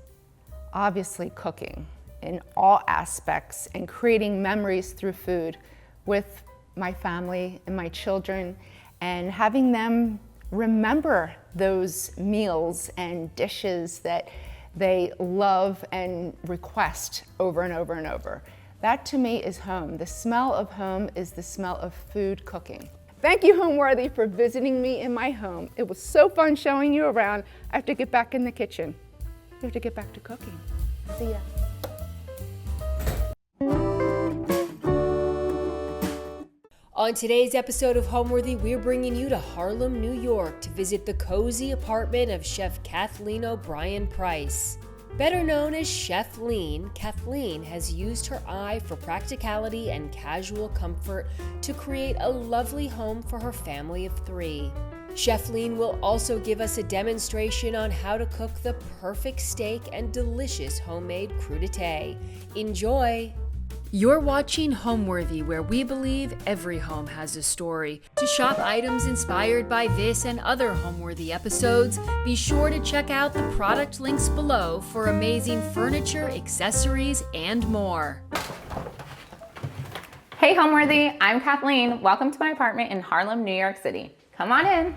obviously cooking in all aspects and creating memories through food with my family and my children and having them remember those meals and dishes that they love and request over and over and over. That to me is home. The smell of home is the smell of food cooking. Thank you, Homeworthy, for visiting me in my home. It was so fun showing you around. I have to get back in the kitchen. We have to get back to cooking. See ya. On today's episode of Homeworthy, we're bringing you to Harlem, New York to visit the cozy apartment of Chef Kathleen O'Brien Price. Better known as Chef Lean, Kathleen has used her eye for practicality and casual comfort to create a lovely home for her family of 3. Chef Lean will also give us a demonstration on how to cook the perfect steak and delicious homemade crudité. Enjoy! You're watching Homeworthy, where we believe every home has a story. To shop items inspired by this and other Homeworthy episodes, be sure to check out the product links below for amazing furniture, accessories, and more. Hey Homeworthy, I'm Kathleen. Welcome to my apartment in Harlem, New York City. Come on in.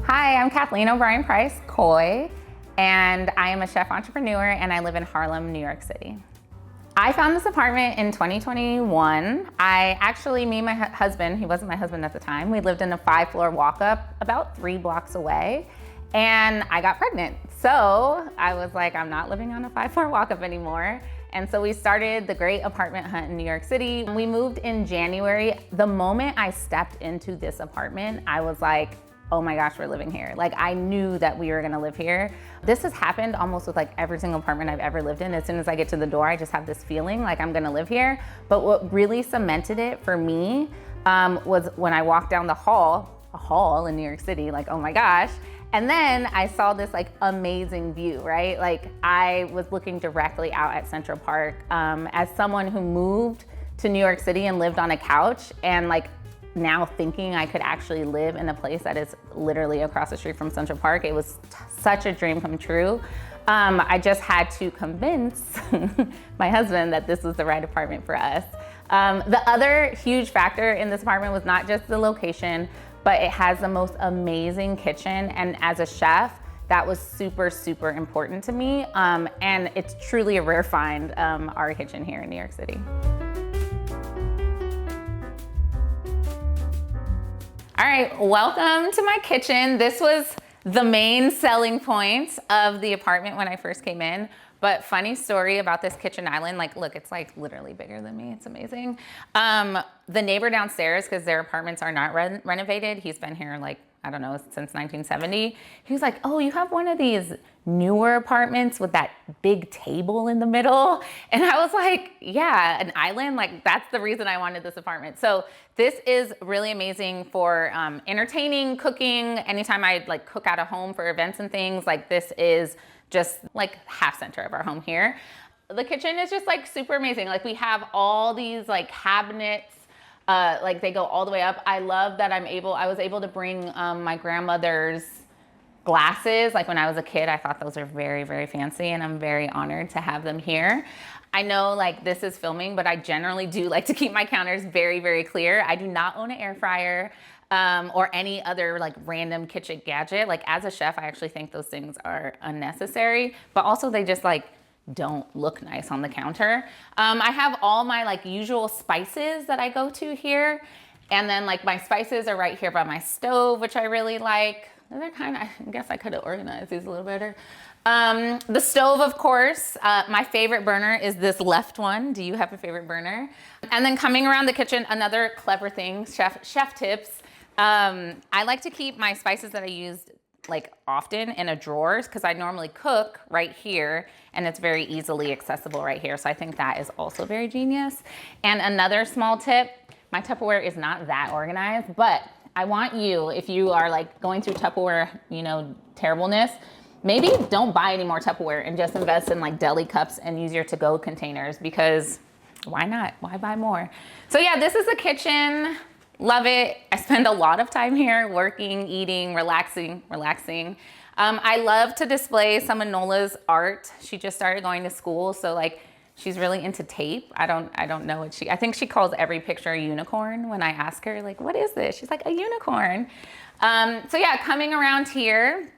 Hi, I'm Kathleen O'Brien Price, Coy, and I am a chef entrepreneur and I live in Harlem, New York City. I found this apartment in 2021. Me and my husband, he wasn't my husband at the time, we lived in a 5-floor walk-up about 3 blocks away, and I got pregnant. So I was like, I'm not living on a 5-floor walk-up anymore. And so we started the great apartment hunt in New York City. We moved in January. The moment I stepped into this apartment, I was like, oh my gosh, we're living here. Like, I knew that we were gonna live here. This has happened almost with like every single apartment I've ever lived in. As soon as I get to the door, I just have this feeling like I'm gonna live here. But what really cemented it for me was when I walked down a hall in New York City, like, oh my gosh. And then I saw this like amazing view, right? Like, I was looking directly out at Central Park. As someone who moved to New York City and lived on a couch, and like now thinking I could actually live in a place that is literally across the street from Central Park, it was such a dream come true. I just had to convince my husband that this was the right apartment for us. The other huge factor in this apartment was not just the location, but it has the most amazing kitchen. And as a chef, that was super, super important to me. And it's truly a rare find, our kitchen here in New York City. All right, welcome to my kitchen. This was the main selling point of the apartment when I first came in. But funny story about this kitchen island, like, look, it's like literally bigger than me. It's amazing. The neighbor downstairs, because their apartments are not renovated, he's been here like, I don't know, since 1970. He was like, oh, you have one of these newer apartments with that big table in the middle? And I was like, yeah, an island, like that's the reason I wanted this apartment. So this is really amazing for entertaining, cooking. Anytime I like cook out of home for events and things, like this is just like half center of our home here. The kitchen is just like super amazing. Like we have all these like cabinets, like they go all the way up. I love that I was able to bring my grandmother's glasses. Like when I was a kid, I thought those are very, very fancy, and I'm very honored to have them here. I know like this is filming, but I generally do like to keep my counters very, very clear. I do not own an air fryer or any other like random kitchen gadget. Like as a chef, I actually think those things are unnecessary, but also they just like don't look nice on the counter. I have all my like usual spices that I go to here. And then like my spices are right here by my stove, which I really like. They're kind of, I guess I could have organized these a little better. The stove, of course, my favorite burner is this left one. Do you have a favorite burner? And then coming around the kitchen, another clever thing, chef tips. I like to keep my spices that I use like often in a drawer, because I normally cook right here and it's very easily accessible right here. So I think that is also very genius. And another small tip, my Tupperware is not that organized, but I want you, if you are like going through Tupperware, you know, terribleness, maybe don't buy any more Tupperware and just invest in like deli cups and use your to-go containers, because why not? Why buy more? So yeah, this is the kitchen. Love it. I spend a lot of time here working, eating, relaxing. I love to display some of Nola's art. She just started going to school, so like she's really into tape. I don't know what I think she calls every picture a unicorn when I ask her like, what is this? She's like, a unicorn. So yeah, coming around here,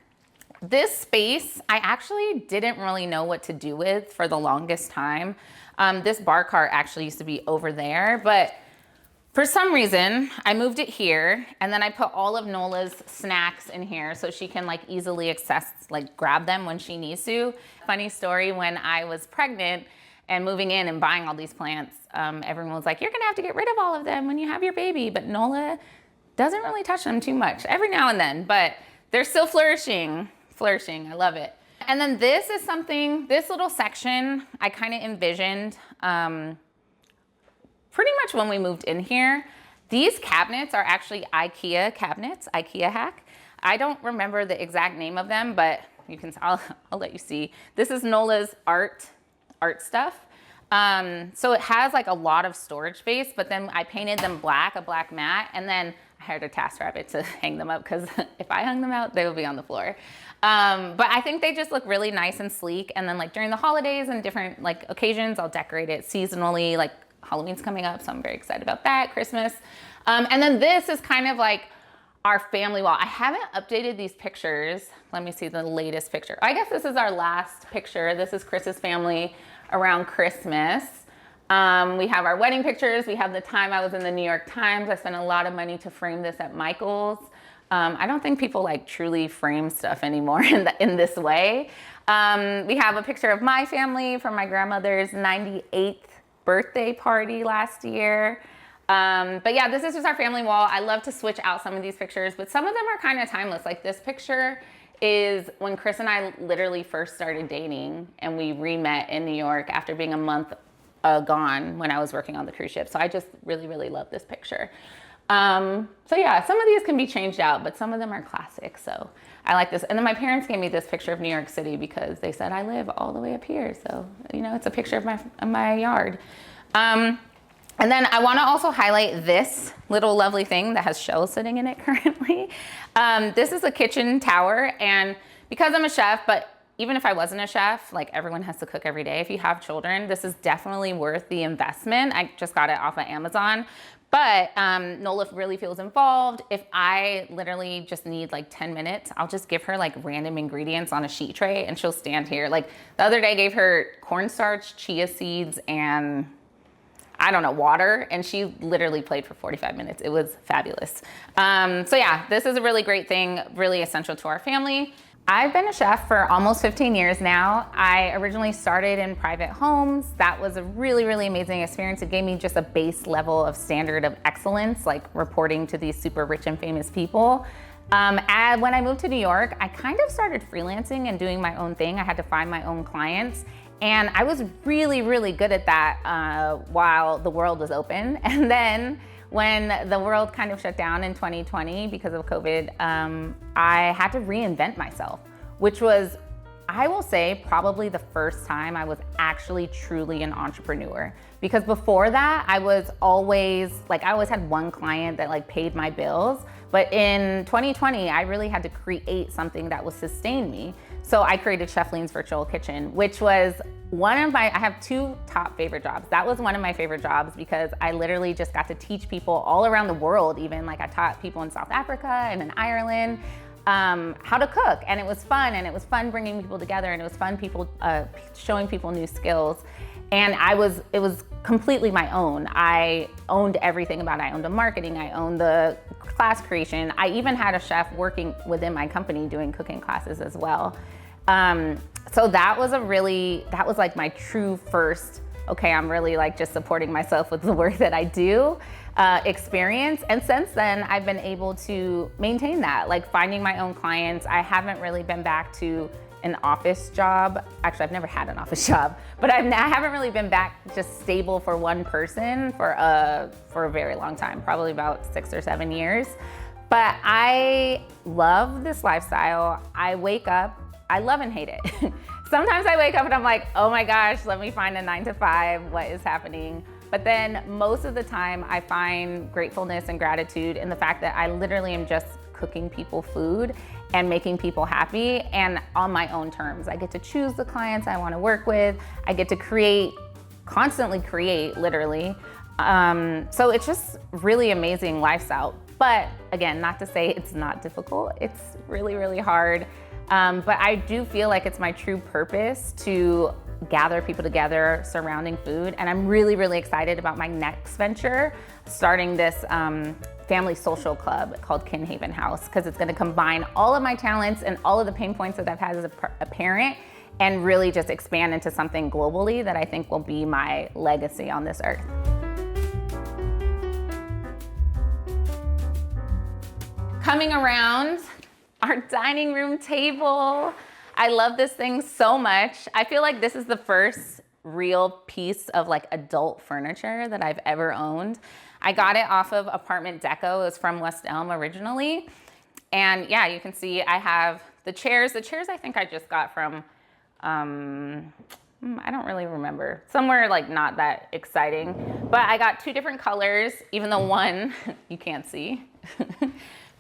this space, I actually didn't really know what to do with for the longest time. This bar cart actually used to be over there, but for some reason, I moved it here, and then I put all of Nola's snacks in here so she can like easily access, like grab them when she needs to. Funny story, when I was pregnant and moving in and buying all these plants, everyone was like, you're gonna have to get rid of all of them when you have your baby, but Nola doesn't really touch them too much, every now and then, but they're still flourishing, I love it. And then this is something, this little section, I kind of envisioned, pretty much when we moved in here. These cabinets are actually IKEA cabinets, IKEA hack. I don't remember the exact name of them, but you can, I'll let you see. This is Nola's art stuff. So it has like a lot of storage space, but then I painted them black, a black matte, and then I hired a task rabbit to hang them up because if I hung them out, they would be on the floor. But I think they just look really nice and sleek. And then like during the holidays and different like occasions, I'll decorate it seasonally, like Halloween's coming up, so I'm very excited about that, Christmas. And then this is kind of like our family wall. I haven't updated these pictures. Let me see the latest picture. I guess this is our last picture. This is Chris's family around Christmas. We have our wedding pictures. We have the time I was in the New York Times. I spent a lot of money to frame this at Michael's. I don't think people like truly frame stuff anymore in this way. We have a picture of my family from my grandmother's 98th birthday party last year. But yeah, this is just our family wall. I love to switch out some of these pictures, but some of them are kind of timeless. Like this picture is when Chris and I literally first started dating, and we re-met in New York after being a month gone when I was working on the cruise ship. So I just really, really love this picture. So yeah, some of these can be changed out, but some of them are classic. So I like this. And then my parents gave me this picture of New York City because they said I live all the way up here. So, you know, it's a picture of my yard. And then I want to also highlight this little lovely thing that has shells sitting in it currently. This is a kitchen tower, and because I'm a chef, but even if I wasn't a chef, like everyone has to cook every day. If you have children, this is definitely worth the investment. I just got it off of Amazon. But Nola really feels involved. If I literally just need like 10 minutes, I'll just give her like random ingredients on a sheet tray and she'll stand here. Like the other day I gave her cornstarch, chia seeds, and I don't know, water, and she literally played for 45 minutes. It was fabulous. So yeah, this is a really great thing, really essential to our family. I've been a chef for almost 15 years now. I originally started in private homes. That was a really, really amazing experience. It gave me just a base level of standard of excellence, like reporting to these super rich and famous people. And when I moved to New York, I kind of started freelancing and doing my own thing. I had to find my own clients. And I was really, really good at that while the world was open. And then when the world kind of shut down in 2020 because of COVID, I had to reinvent myself, which was, I will say, probably the first time I was actually truly an entrepreneur. Because before that, I always had one client that like paid my bills. But in 2020, I really had to create something that would sustain me. So I created Chef Lean's Virtual Kitchen, which was I have two top favorite jobs. That was one of my favorite jobs because I literally just got to teach people all around the world, even like I taught people in South Africa and in Ireland how to cook. And it was fun, and it was fun bringing people together, and it was fun showing people new skills. And it was completely my own. I owned everything about it. I owned the marketing, I owned the class creation. I even had a chef working within my company doing cooking classes as well. So that was like my true first, okay, I'm really like just supporting myself with the work that I do experience. And since then, I've been able to maintain that, like finding my own clients. I haven't really been back to an office job. Actually, I've never had an office job, but I haven't really been back just stable for one person for a very long time, probably about 6 or 7 years. But I love this lifestyle. I wake up, I love and hate it. Sometimes I wake up and I'm like, oh my gosh, let me find a 9 to 5, what is happening? But But then most of the time I find gratefulness and gratitude in the fact that I literally am just cooking people food and making people happy, and on my own terms. I get to choose the clients I want to work with. I get to create, constantly create, literally. So it's just really amazing lifestyle. But again, not to say it's not difficult. It's really, really hard. But I do feel like it's my true purpose to gather people together surrounding food. And I'm really, really excited about my next venture, starting this family social club called Kinhaven House, because it's gonna combine all of my talents and all of the pain points that I've had as a parent and really just expand into something globally that I think will be my legacy on this earth. Coming around, our dining room table. I love this thing so much. I feel like this is the first real piece of like adult furniture that I've ever owned. I got it off of Apartment Deco. It was from West Elm originally. And yeah, you can see I have the chairs. The chairs I think I just got from, I don't really remember. Somewhere like not that exciting. But I got two different colors, even though one you can't see.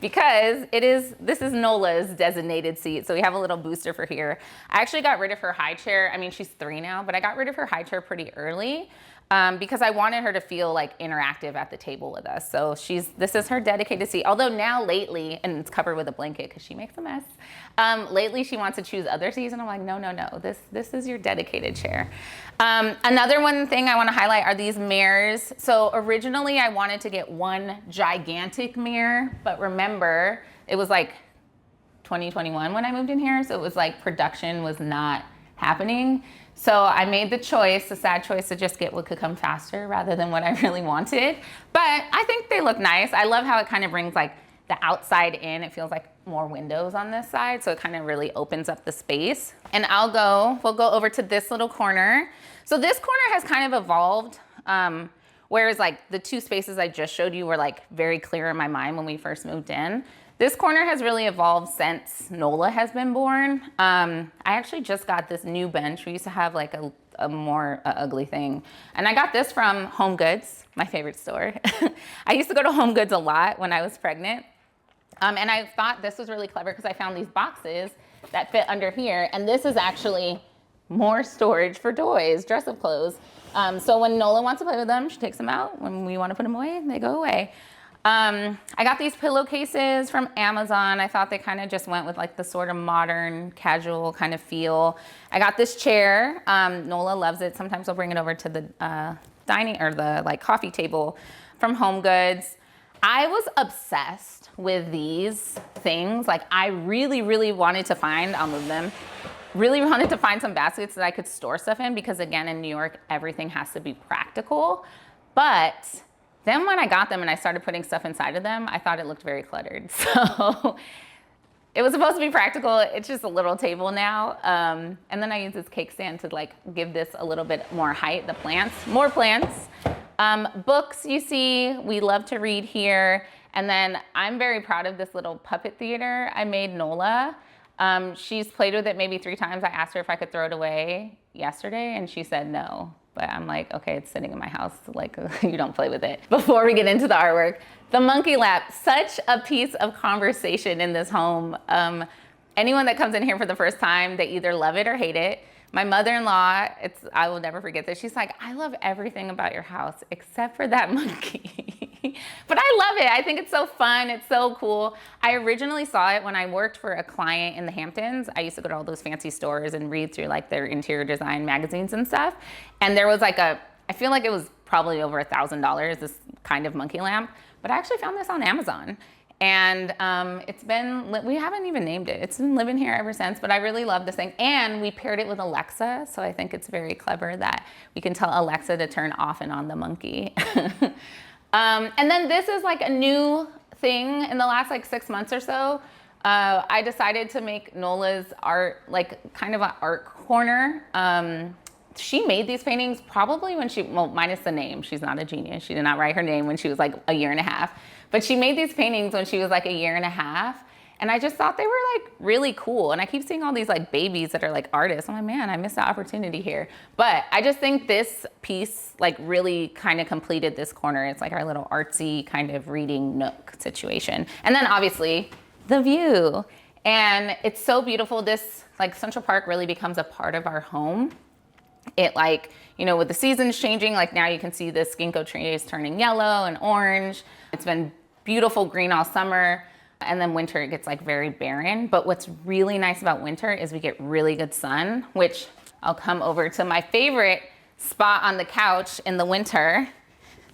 Because this is Nola's designated seat. So we have a little booster for here. I actually got rid of her high chair. I mean, she's 3 now, but I got rid of her high chair pretty early because I wanted her to feel like interactive at the table with us. So this is her dedicated seat. Although now lately, and it's covered with a blanket because she makes a mess. Lately she wants to choose other seats and I'm like, no, this is your dedicated chair. Another one thing I want to highlight are these mirrors. So originally I wanted to get one gigantic mirror, but remember it was like 2021 when I moved in here. So it was like production was not happening. So I made the sad choice to just get what could come faster rather than what I really wanted. But I think they look nice. I love how it kind of brings like the outside in. It feels like more windows on this side. So it kind of really opens up the space. And we'll go over to this little corner. So this corner has kind of evolved. Whereas like the two spaces I just showed you were like very clear in my mind when we first moved in. This corner has really evolved since Nola has been born. I actually just got this new bench. We used to have like a more ugly thing. And I got this from Home Goods, my favorite store. I used to go to Home Goods a lot when I was pregnant. And I thought this was really clever because I found these boxes that fit under here. And this is actually more storage for toys, dress-up clothes. So when Nola wants to play with them, she takes them out. When we want to put them away, they go away. I got these pillowcases from Amazon. I thought they kind of just went with like the sort of modern, casual kind of feel. I got this chair. Nola loves it. Sometimes I'll bring it over to the dining or the like coffee table from Home Goods. I was obsessed with these things. Like I really, really wanted to find, I'll move them, really wanted to find some baskets that I could store stuff in because again, in New York, everything has to be practical. But then when I got them and I started putting stuff inside of them, I thought it looked very cluttered. So it was supposed to be practical. It's just a little table now. And then I use this cake stand to like give this a little bit more height, the plants, more plants. Books, you see, we love to read here. And then I'm very proud of this little puppet theater I made Nola. She's played with it maybe 3 times. I asked her if I could throw it away yesterday and she said no. But I'm like, okay, it's sitting in my house, like you don't play with it. Before we get into the artwork, the monkey lap, such a piece of conversation in this home. Anyone that comes in here for the first time, they either love it or hate it. My mother-in-law, I will never forget this. She's like, I love everything about your house except for that monkey. But I love it. I think it's so fun. It's so cool. I originally saw it when I worked for a client in the Hamptons. I used to go to all those fancy stores and read through like their interior design magazines and stuff. And there was like I feel like it was probably over $1,000, this kind of monkey lamp. But I actually found this on Amazon. And we haven't even named it. It's been living here ever since, but I really love this thing. And we paired it with Alexa, so I think it's very clever that we can tell Alexa to turn off and on the monkey. And then this is like a new thing in the last like 6 months or so. I decided to make Nola's art, like kind of an art corner. She made these paintings probably when well, minus the name. She's not a genius. She did not write her name when she was like 1.5 years. But she made these paintings when she was like 1.5 years. And I just thought they were like really cool. And I keep seeing all these like babies that are like artists. I'm like, man, I missed the opportunity here. But I just think this piece like really kind of completed this corner. It's like our little artsy kind of reading nook situation. And then obviously the view. And it's so beautiful. This like Central Park really becomes a part of our home. It like, you know, with the seasons changing, like now you can see the ginkgo tree is turning yellow and orange. It's been beautiful green all summer. And then winter, it gets like very barren. But what's really nice about winter is we get really good sun, which I'll come over to my favorite spot on the couch in the winter.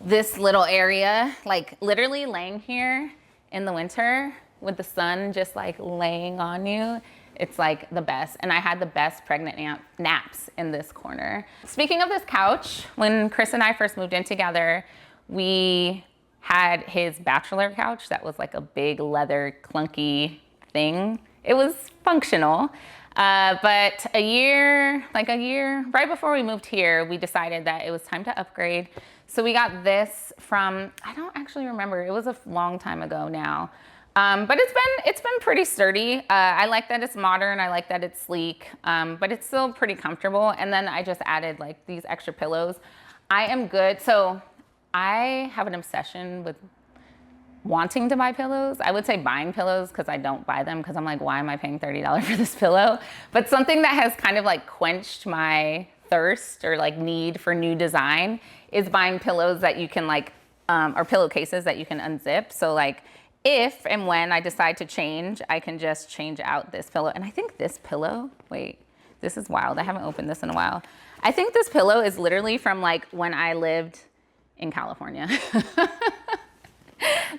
This little area, like literally laying here in the winter with the sun just like laying on you. It's like the best. And I had the best pregnant naps in this corner. Speaking of this couch, when Chris and I first moved in together, we had his bachelor couch that was like a big leather clunky thing. It was functional. But a year right before we moved here, we decided that it was time to upgrade. So we got this from, I don't actually remember, it was a long time ago now. But it's been pretty sturdy. I like that it's modern. I like that it's sleek, but it's still pretty comfortable. And then I just added like these extra pillows. I am good. So I have an obsession with wanting to buy pillows. I would say buying pillows because I don't buy them because I'm like, why am I paying $30 for this pillow? But something that has kind of like quenched my thirst or like need for new design is buying pillows that you can like, or pillowcases that you can unzip. So like if and when I decide to change, I can just change out this pillow. And I think this pillow, wait, this is wild. I haven't opened this in a while. I think this pillow is literally from like when I lived in California.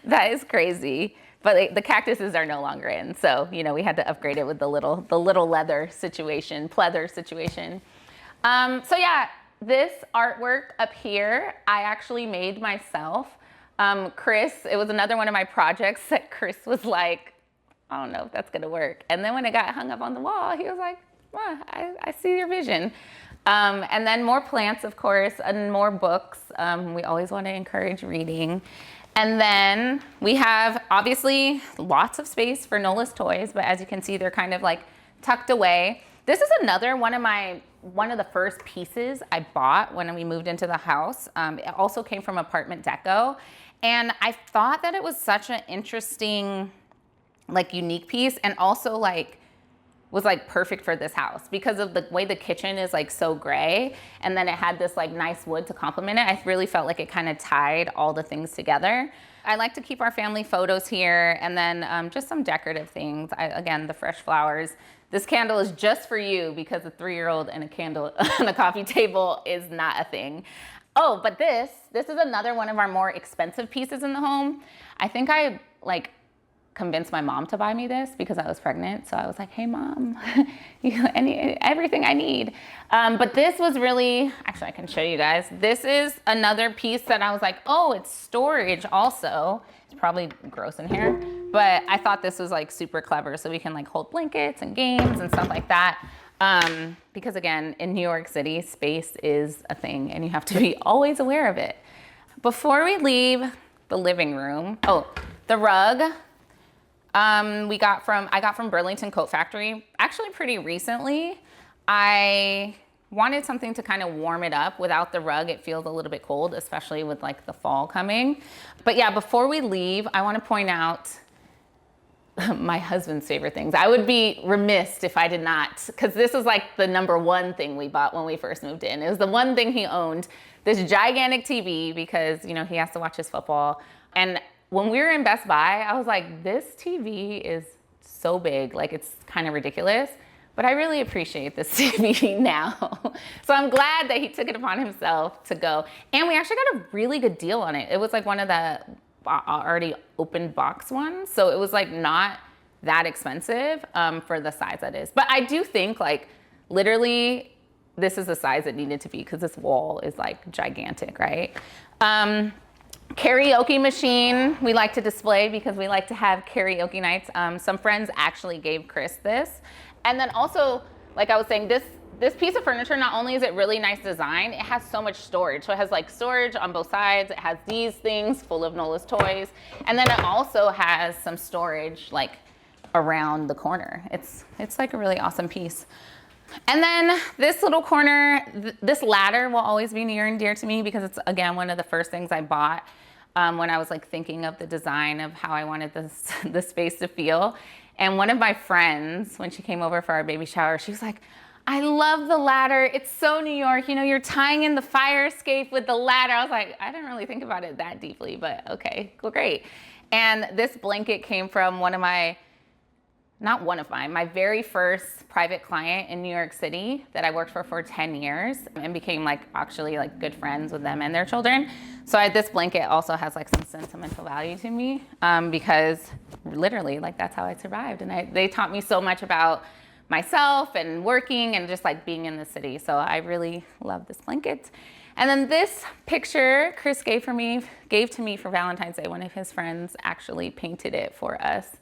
That is crazy. But the cactuses are no longer in. So, you know, we had to upgrade it with the little leather situation, pleather situation. So yeah, this artwork up here, I actually made myself. Chris, it was another one of my projects that Chris was like, I don't know if that's gonna work. And then when it got hung up on the wall, he was like, well, I see your vision. And then more plants, of course, and more books. We always want to encourage reading. And then we have obviously lots of space for Nola's toys, but as you can see, they're kind of like tucked away. This is another one of the first pieces I bought when we moved into the house. It also came from Apartment Deco. And I thought that it was such an interesting, like unique piece, and also like was like perfect for this house because of the way the kitchen is like so gray, and then it had this like nice wood to complement it. I really felt like it kind of tied all the things together. I like to keep our family photos here, and then just some decorative things. Again, the fresh flowers. This candle is just for you because a 3-year-old and a candle on a coffee table is not a thing. Oh, but this is another one of our more expensive pieces in the home. I think I like convinced my mom to buy me this because I was pregnant. So I was like, hey mom, everything I need. But this was really, actually I can show you guys. This is another piece that I was like, oh, it's storage also. It's probably gross in here, but I thought this was like super clever. So we can like hold blankets and games and stuff like that. Because again, in New York City, space is a thing and you have to be always aware of it. Before we leave the living room, oh, the rug, I got from Burlington Coat Factory, actually pretty recently. I wanted something to kind of warm it up. Without the rug, it feels a little bit cold, especially with like the fall coming. But yeah, before we leave, I want to point out my husband's favorite things. I would be remiss if I did not, because this is like the #1 thing we bought when we first moved in. It was the one thing he owned, this gigantic TV, because you know he has to watch his football. And when we were in Best Buy, I was like, this TV is so big, like it's kind of ridiculous, but I really appreciate this TV now. So I'm glad that he took it upon himself to go. And we actually got a really good deal on it. It was like one of the already opened box ones. So it was like not that expensive for the size that is. But I do think like literally this is the size it needed to be because this wall is like gigantic, right? Karaoke machine we like to display because we like to have karaoke nights. Some friends actually gave Chris this. And then also, like I was saying, this piece of furniture, not only is it really nice design, it has so much storage. So it has like storage on both sides. It has these things full of Nola's toys. And then it also has some storage like around the corner. It's like a really awesome piece. And then this little corner, this ladder will always be near and dear to me because it's, again, one of the first things I bought when I was like thinking of the design of how I wanted the space to feel. And one of my friends, when she came over for our baby shower, she was like, I love the ladder. It's so New York. You know, you're tying in the fire escape with the ladder. I was like, I didn't really think about it that deeply, but okay, well, great. And this blanket came from my very first private client in New York City that I worked for 10 years and became like actually like good friends with them and their children. So this blanket also has like some sentimental value to me because literally like that's how I survived. And they taught me so much about myself and working and just like being in the city. So I really love this blanket. And then this picture Chris gave to me for Valentine's Day. One of his friends actually painted it for us.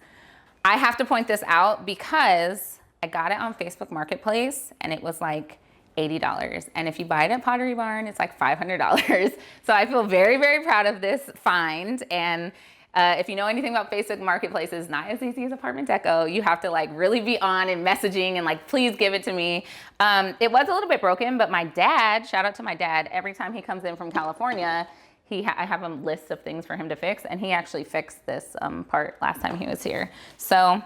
I have to point this out because I got it on Facebook Marketplace and it was like $80. And if you buy it at Pottery Barn, it's like $500. So I feel very, very proud of this find. And if you know anything about Facebook Marketplace, it's not as easy as apartment deco. You have to like really be on and messaging and like, please give it to me. It was a little bit broken, but my dad, shout out to my dad, every time he comes in from California, I have a list of things for him to fix, and he actually fixed this part last time he was here. So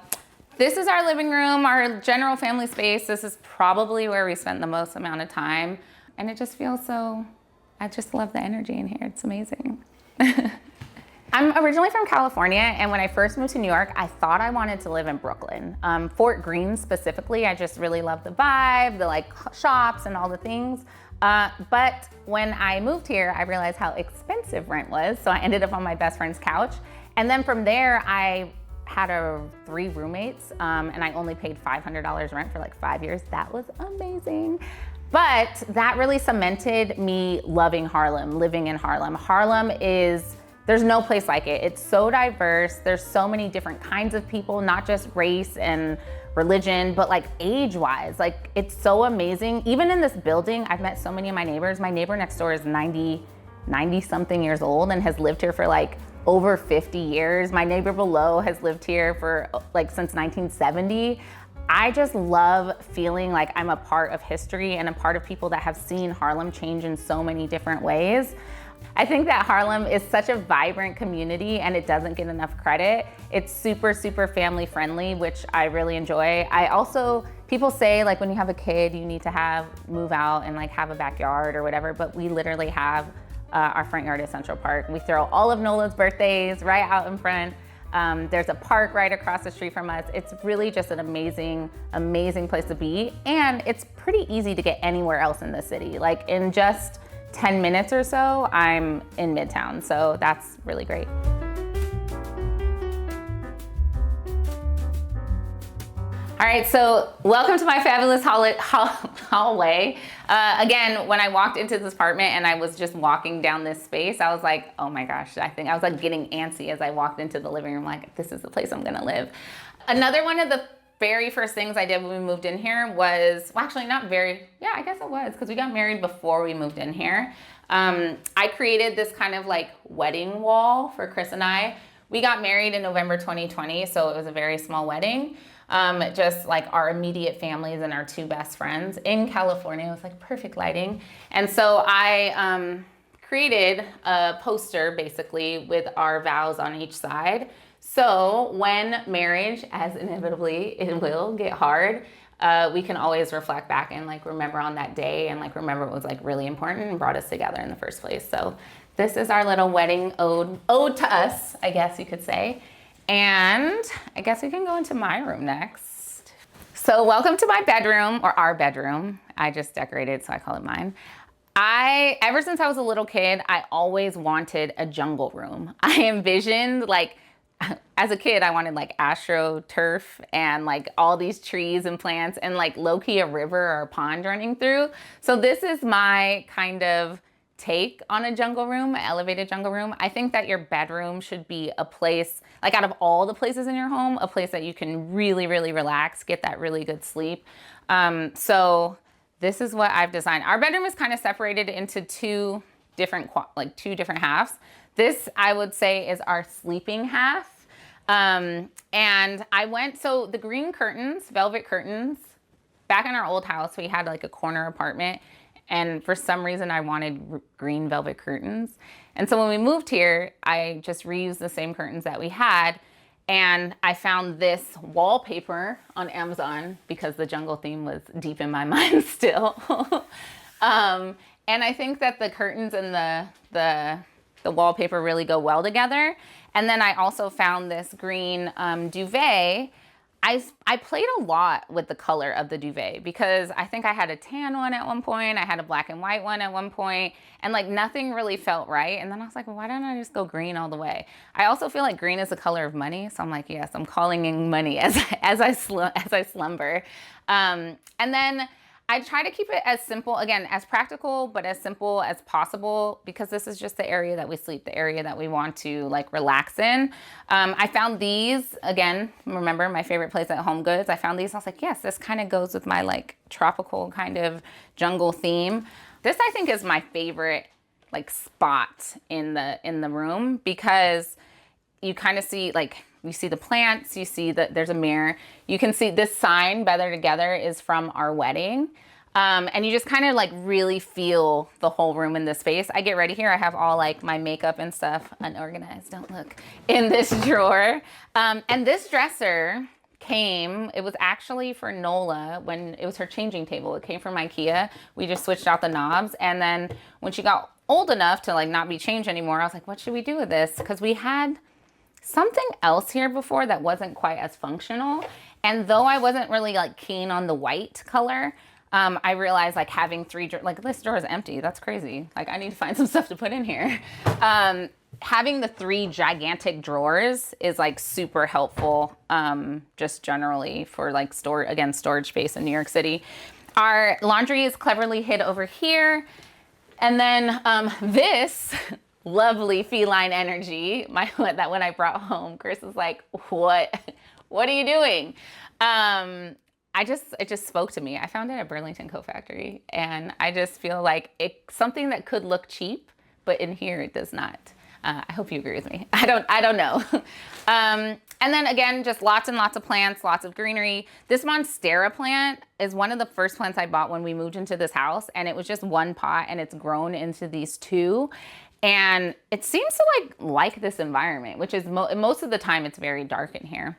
this is our living room, our general family space. This is probably where we spent the most amount of time, and it just feels so, I just love the energy in here. It's amazing. I'm originally from California, and when I first moved to New York, I thought I wanted to live in Brooklyn. Fort Greene specifically, I just really love the vibe, the like shops and all the things. But when I moved here, I realized how expensive rent was. So I ended up on my best friend's couch. And then from there, I had 3 roommates and I only paid $500 rent for like 5 years. That was amazing. But that really cemented me loving Harlem, living in Harlem. There's no place like it. It's so diverse. There's so many different kinds of people, not just race and religion, but like age-wise, like it's so amazing. Even in this building, I've met so many of my neighbors. My neighbor next door is 90 something years old and has lived here for like over 50 years. My neighbor below has lived here for like since 1970. I just love feeling like I'm a part of history and a part of people that have seen Harlem change in so many different ways. I think that Harlem is such a vibrant community and it doesn't get enough credit. It's super, super family friendly, which I really enjoy. People say like when you have a kid, you need to move out and like have a backyard or whatever, but we literally have our front yard at Central Park. We throw all of Nola's birthdays right out in front. There's a park right across the street from us. It's really just an amazing, amazing place to be. And it's pretty easy to get anywhere else in the city. Like in just 10 minutes or so, I'm in Midtown. So that's really great. All right, so welcome to my fabulous hallway. Again, when I walked into this apartment and I was just walking down this space, I was like, oh my gosh, I think I was like getting antsy as I walked into the living room, like this is the place I'm gonna live. Another one of the very first things I did when we moved in here was, well, actually not very, yeah, I guess it was, because we got married before we moved in here. I created this kind of like wedding wall for Chris and I. We got married in November 2020, so it was a very small wedding. Just like our immediate families and our 2 best friends in California. It was like perfect lighting. And so I created a poster basically with our vows on each side. So when marriage, as inevitably it will get hard, we can always reflect back and like remember on that day and like remember what was like really important and brought us together in the first place. So this is our little wedding ode to us, I guess you could say. And I guess we can go into my room next. So welcome to my bedroom, or our bedroom. I just decorated, so I call it mine. Ever since I was a little kid, I always wanted a jungle room. I envisioned like, as a kid, I wanted like astroturf and like all these trees and plants and like low-key a river or a pond running through. So this is my kind of take on a jungle room, an elevated jungle room. I think that your bedroom should be a place, like out of all the places in your home, a place that you can really, really relax, get that really good sleep. So this is what I've designed. Our bedroom is kind of separated into two different halves. This, I would say, is our sleeping half. And I went, so the green curtains, velvet curtains, back in our old house, we had like a corner apartment. And for some reason, I wanted green velvet curtains. And so when we moved here, I just reused the same curtains that we had. And I found this wallpaper on Amazon because the jungle theme was deep in my mind still. And I think that the curtains and the wallpaper really go well together. And then I also found this green duvet. I played a lot with the color of the duvet because I think I had a tan one at one point. I had a black and white one at one point, and like nothing really felt right. And then I was like, well, why don't I just go green all the way? I also feel like green is the color of money. So I'm like, yes, I'm calling in money as I slumber. And then I try to keep it as simple, again, as practical, but as simple as possible because this is just the area that we sleep, the area that we want to like relax in. I found these, again, remember my favorite place at Home Goods. I found these, I was like, yes, this kind of goes with my like tropical kind of jungle theme. This I think is my favorite like spot in the room because you kind of see like, you see the plants, you see that there's a mirror. You can see this sign, Better Together, is from our wedding. And you just kind of like really feel the whole room in this space. I get ready here. I have all like my makeup and stuff unorganized, don't look, in this drawer. And this dresser came, it was actually for Nola when it was her changing table. It came from IKEA. We just switched out the knobs. And then when she got old enough to like not be changed anymore, I was like, what should we do with this? Because we had something else here before that wasn't quite as functional. And though I wasn't really like keen on the white color, I realized like having like this drawer is empty. That's crazy. Like I need to find some stuff to put in here. Having the 3 gigantic drawers is like super helpful, just generally for like storage space in New York City. Our laundry is cleverly hid over here. And then this lovely feline energy, that when I brought home, Chris was like, what are you doing? It just spoke to me. I found it at Burlington Coat Factory, and I just feel like it's something that could look cheap, but in here it does not. I hope you agree with me. I don't know. And then again, just lots and lots of plants, lots of greenery. This Monstera plant is one of the first plants I bought when we moved into this house, and it was just one pot, and it's grown into these 2. And it seems to like this environment, which is most of the time it's very dark in here.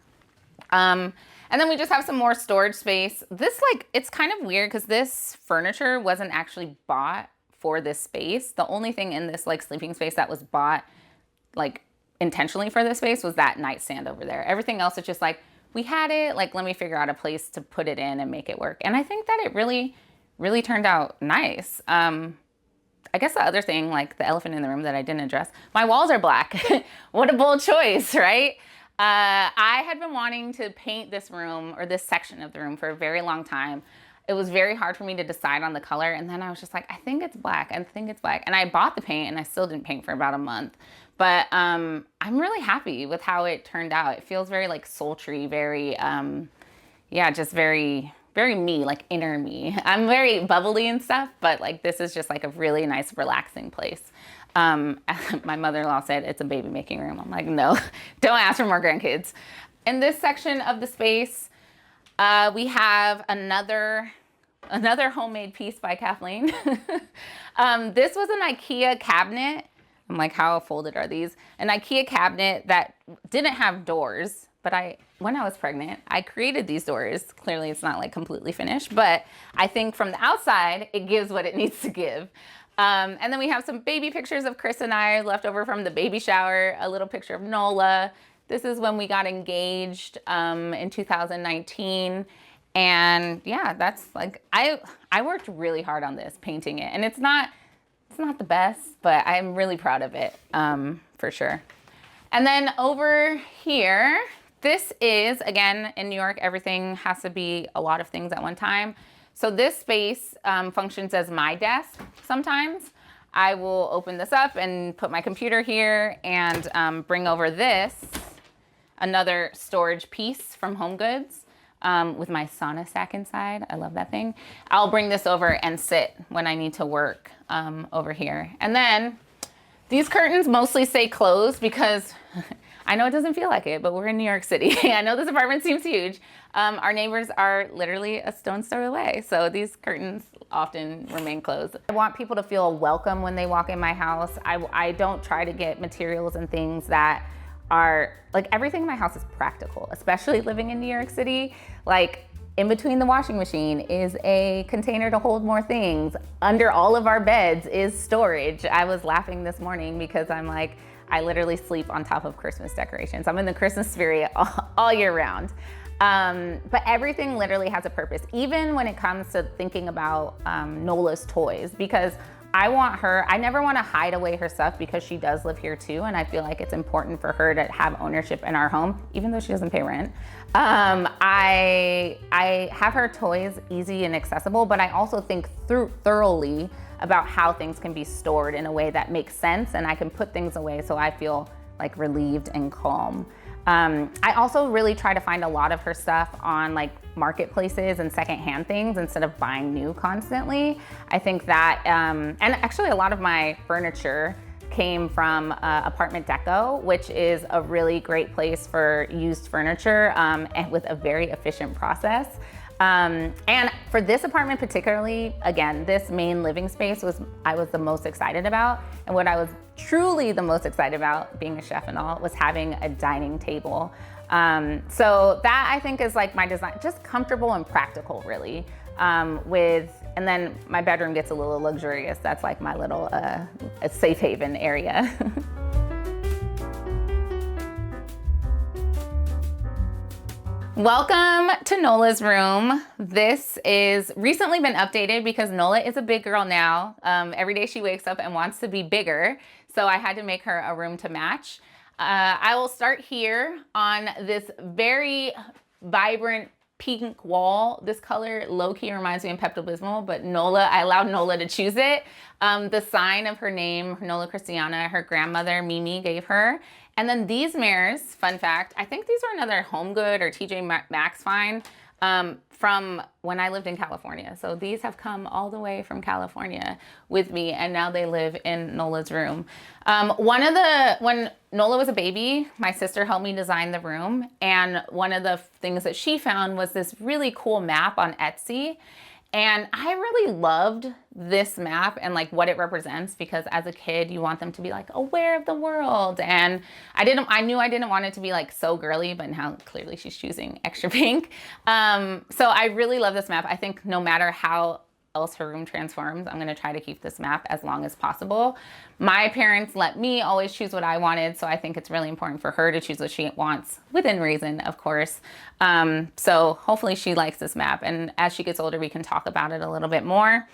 And then we just have some more storage space. This it's kind of weird because this furniture wasn't actually bought for this space. The only thing in this like sleeping space that was bought like intentionally for this space was that nightstand over there. Everything else is just like, we had it, like let me figure out a place to put it in and make it work. And I think that it really, really turned out nice. I guess the other thing, like the elephant in the room that I didn't address, my walls are black. What a bold choice, right? I had been wanting to paint this room or this section of the room for a very long time. It was very hard for me to decide on the color. And then I was just like, I think it's black. I think it's black. And I bought the paint and I still didn't paint for about a month. But I'm really happy with how it turned out. It feels very like sultry, very, just very, very me, like inner me. I'm very bubbly and stuff, but like this is just like a really nice, relaxing place. My mother-in-law said it's a baby making room. I'm like, no, don't ask for more grandkids. In this section of the space, we have another homemade piece by Kathleen. This was an IKEA cabinet. I'm like, how folded are these? An IKEA cabinet that didn't have doors, but when I was pregnant, I created these doors. Clearly it's not like completely finished, but I think from the outside, it gives what it needs to give. And then we have some baby pictures of Chris and I left over from the baby shower, a little picture of Nola. This is when we got engaged in 2019. And yeah, that's like, I worked really hard on this, painting it. And it's not the best, but I'm really proud of it, for sure. And then over here, this is, again, in New York, everything has to be a lot of things at one time. So this space functions as my desk sometimes. I will open this up and put my computer here and bring over this, another storage piece from Home Goods with my sauna sack inside. I love that thing. I'll bring this over and sit when I need to work over here. And then these curtains mostly stay closed because I know it doesn't feel like it, but we're in New York City. I know this apartment seems huge. Our neighbors are literally a stone's throw away, so these curtains often remain closed. I want people to feel welcome when they walk in my house. I don't try to get materials and things that are, like, everything in my house is practical, especially living in New York City. Like, in between the washing machine is a container to hold more things. Under all of our beds is storage. I was laughing this morning because I'm like, I literally sleep on top of Christmas decorations. I'm in the Christmas spirit all year round. But everything literally has a purpose, even when it comes to thinking about Nola's toys, because I never want to hide away her stuff because she does live here too, and I feel like it's important for her to have ownership in our home, even though she doesn't pay rent. I have her toys easy and accessible, but I also think thoroughly about how things can be stored in a way that makes sense, and I can put things away so I feel like relieved and calm. I also really try to find a lot of her stuff on like marketplaces and secondhand things instead of buying new constantly. I think that, and actually a lot of my furniture came from Apartment Deco, which is a really great place for used furniture and with a very efficient process. And for this apartment particularly, again, this main living space I was the most excited about. And what I was truly the most excited about, being a chef and all, was having a dining table. So that I think is like my design, just comfortable and practical really. And then my bedroom gets a little luxurious. That's like my little a safe haven area. Welcome to Nola's room. This is recently been updated because Nola is a big girl now. Every day she wakes up and wants to be bigger. So I had to make her a room to match. I will start here on this very vibrant pink wall. This color low-key reminds me of Pepto-Bismol, but I allowed Nola to choose it. The sign of her name, Nola Christiana, her grandmother Mimi gave her. And then these mirrors, fun fact, I think these were another HomeGood or TJ Maxx find from when I lived in California. So these have come all the way from California with me, and now they live in Nola's room. When Nola was a baby, my sister helped me design the room, and one of the things that she found was this really cool map on Etsy. And I really loved this map and like what it represents, because as a kid, you want them to be like aware of the world. And I knew I didn't want it to be like so girly, but now clearly she's choosing extra pink. So I really love this map. I think no matter how else her room transforms, I'm gonna try to keep this map as long as possible. My parents let me always choose what I wanted, so I think it's really important for her to choose what she wants, within reason, of course. So hopefully she likes this map, and as she gets older, we can talk about it a little bit more.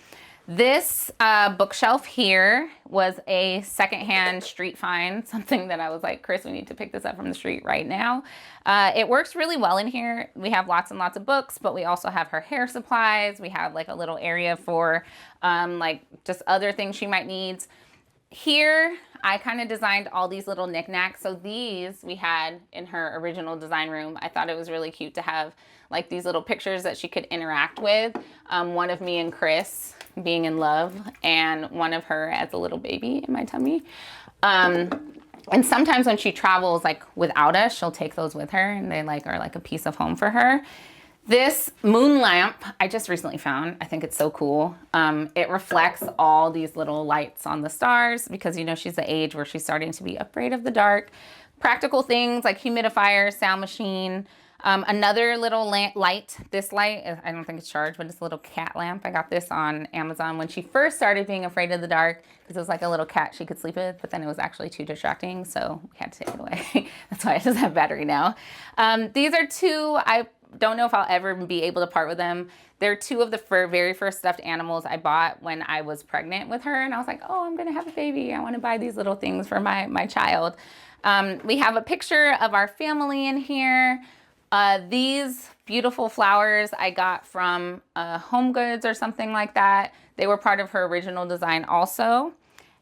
This bookshelf here was a secondhand street find, something that I was like, Chris, we need to pick this up from the street right now. It works really well in here. We have lots and lots of books, but we also have her hair supplies. We have like a little area for like just other things she might need. Here, I kind of designed all these little knickknacks. So these we had in her original design room. I thought it was really cute to have like these little pictures that she could interact with. One of me and Chris being in love, and one of her as a little baby in my tummy. And sometimes when she travels like without us, she'll take those with her, and they like are like a piece of home for her. This moon lamp I just recently found. I think it's so cool. It reflects all these little lights on the stars, because you know she's the age where she's starting to be afraid of the dark. Practical things like humidifier, sound machine. Another little light, this light, I don't think it's charged, but it's a little cat lamp. I got this on Amazon when she first started being afraid of the dark, because it was like a little cat she could sleep with, but then it was actually too distracting, so we had to take it away. That's why it doesn't have battery now. These are two, I don't know if I'll ever be able to part with them. They're two of the very first stuffed animals I bought when I was pregnant with her, and I was like, oh, I'm gonna have a baby. I wanna buy these little things for my child. We have a picture of our family in here. These beautiful flowers I got from HomeGoods or something like that. They were part of her original design also.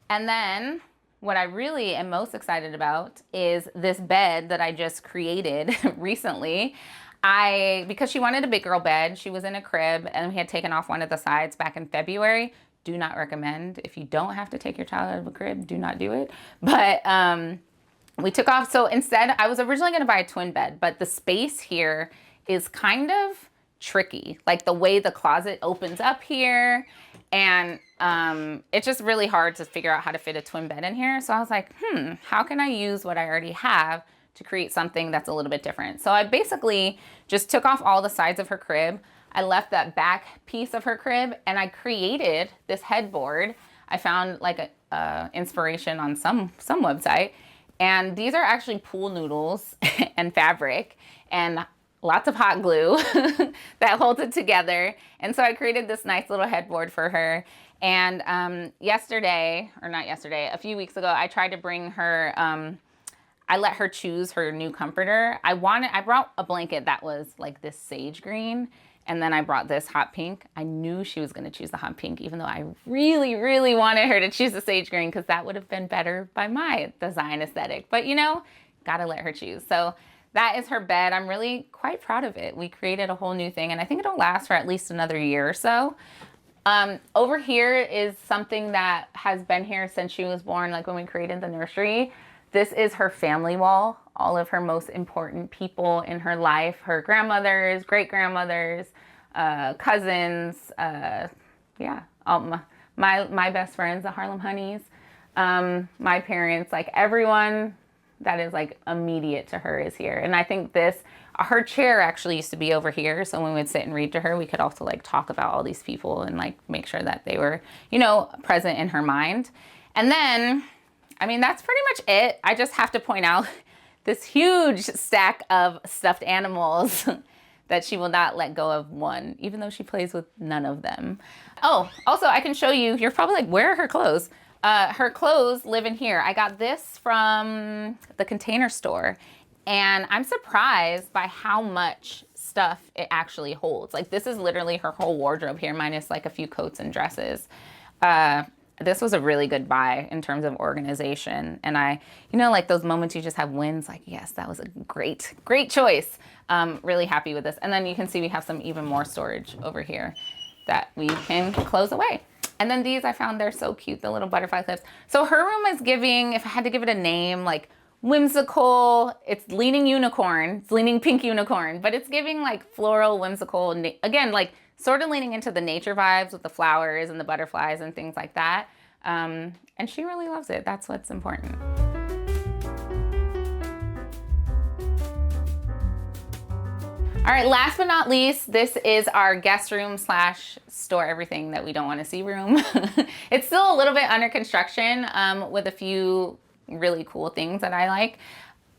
And then what I really am most excited about is this bed that I just created recently. Because she wanted a big girl bed, she was in a crib, and we had taken off one of the sides back in February. Do not recommend. If you don't have to take your child out of a crib, do not do it. But we took off. So instead, I was originally going to buy a twin bed, but the space here is kind of tricky. Like the way the closet opens up here, and it's just really hard to figure out how to fit a twin bed in here. So I was like, how can I use what I already have to create something that's a little bit different? So I basically just took off all the sides of her crib. I left that back piece of her crib, and I created this headboard. I found like a inspiration on some website, and these are actually pool noodles and fabric and lots of hot glue that holds it together. And so I created this nice little headboard for her. And a few weeks ago, I tried to bring her, I let her choose her new comforter. I brought a blanket that was like this sage green, and then I brought this hot pink. I knew she was gonna choose the hot pink, even though I really, really wanted her to choose the sage green, because that would have been better by my design aesthetic. But you know, gotta let her choose. So that is her bed. I'm really quite proud of it. We created a whole new thing, and I think it'll last for at least another year or so. Over here is something that has been here since she was born, like when we created the nursery. This is her family wall, all of her most important people in her life, her grandmothers, great-grandmothers, cousins, my best friends, the Harlem Honeys, my parents, like everyone that is like immediate to her is here. And I think her chair actually used to be over here. So when we'd sit and read to her, we could also like talk about all these people and like make sure that they were, you know, present in her mind. And then, I mean, that's pretty much it. I just have to point out this huge stack of stuffed animals that she will not let go of one, even though she plays with none of them. Oh, also I can show you, you're probably like, where are her clothes? Her clothes live in here. I got this from the Container Store, and I'm surprised by how much stuff it actually holds. Like this is literally her whole wardrobe here, minus like a few coats and dresses. This was a really good buy in terms of organization. And you know, like those moments you just have wins, like, yes, that was a great, great choice. Really happy with this. And then you can see we have some even more storage over here that we can close away. And then these I found, they're so cute, the little butterfly clips. So her room is giving, if I had to give it a name, like whimsical, it's leaning unicorn, it's leaning pink unicorn, but it's giving like floral, whimsical, again, like sort of leaning into the nature vibes with the flowers and the butterflies and things like that. And she really loves it. That's what's important. All right, last but not least, this is our guest room / store everything that we don't want to see room. It's still a little bit under construction with a few really cool things that I like.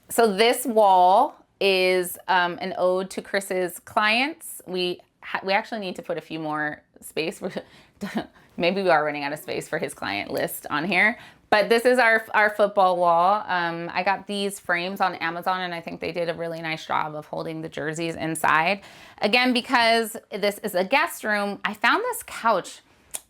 So this wall is an ode to Chris's clients. We actually need to put a few more space. Maybe we are running out of space for his client list on here. But this is our football wall. I got these frames on Amazon, and I think they did a really nice job of holding the jerseys inside. Again, because this is a guest room, I found this couch.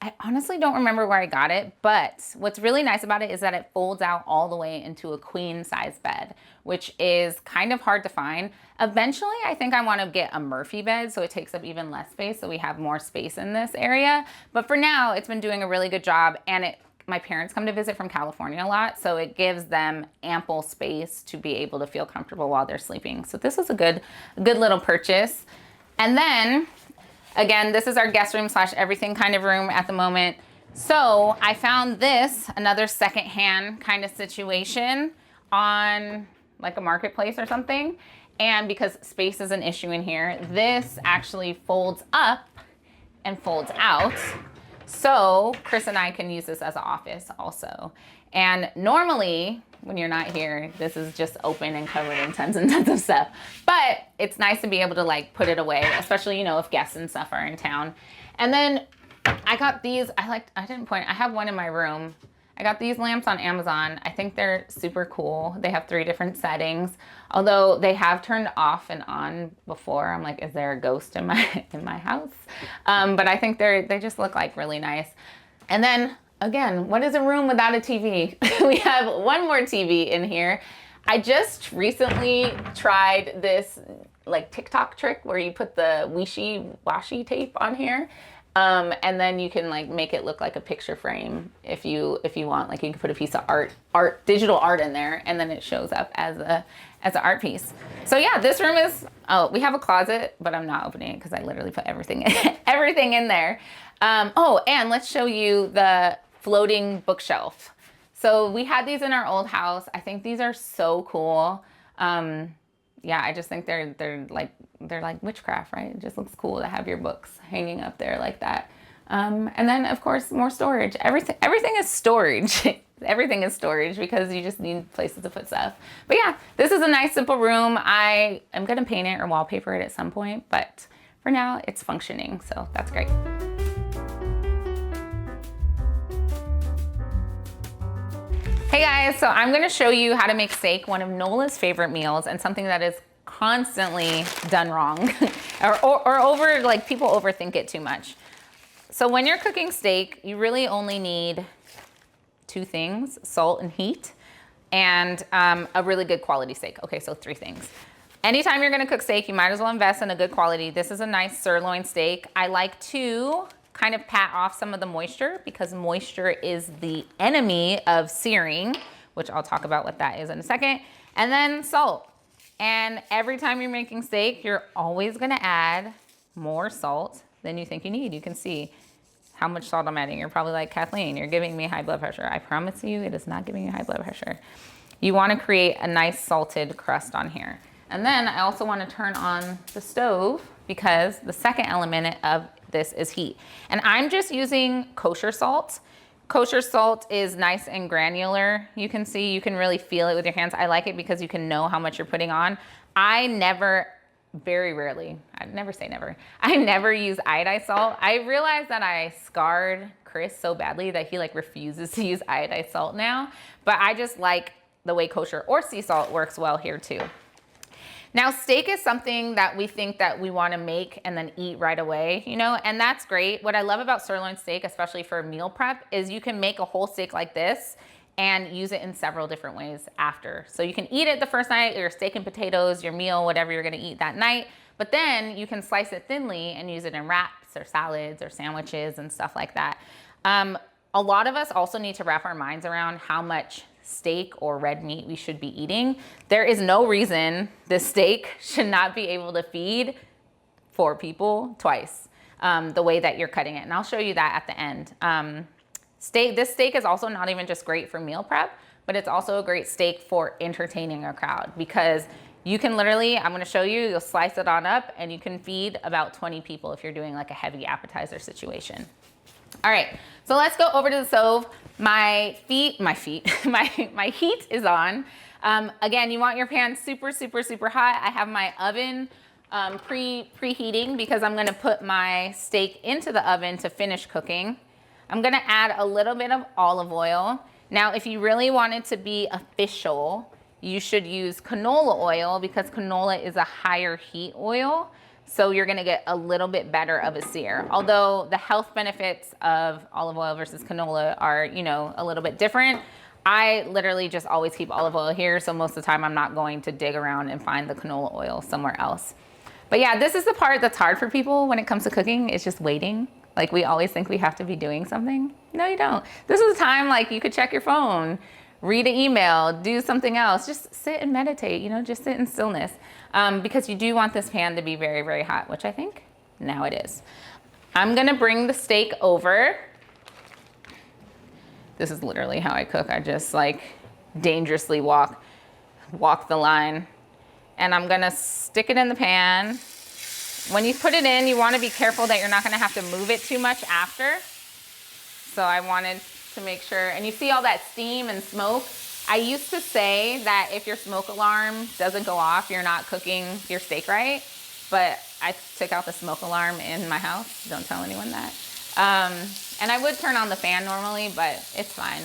I honestly don't remember where I got it, but what's really nice about it is that it folds out all the way into a queen size bed, which is kind of hard to find. Eventually, I think I want to get a Murphy bed so it takes up even less space, so we have more space in this area. But for now, it's been doing a really good job, and my parents come to visit from California a lot, so it gives them ample space to be able to feel comfortable while they're sleeping. So this was a good little purchase. And then, again, this is our guest room / everything kind of room at the moment. So I found this, another secondhand kind of situation on like a marketplace or something. And because space is an issue in here, this actually folds up and folds out. So Chris and I can use this as an office also. And normally when you're not here, this is just open and covered in tons and tons of stuff. But it's nice to be able to like put it away, especially, you know, if guests and stuff are in town. And then I got these, I have one in my room. I got these lamps on Amazon. I think they're super cool. They have 3 different settings, although they have turned off and on before. I'm like, is there a ghost in my house? But I think they just look like really nice. And then again, what is a room without a TV? We have one more TV in here. I just recently tried this like TikTok trick where you put the wishy-washy tape on here. And then you can like make it look like a picture frame if you want. Like you can put a piece of digital art in there, and then it shows up as an art piece. So yeah, this room is, we have a closet, but I'm not opening it because I literally put everything in there. And let's show you the floating bookshelf. So we had these in our old house. I think these are so cool. Yeah, I just think they're like witchcraft, right? It just looks cool to have your books hanging up there like that. And then of course more storage. Everything is storage. Everything is storage because you just need places to put stuff. But yeah, this is a nice simple room. I am gonna paint it or wallpaper it at some point, but for now it's functioning, so that's great. Hey guys, so I'm gonna show you how to make steak, one of Nola's favorite meals, and something that is constantly done wrong or over, like people overthink it too much. So when you're cooking steak, you really only need 2 things, salt and heat, and a really good quality steak. Okay, so 3 things. Anytime you're gonna cook steak, you might as well invest in a good quality. This is a nice sirloin steak. I like to kind of pat off some of the moisture because moisture is the enemy of searing, which I'll talk about what that is in a second. And then salt. And every time you're making steak, you're always gonna add more salt than you think you need. You can see how much salt I'm adding. You're probably like, Kathleen, you're giving me high blood pressure. I promise you, it is not giving you high blood pressure. You wanna create a nice salted crust on here. And then I also wanna turn on the stove because the second element of this is heat. And I'm just using kosher salt. Kosher salt is nice and granular. You can see, you can really feel it with your hands. I like it because you can know how much you're putting on. Very rarely, I never say never. I never use iodized salt. I realized that I scarred Chris so badly that he like refuses to use iodized salt now, but I just like the way kosher or sea salt works well here too. Now, steak is something that we think that we want to make and then eat right away, you know, and that's great. What I love about sirloin steak, especially for meal prep, is you can make a whole steak like this and use it in several different ways after. So you can eat it the first night, your steak and potatoes, your meal, whatever you're going to eat that night, but then you can slice it thinly and use it in wraps or salads or sandwiches and stuff like that. A lot of us also need to wrap our minds around how much steak or red meat we should be eating. There is no reason this steak should not be able to feed 4 people twice the way that you're cutting it. And I'll show you that at the end. This steak is also not even just great for meal prep, but it's also a great steak for entertaining a crowd because you can literally, I'm gonna show you, you'll slice it on up and you can feed about 20 people if you're doing like a heavy appetizer situation. All right, so let's go over to the stove. My heat is on. Again, you want your pan super, super, super hot. I have my oven preheating because I'm gonna put my steak into the oven to finish cooking. I'm gonna add a little bit of olive oil. Now, if you really want it to be official, you should use canola oil because canola is a higher heat oil. So you're gonna get a little bit better of a sear. Although the health benefits of olive oil versus canola are, you know, a little bit different. I literally just always keep olive oil here. So most of the time I'm not going to dig around and find the canola oil somewhere else. But yeah, this is the part that's hard for people when it comes to cooking, is just waiting. Like we always think we have to be doing something. No, you don't. This is a time like you could check your phone, read an email, do something else. Just sit and meditate, you know, just sit in stillness. Because you do want this pan to be very, very hot, which I think now it is. I'm gonna bring the steak over. This is literally how I cook. I just like dangerously walk the line. And I'm gonna stick it in the pan. When you put it in, you wanna be careful that you're not gonna have to move it too much after. So I wanted to make sure, and you see all that steam and smoke. I used to say that if your smoke alarm doesn't go off, you're not cooking your steak right, but I took out the smoke alarm in my house. Don't tell anyone that. And I would turn on the fan normally, but it's fine.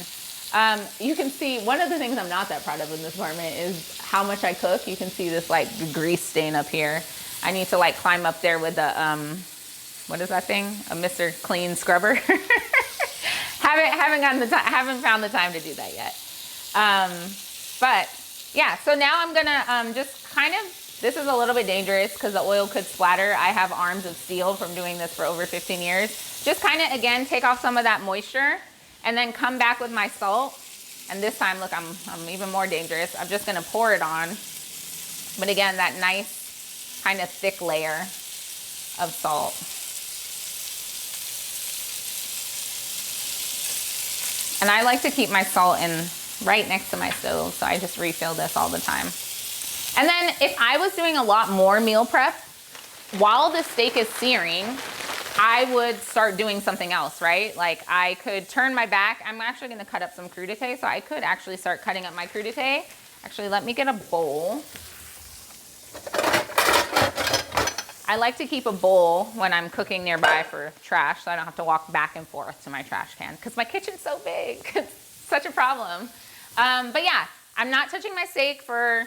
You can see, one of the things I'm not that proud of in this apartment is how much I cook. You can see this like grease stain up here. I need to like climb up there with a, what is that thing? A Mr. Clean scrubber. Haven't found the time to do that yet. But yeah, so now I'm gonna just kind of This is a little bit dangerous because the oil could splatter. I have arms of steel from doing this for over 15 years. Just kind of, again, take off some of that moisture and then come back with my salt. And this time, look, I'm even more dangerous. I'm just gonna pour it on. But again, that nice kind of thick layer of salt. And I like to keep my salt in right next to my stove, so I just refill this all the time. And then if I was doing a lot more meal prep, while the steak is searing, I would start doing something else, right? Like I could turn my back. I'm actually gonna cut up some crudité, so I could actually start cutting up my crudité. Actually, let me get a bowl. I like to keep a bowl when I'm cooking nearby for trash, so I don't have to walk back and forth to my trash can, because my kitchen's so big. It's such a problem. But yeah, I'm not touching my steak for,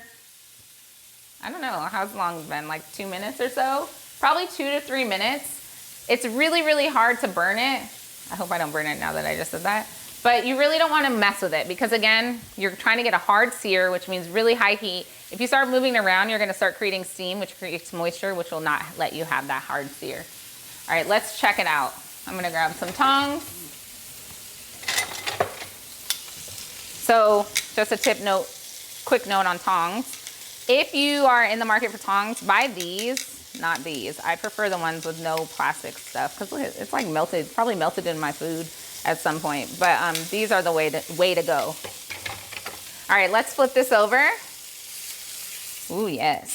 I don't know, how's long it's been, like 2 minutes or so? Probably 2 to 3 minutes. It's really, really hard to burn it. I hope I don't burn it now that I just said that. But you really don't want to mess with it because again, you're trying to get a hard sear, which means really high heat. If you start moving around, you're going to start creating steam, which creates moisture, which will not let you have that hard sear. All right, let's check it out. I'm going to grab some tongs. So just a quick note on tongs. If you are in the market for tongs, buy these, not these. I prefer the ones with no plastic stuff because it's like melted, probably melted in my food at some point. But these are the way to go. All right, let's flip this over. Ooh, yes.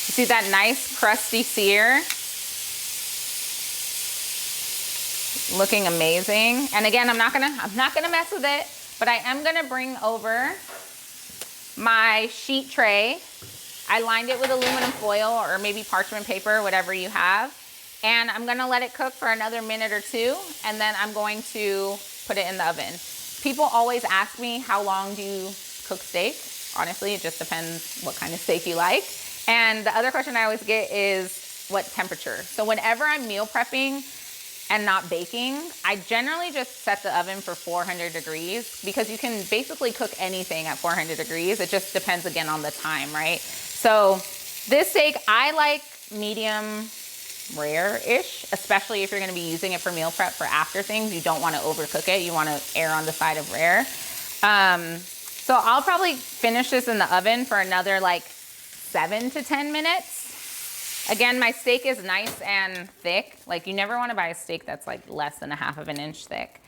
You see that nice crusty sear? Looking amazing. And again, I'm not gonna mess with it, but I am gonna bring over my sheet tray. I lined it with aluminum foil or maybe parchment paper, whatever you have. And I'm gonna let it cook for another minute or two, and then I'm going to put it in the oven. People always ask me, how long do you cook steak? Honestly, it just depends what kind of steak you like. And the other question I always get is what temperature. So whenever I'm meal prepping and not baking, I generally just set the oven for 400 degrees because you can basically cook anything at 400 degrees. It just depends again on the time, right? So this steak, I like medium rare-ish, especially if you're gonna be using it for meal prep for after things. You don't wanna overcook it. You wanna err on the side of rare. So I'll probably finish this in the oven for another like 7 to 10 minutes. Again, my steak is nice and thick. Like you never wanna buy a steak that's like less than 1/2 of an inch thick.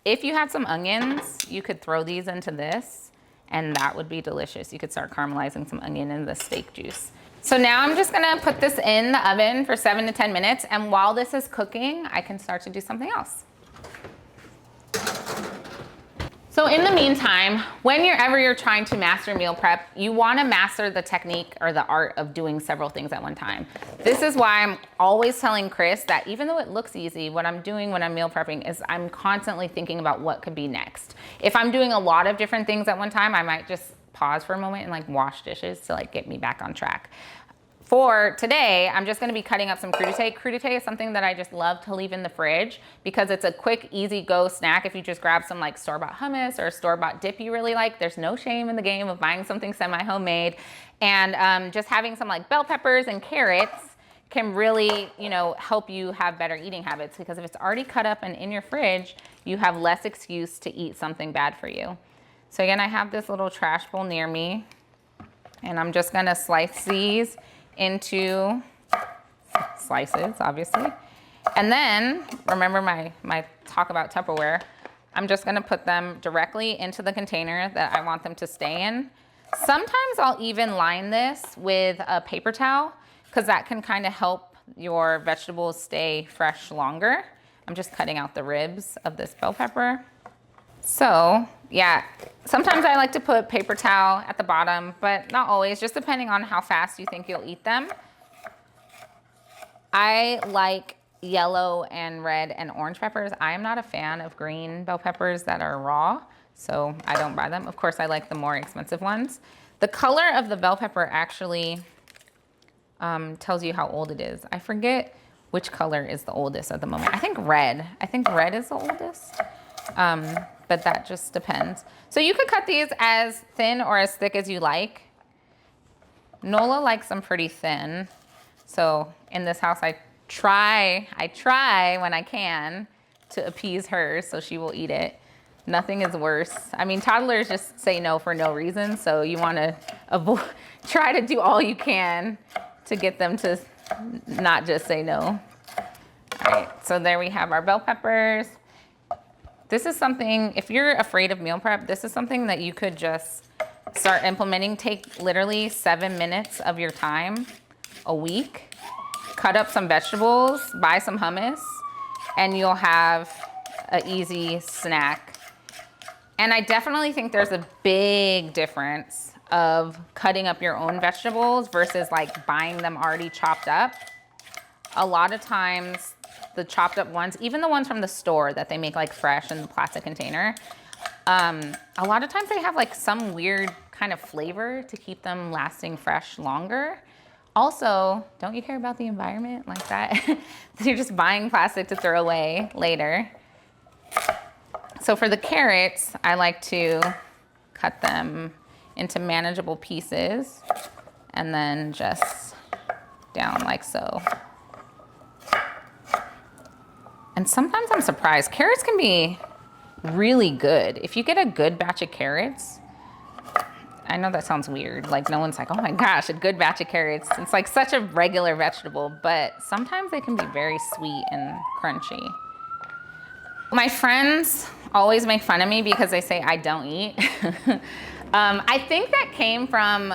If you had some onions, you could throw these into this and that would be delicious. You could start caramelizing some onion in the steak juice. So now I'm just gonna put this in the oven for 7 to 10 minutes, and while this is cooking, I can start to do something else. So in the meantime, whenever you're trying to master meal prep, you wanna master the technique or the art of doing several things at one time. This is why I'm always telling Chris that even though it looks easy, what I'm doing when I'm meal prepping is I'm constantly thinking about what could be next. If I'm doing a lot of different things at one time, I might just pause for a moment and like wash dishes to like get me back on track. For today, I'm just gonna be cutting up some crudité. Crudité is something that I just love to leave in the fridge because it's a quick, easy go snack. If you just grab some like store-bought hummus or a store-bought dip you really like, there's no shame in the game of buying something semi-homemade. And just having some like bell peppers and carrots can really, help you have better eating habits because if it's already cut up and in your fridge, you have less excuse to eat something bad for you. So again, I have this little trash bowl near me and I'm just gonna slice these into slices, obviously. And then, remember my talk about Tupperware, I'm just gonna put them directly into the container that I want them to stay in. Sometimes I'll even line this with a paper towel because that can kind of help your vegetables stay fresh longer. I'm just cutting out the ribs of this bell pepper. So yeah, sometimes I like to put paper towel at the bottom, but not always, just depending on how fast you think you'll eat them. I like yellow and red and orange peppers. I am not a fan of green bell peppers that are raw, so I don't buy them. Of course, I like the more expensive ones. The color of the bell pepper actually tells you how old it is. I forget which color is the oldest at the moment. I think red is the oldest. But that just depends. So you could cut these as thin or as thick as you like. Nola likes them pretty thin. So in this house, I try when I can to appease her so she will eat it. Nothing is worse. I mean, toddlers just say no for no reason. So you want to try to do all you can to get them to not just say no. All right, so there we have our bell peppers. This is something, if you're afraid of meal prep, this is something that you could just start implementing. Take literally 7 minutes of your time a week, cut up some vegetables, buy some hummus, and you'll have an easy snack. And I definitely think there's a big difference of cutting up your own vegetables versus like buying them already chopped up. A lot of times the chopped up ones, even the ones from the store that they make like fresh in the plastic container, a lot of times they have like some weird kind of flavor to keep them lasting fresh longer. Also, don't you care about the environment like that? You're just buying plastic to throw away later. So for the carrots, I like to cut them into manageable pieces and then just down like so. And sometimes I'm surprised. Carrots can be really good. If you get a good batch of carrots, I know that sounds weird. Like no one's like, oh my gosh, a good batch of carrots. It's like such a regular vegetable, but sometimes they can be very sweet and crunchy. My friends always make fun of me because they say I don't eat. I think that came from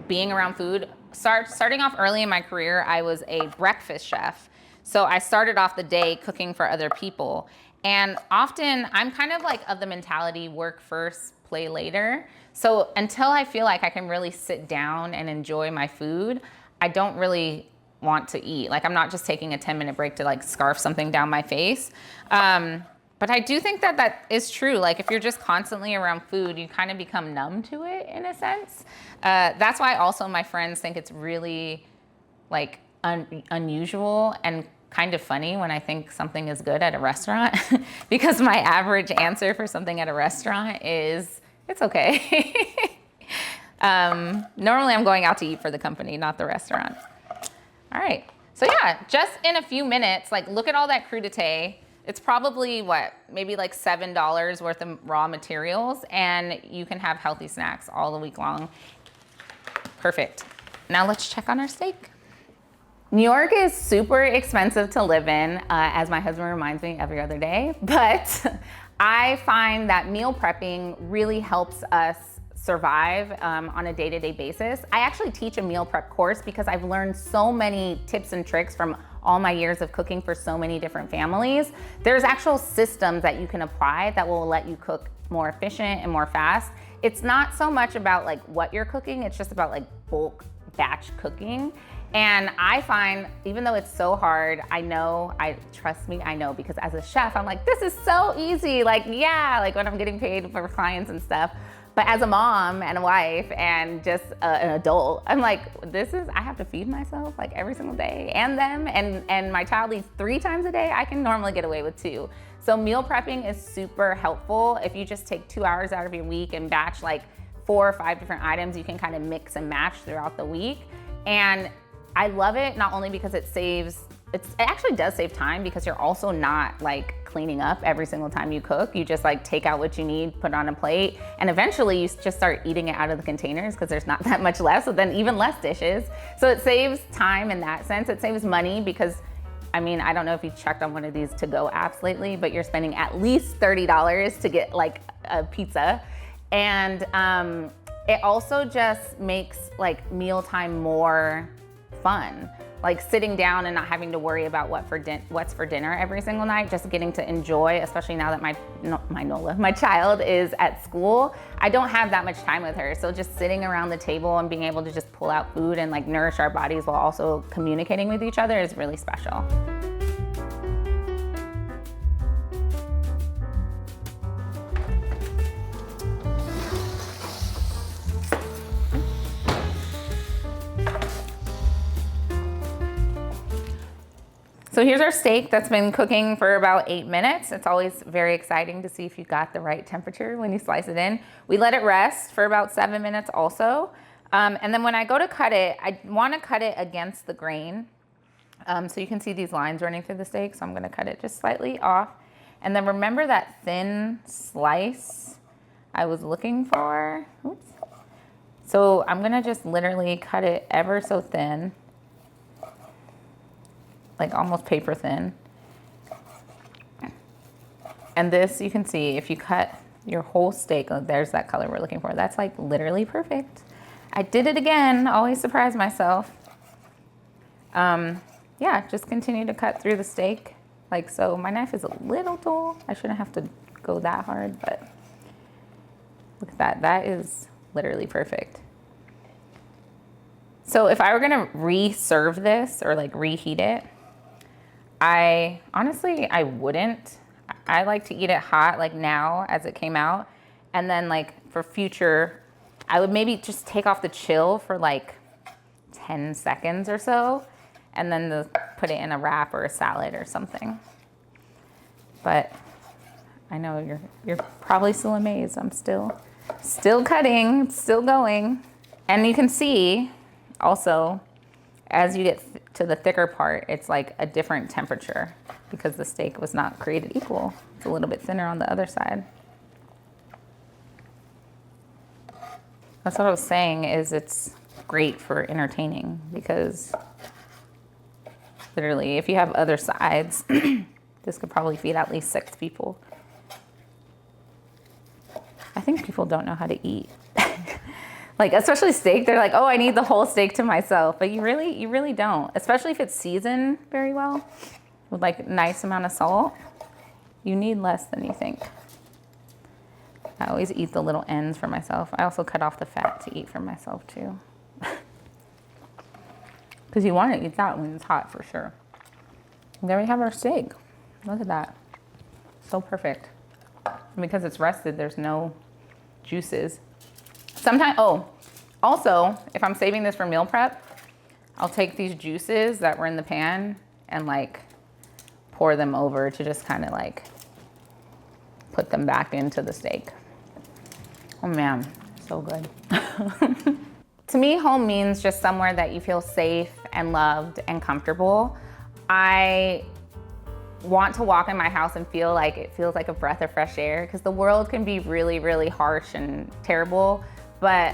being around food. Starting off early in my career, I was a breakfast chef. So I started off the day cooking for other people. And often I'm kind of like of the mentality work first, play later. So until I feel like I can really sit down and enjoy my food, I don't really want to eat. Like I'm not just taking a 10-minute break to like scarf something down my face. But I do think that that is true. Like if you're just constantly around food, you kind of become numb to it in a sense. That's why also my friends think it's really like unusual and kind of funny when I think something is good at a restaurant because my average answer for something at a restaurant is, it's okay. Normally I'm going out to eat for the company, not the restaurant. All right, so yeah, just in a few minutes, like look at all that crudité. It's probably what, maybe like $7 worth of raw materials, and you can have healthy snacks all the week long. Perfect. Now let's check on our steak. New York is super expensive to live in, as my husband reminds me every other day, but I find that meal prepping really helps us survive on a day-to-day basis. I actually teach a meal prep course because I've learned so many tips and tricks from all my years of cooking for so many different families. There's actual systems that you can apply that will let you cook more efficient and more fast. It's not so much about like what you're cooking, it's just about like bulk batch cooking. And I find, even though it's so hard, trust me, I know, because as a chef, I'm like, this is so easy. Like, yeah, like when I'm getting paid for clients and stuff. But as a mom and a wife and just an adult, I'm like, I have to feed myself like every single day and them. And my child eats 3 times a day. I can normally get away with 2. So meal prepping is super helpful. If you just take 2 hours out of your week and batch like 4 or 5 different items, you can kind of mix and match throughout the week. And I love it, not only because it actually does save time because you're also not like cleaning up every single time you cook. You just like take out what you need, put it on a plate, and eventually you just start eating it out of the containers because there's not that much left, so then even less dishes. So it saves time in that sense. It saves money because, I mean, I don't know if you've checked on one of these to-go apps lately, but you're spending at least $30 to get like a pizza. And it also just makes like mealtime more fun. Like sitting down and not having to worry about what's for dinner every single night, just getting to enjoy, especially now that my child is at school. I don't have that much time with her. So just sitting around the table and being able to just pull out food and like nourish our bodies while also communicating with each other is really special. So here's our steak that's been cooking for about 8 minutes. It's always very exciting to see if you got the right temperature when you slice it in. We let it rest for about 7 minutes also. And then when I go to cut it, I want to cut it against the grain. So you can see these lines running through the steak. So I'm going to cut it just slightly off. And then remember that thin slice I was looking for? Oops. So I'm going to just literally cut it ever so thin, like almost paper thin. And this, you can see, if you cut your whole steak, oh, there's that color we're looking for. That's like literally perfect. I did it again, always surprise myself. Yeah, just continue to cut through the steak like so. My knife is a little dull. I shouldn't have to go that hard, but look at that. That is literally perfect. So if I were gonna re-serve this or like reheat it, I wouldn't. I like to eat it hot, like now as it came out. And then like for future, I would maybe just take off the chill for like 10 seconds or so, and then put it in a wrap or a salad or something. But I know you're probably still amazed. I'm still cutting, still going. And you can see also, as you get to the thicker part, it's like a different temperature because the steak was not created equal. It's a little bit thinner on the other side. That's what I was saying, is it's great for entertaining because literally if you have other sides, this could probably feed at least 6 people. I think people don't know how to eat. Like, especially steak, they're like, oh, I need the whole steak to myself. But you really don't, especially if it's seasoned very well with like a nice amount of salt. You need less than you think. I always eat the little ends for myself. I also cut off the fat to eat for myself too. Because you want to eat that when it's hot for sure. And there we have our steak. Look at that. So perfect. And because it's rested, there's no juices. Sometimes, oh, also, if I'm saving this for meal prep, I'll take these juices that were in the pan and like pour them over to just kind of like put them back into the steak. Oh man, so good. To me, home means just somewhere that you feel safe and loved and comfortable. I want to walk in my house and feel like it feels like a breath of fresh air, because the world can be really, really harsh and terrible, but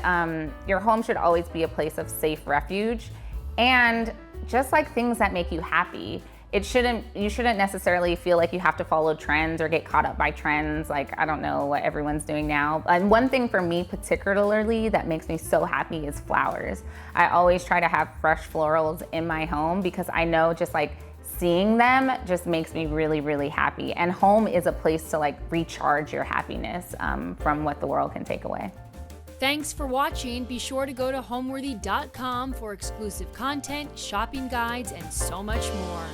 your home should always be a place of safe refuge. And just like things that make you happy, you shouldn't necessarily feel like you have to follow trends or get caught up by trends. Like, I don't know what everyone's doing now. And one thing for me particularly that makes me so happy is flowers. I always try to have fresh florals in my home because I know just like seeing them just makes me really, really happy. And home is a place to like recharge your happiness from what the world can take away. Thanks for watching. Be sure to go to homeworthy.com for exclusive content, shopping guides, and so much more.